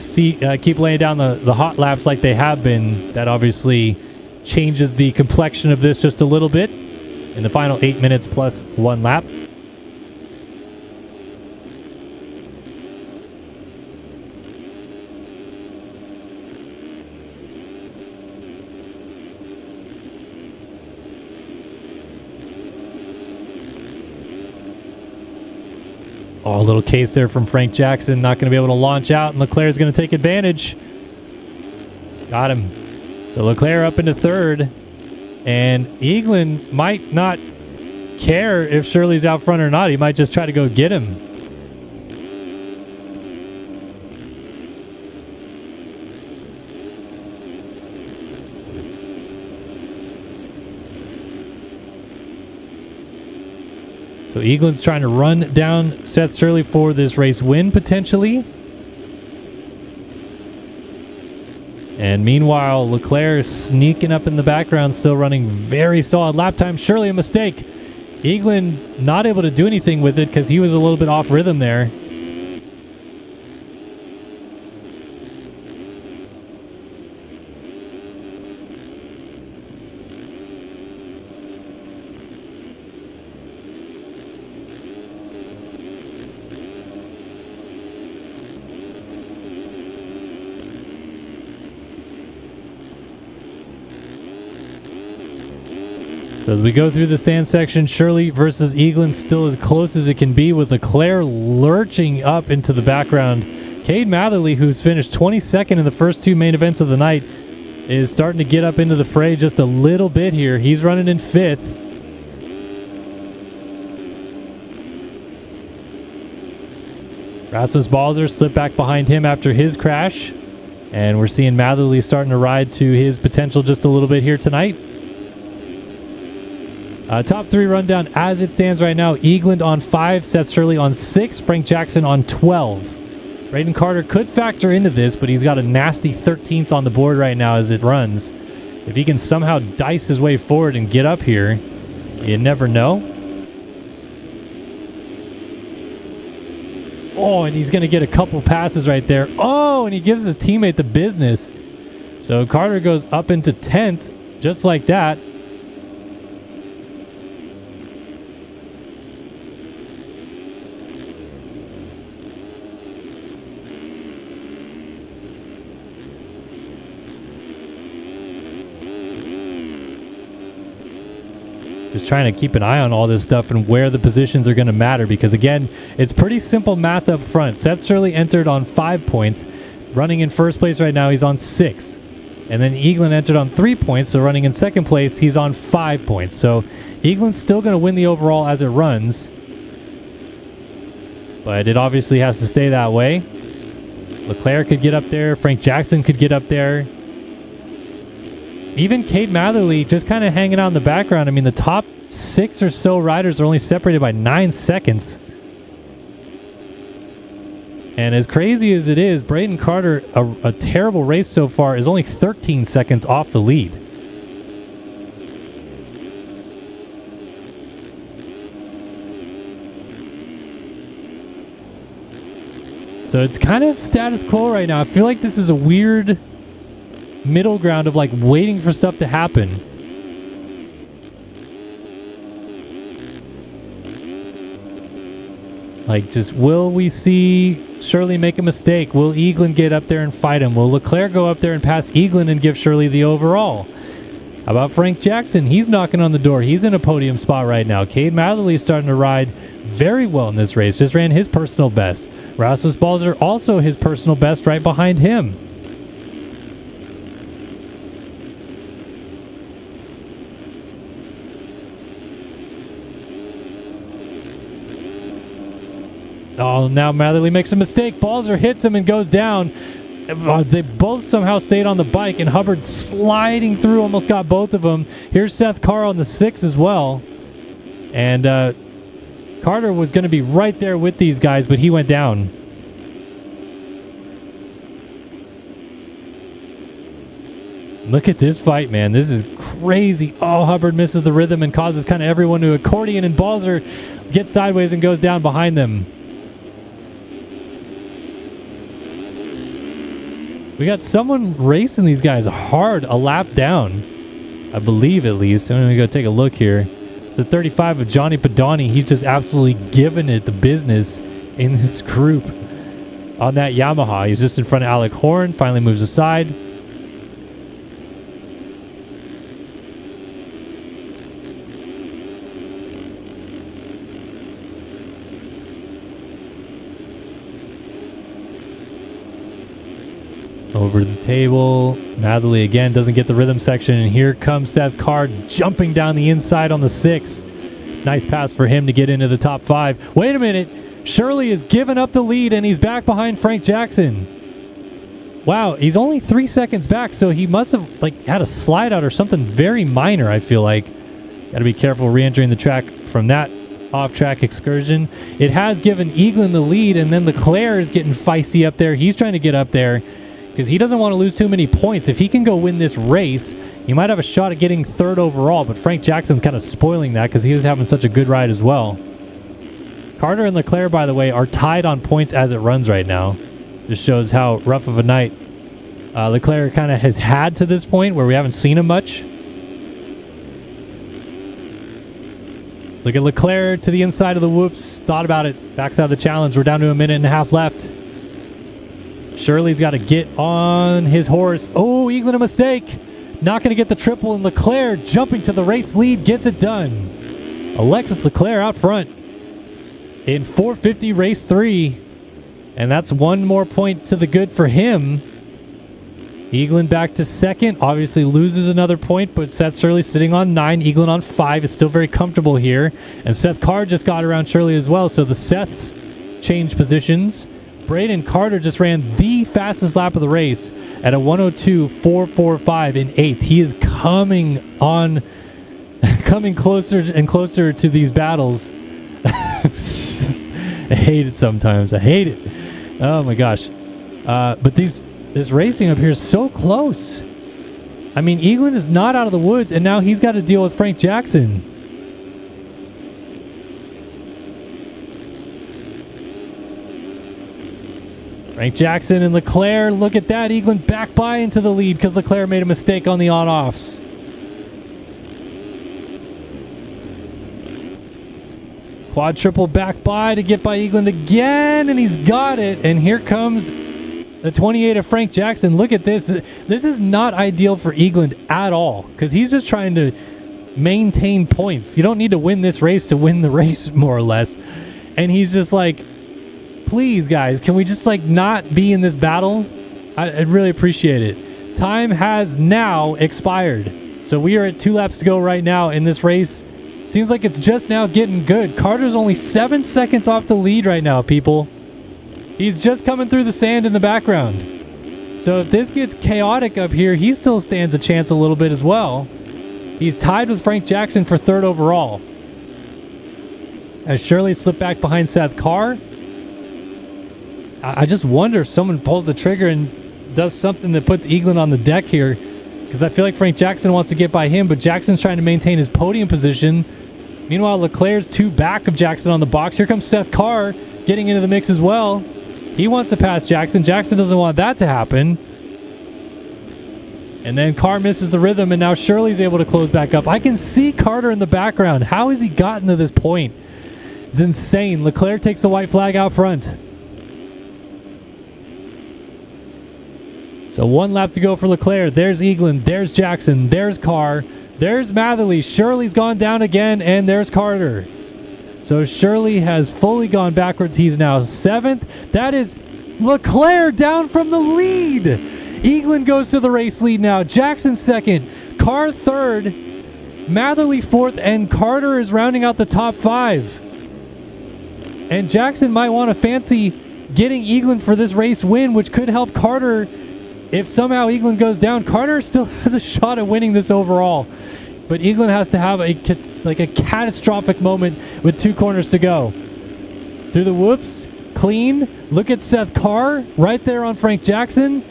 keep laying down the hot laps like they have been, that obviously changes the complexion of this just a little bit in the final 8 minutes plus 1 lap. Oh, a little case there from Frank Jackson. Not going to be able to launch out, and Leclerc's going to take advantage. Got him. So Leclerc up into third, and Eaglin might not care if Shirley's out front or not. He might just try to go get him. So Eaglin's trying to run down Seth Shirley for this race win, potentially. And meanwhile, Leclerc is sneaking up in the background, still running very solid lap time. Shirley a mistake. Eaglin not able to do anything with it because he was a little bit off rhythm there. So as we go through the sand section, Shirley versus Eaglin still as close as it can be, with Leclerc lurching up into the background. Cade Matherly, who's finished 22nd in the first two main events of the night, is starting to get up into the fray just a little bit here. He's running in 5th. Rasmus Balzer slipped back behind him after his crash. And we're seeing Matherly starting to ride to his potential just a little bit here tonight. Top 3 rundown as it stands right now. Eaglin on 5, Seth Shirley on 6, Frank Jackson on 12. Braden Carter could factor into this, but he's got a nasty 13th on the board right now as it runs. If he can somehow dice his way forward and get up here, you never know. Oh, and he's going to get a couple passes right there. Oh, and he gives his teammate the business. So Carter goes up into 10th, just like that. Just trying to keep an eye on all this stuff and where the positions are going to matter, because again, it's pretty simple math up front. Seth Shirley entered on 5 points, running in first place right now. He's on 6, and then Eaglin entered on 3 points, so running in second place, he's on 5 points. So Eaglin's still going to win the overall as it runs, but it obviously has to stay that way. Leclerc could get up there. Frank Jackson could get up there. Even Cade Matherly just kind of hanging out in the background. I mean, the top 6 or so riders are only separated by 9 seconds. And as crazy as it is, Braden Carter, a terrible race so far, is only 13 seconds off the lead. So it's kind of status quo right now. I feel like this is a weird middle ground of like waiting for stuff to happen. Like, just will we see Shirley make a mistake? Will Eaglin get up there and fight him? Will Leclerc go up there and pass Eaglin and give Shirley the overall? How about Frank Jackson? He's knocking on the door. He's in a podium spot right now. Cade Matherly's starting to ride very well in this race. Just ran his personal best. Rasmus Balzer also his personal best right behind him. Oh, now Matherly makes a mistake. Balzer hits him and goes down. They both somehow stayed on the bike, and Hubbard sliding through almost got both of them. Here's Seth Carr on the 6 as well. And Carter was going to be right there with these guys, but he went down. Look at this fight, man. This is crazy. Oh, Hubbard misses the rhythm and causes kind of everyone to accordion, and Balzer gets sideways and goes down behind them. We got someone racing these guys hard a lap down, I believe at least. I'm going to go take a look here. It's the 35 of Johnny Padani. He's just absolutely giving it the business in this group on that Yamaha. He's just in front of Alec Horn, finally moves aside. Over the table. Matherly again doesn't get the rhythm section, and here comes Seth Carr jumping down the inside on the 6. Nice pass for him to get into the top 5. Wait a minute. Shirley has given up the lead, and he's back behind Frank Jackson. Wow, he's only 3 seconds back, so he must have like had a slide out or something very minor, I feel like. Got to be careful re-entering the track from that off-track excursion. It has given Eaglin the lead, and then Leclerc is getting feisty up there. He's trying to get up there, because he doesn't want to lose too many points. If he can go win this race, he might have a shot at getting 3rd overall, but Frank Jackson's kind of spoiling that because he was having such a good ride as well. Carter and Leclerc, by the way, are tied on points as it runs right now. Just shows how rough of a night Leclerc kind of has had to this point where we haven't seen him much. Look at Leclerc to the inside of the whoops. Thought about it. Backs out of the challenge. We're down to a minute and a half left. Shirley's got to get on his horse. Oh, Eaglin a mistake. Not going to get the triple, and Leclerc jumping to the race lead gets it done. Alexis Leclerc out front in 450 race 3. And that's one more point to the good for him. Eaglin back to 2nd. Obviously loses another point, but Seth Shirley sitting on 9. Eaglin on 5 is still very comfortable here. And Seth Carr just got around Shirley as well, so the Seths change positions. Braden Carter just ran the fastest lap of the race at a 102.445 in 8th. He is coming closer and closer to these battles. I hate it sometimes. I hate it. Oh my gosh. But this racing up here is so close. I mean, Eaglin is not out of the woods, and now he's got to deal with Frank Jackson. Frank Jackson and Leclerc, look at that. Eaglin back by into the lead because Leclerc made a mistake on the on-offs. Quad triple back by to get by Eaglin again, and he's got it. And here comes the 28 of Frank Jackson. Look at this. This is not ideal for Eaglin at all because he's just trying to maintain points. You don't need to win this race to win the race, more or less. And he's just like, please, guys, can we just like not be in this battle? I'd really appreciate it. Time has now expired. So we are at 2 laps to go right now in this race. Seems like it's just now getting good. Carter's only 7 seconds off the lead right now, people. He's just coming through the sand in the background. So if this gets chaotic up here, he still stands a chance a little bit as well. He's tied with Frank Jackson for 3rd overall. As Shirley slipped back behind Seth Carr. I just wonder if someone pulls the trigger and does something that puts Eaglin on the deck here, because I feel like Frank Jackson wants to get by him, but Jackson's trying to maintain his podium position. Meanwhile, Leclerc's 2 back of Jackson on the box. Here comes Seth Carr getting into the mix as well. He wants to pass Jackson. Jackson doesn't want that to happen. And then Carr misses the rhythm, and now Shirley's able to close back up. I can see Carter in the background. How has he gotten to this point? It's insane. Leclerc takes the white flag out front. So 1 lap to go for Leclerc. There's Eaglin. There's Jackson. There's Carr. There's Matherly. Shirley's gone down again, and there's Carter. So Shirley has fully gone backwards. He's now 7th. That is Leclerc down from the lead. Eaglin goes to the race lead now. Jackson 2nd. Carr 3rd. Matherly 4th. And Carter is rounding out the top 5. And Jackson might want to fancy getting Eaglin for this race win, which could help Carter. If somehow Eaglin goes down, Carter still has a shot at winning this overall. But Eaglin has to have a catastrophic moment with 2 corners to go. Through the whoops, clean. Look at Seth Carr right there on Frank Jackson.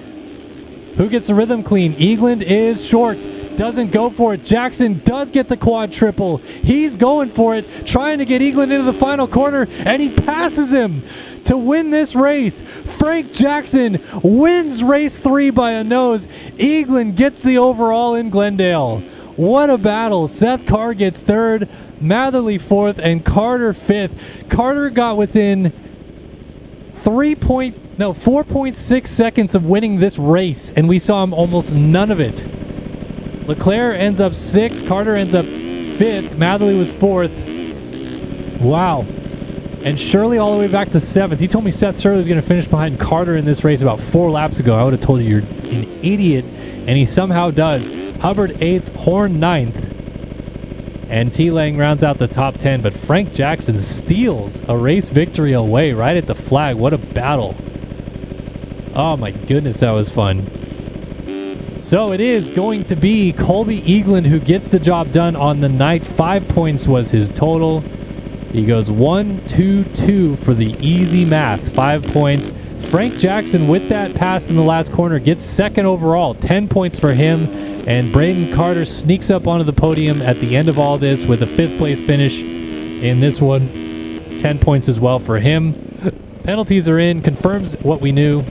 Who gets the rhythm clean? Eaglin is short. Doesn't go for it. Jackson does get the quad triple. He's going for it, trying to get Eaglin into the final corner, and he passes him to win this race. Frank Jackson wins race 3 by a nose. Eaglin gets the overall in Glendale. What a battle. Seth Carr gets 3rd, Matherly 4th, and Carter 5th. Carter got within 4.6 seconds of winning this race, and we saw him almost none of it. Leclerc ends up 6th, Carter ends up 5th, Matherly was 4th. Wow. And Shirley all the way back to 7th. You told me Seth Shirley was going to finish behind Carter in this race about 4 laps ago. I would have told you you're an idiot, and he somehow does. Hubbard 8th, Horn 9th, and T-Lang rounds out the top 10, but Frank Jackson steals a race victory away right at the flag. What a battle. Oh my goodness, that was fun. So it is going to be Colby Eaglin who gets the job done on the night. 5 points was his total. He goes 1-2-2 for the easy math. 5 points. Frank Jackson with that pass in the last corner gets 2nd overall. 10 points for him. And Braden Carter sneaks up onto the podium at the end of all this with a 5th place finish in this one. 10 points as well for him. Penalties are in. Confirms what we knew.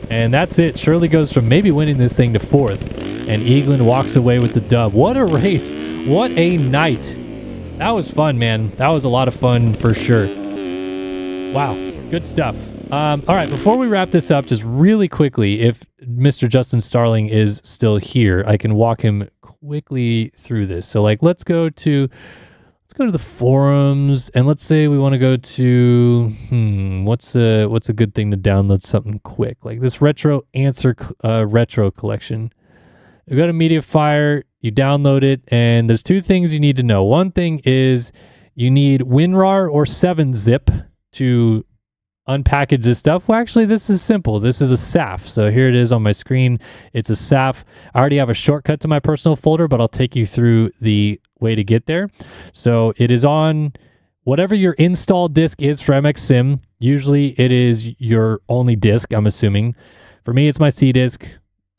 And that's it. Shirley goes from maybe winning this thing to 4th. And Eaglin walks away with the dub. What a race. What a night. That was fun, man. That was a lot of fun for sure. Wow. Good stuff. All right. Before we wrap this up, just really quickly, if Mr. Justin Starling is still here, I can walk him quickly through this. So let's go to the forums, and let's say we want to go to what's a good thing to download something quick, like this retro answer retro collection. You go to MediaFire, you download it, and there's 2 things you need to know. One thing is you need WinRAR or 7-zip to unpackage this stuff. Well, actually, this is simple. This is a SAF. So here it is on my screen. It's a SAF. I already have a shortcut to my personal folder, but I'll take you through the way to get there. So it is on whatever your install disk is for MXSim. Usually it is your only disk, I'm assuming. For me, it's my C disk,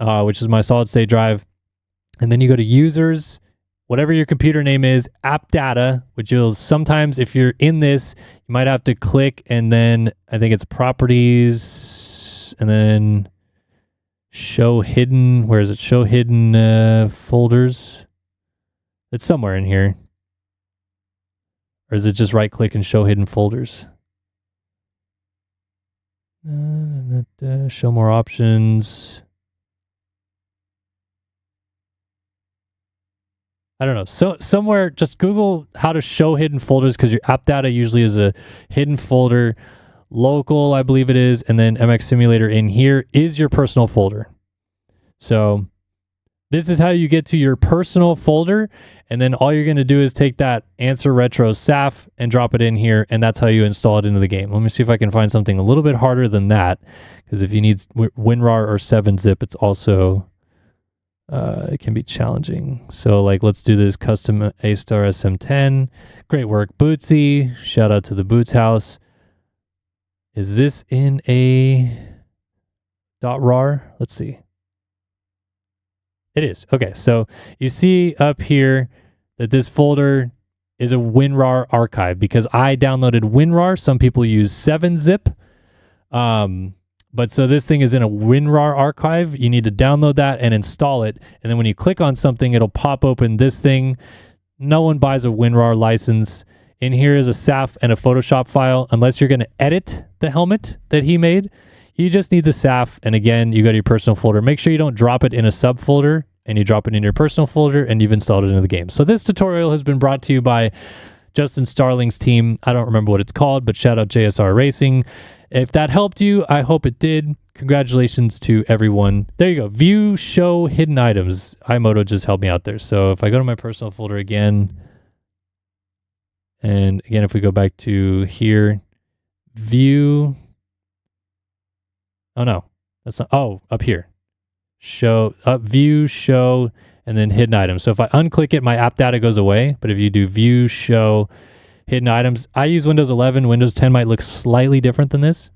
which is my solid state drive. And then you go to users, whatever your computer name is, app data, which you'll sometimes, if you're in this, you might have to click, and then I think it's properties, and then show hidden. Where is it? Show hidden folders. It's somewhere in here. Or is it just right click and show hidden folders? Show more options. I don't know. So somewhere, just Google how to show hidden folders, because your app data usually is a hidden folder. Local, I believe it is, and then MX Simulator in here is your personal folder. So this is how you get to your personal folder, and then all you're going to do is take that Answer Retro SAF and drop it in here, and that's how you install it into the game. Let me see if I can find something a little bit harder than that, because if you need WinRAR or 7-zip, it's also... it can be challenging. So let's do this custom A-Star SM10. Great work, Bootsy. Shout out to the Boots House. Is this in a .rar? Let's see. It is. Okay, so you see up here that this folder is a WinRAR archive because I downloaded WinRAR. Some people use 7-zip. But so this thing is in a WinRAR archive. You need to download that and install it. And then when you click on something, it'll pop open this thing. No one buys a WinRAR license. In here is a SAF and a Photoshop file. Unless you're going to edit the helmet that he made, you just need the SAF. And again, you go to your personal folder. Make sure you don't drop it in a subfolder, and you drop it in your personal folder, and you've installed it into the game. So this tutorial has been brought to you by Justin Starling's team. I don't remember what it's called, but shout out JSR Racing. If that helped you, I hope it did. Congratulations to everyone. There you go. View, show, hidden items. iMoto just helped me out there. So if I go to my personal folder again, and again, if we go back to here, view. Oh, no. That's not. Oh, up here. Show, view, show, and then hidden items. So if I unclick it, my app data goes away. But if you do view, show, hidden items, I use Windows 11. Windows 10 might look slightly different than this.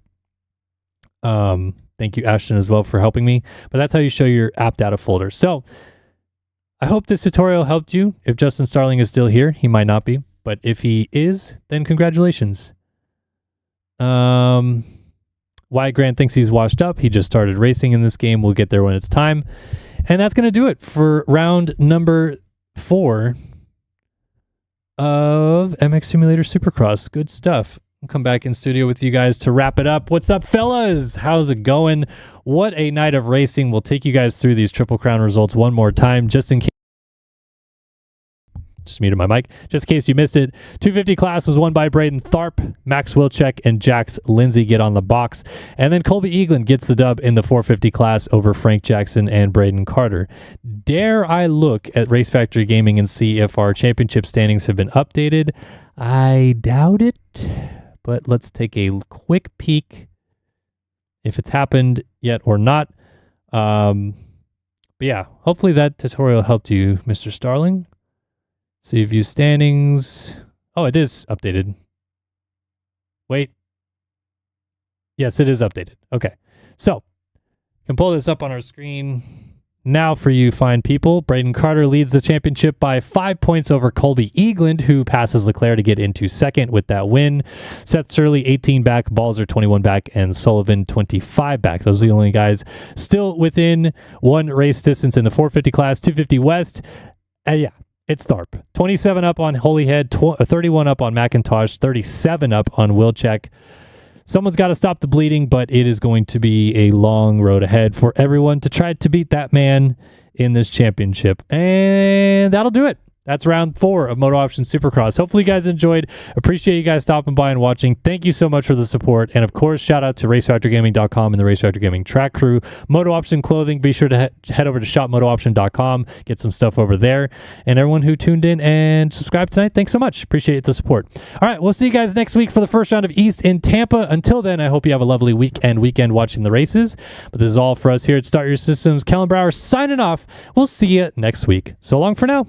Thank you, Ashton, as well, for helping me. But that's how you show your app data folder. So I hope this tutorial helped you. If Justin Starling is still here, he might not be. But if he is, then congratulations. Wyatt Grant thinks he's washed up. He just started racing in this game. We'll get there when it's time. And that's going to do it for round number 4 of MX Simulator Supercross. Good stuff. I'll come back in studio with you guys to wrap it up. What's up, fellas? How's it going? What a night of racing. We'll take you guys through these Triple Crown results one more time, just in case. Just muted my mic. Just in case you missed it, 250 class was won by Braden Tharp. Max Wilczek and Jax Lindsay get on the box. And then Colby Eaglin gets the dub in the 450 class over Frank Jackson and Braden Carter. Dare I look at Race Factory Gaming and see if our championship standings have been updated? I doubt it, but let's take a quick peek if it's happened yet or not. But yeah, hopefully that tutorial helped you, Mr. Starling. See view standings. Oh, it is updated. Wait. Yes, it is updated. Okay. So, can pull this up on our screen. Now for you fine people, Braden Carter leads the championship by 5 points over Colby Eaglin, who passes Leclerc to get into second with that win. Seth Surley, 18 back, Balzer, 21 back, and Sullivan, 25 back. Those are the only guys still within one race distance in the 450 class, 250 West. Yeah. It's Tharp. 27 up on Holyhead, 31 up on McIntosh, 37 up on Wilczek. Someone's got to stop the bleeding, but it is going to be a long road ahead for everyone to try to beat that man in this championship. And that'll do it. That's round 4 of MotoOption Supercross. Hopefully you guys enjoyed. Appreciate you guys stopping by and watching. Thank you so much for the support. And of course, shout out to RaceFactorGaming.com and the Race Factor Gaming track crew. MotoOption clothing, be sure to head over to shopmotooption.com. Get some stuff over there. And everyone who tuned in and subscribed tonight, thanks so much. Appreciate the support. All right, we'll see you guys next week for the first round of East in Tampa. Until then, I hope you have a lovely week and weekend watching the races. But this is all for us here at Start Your Systems. Kellen Brower signing off. We'll see you next week. So long for now.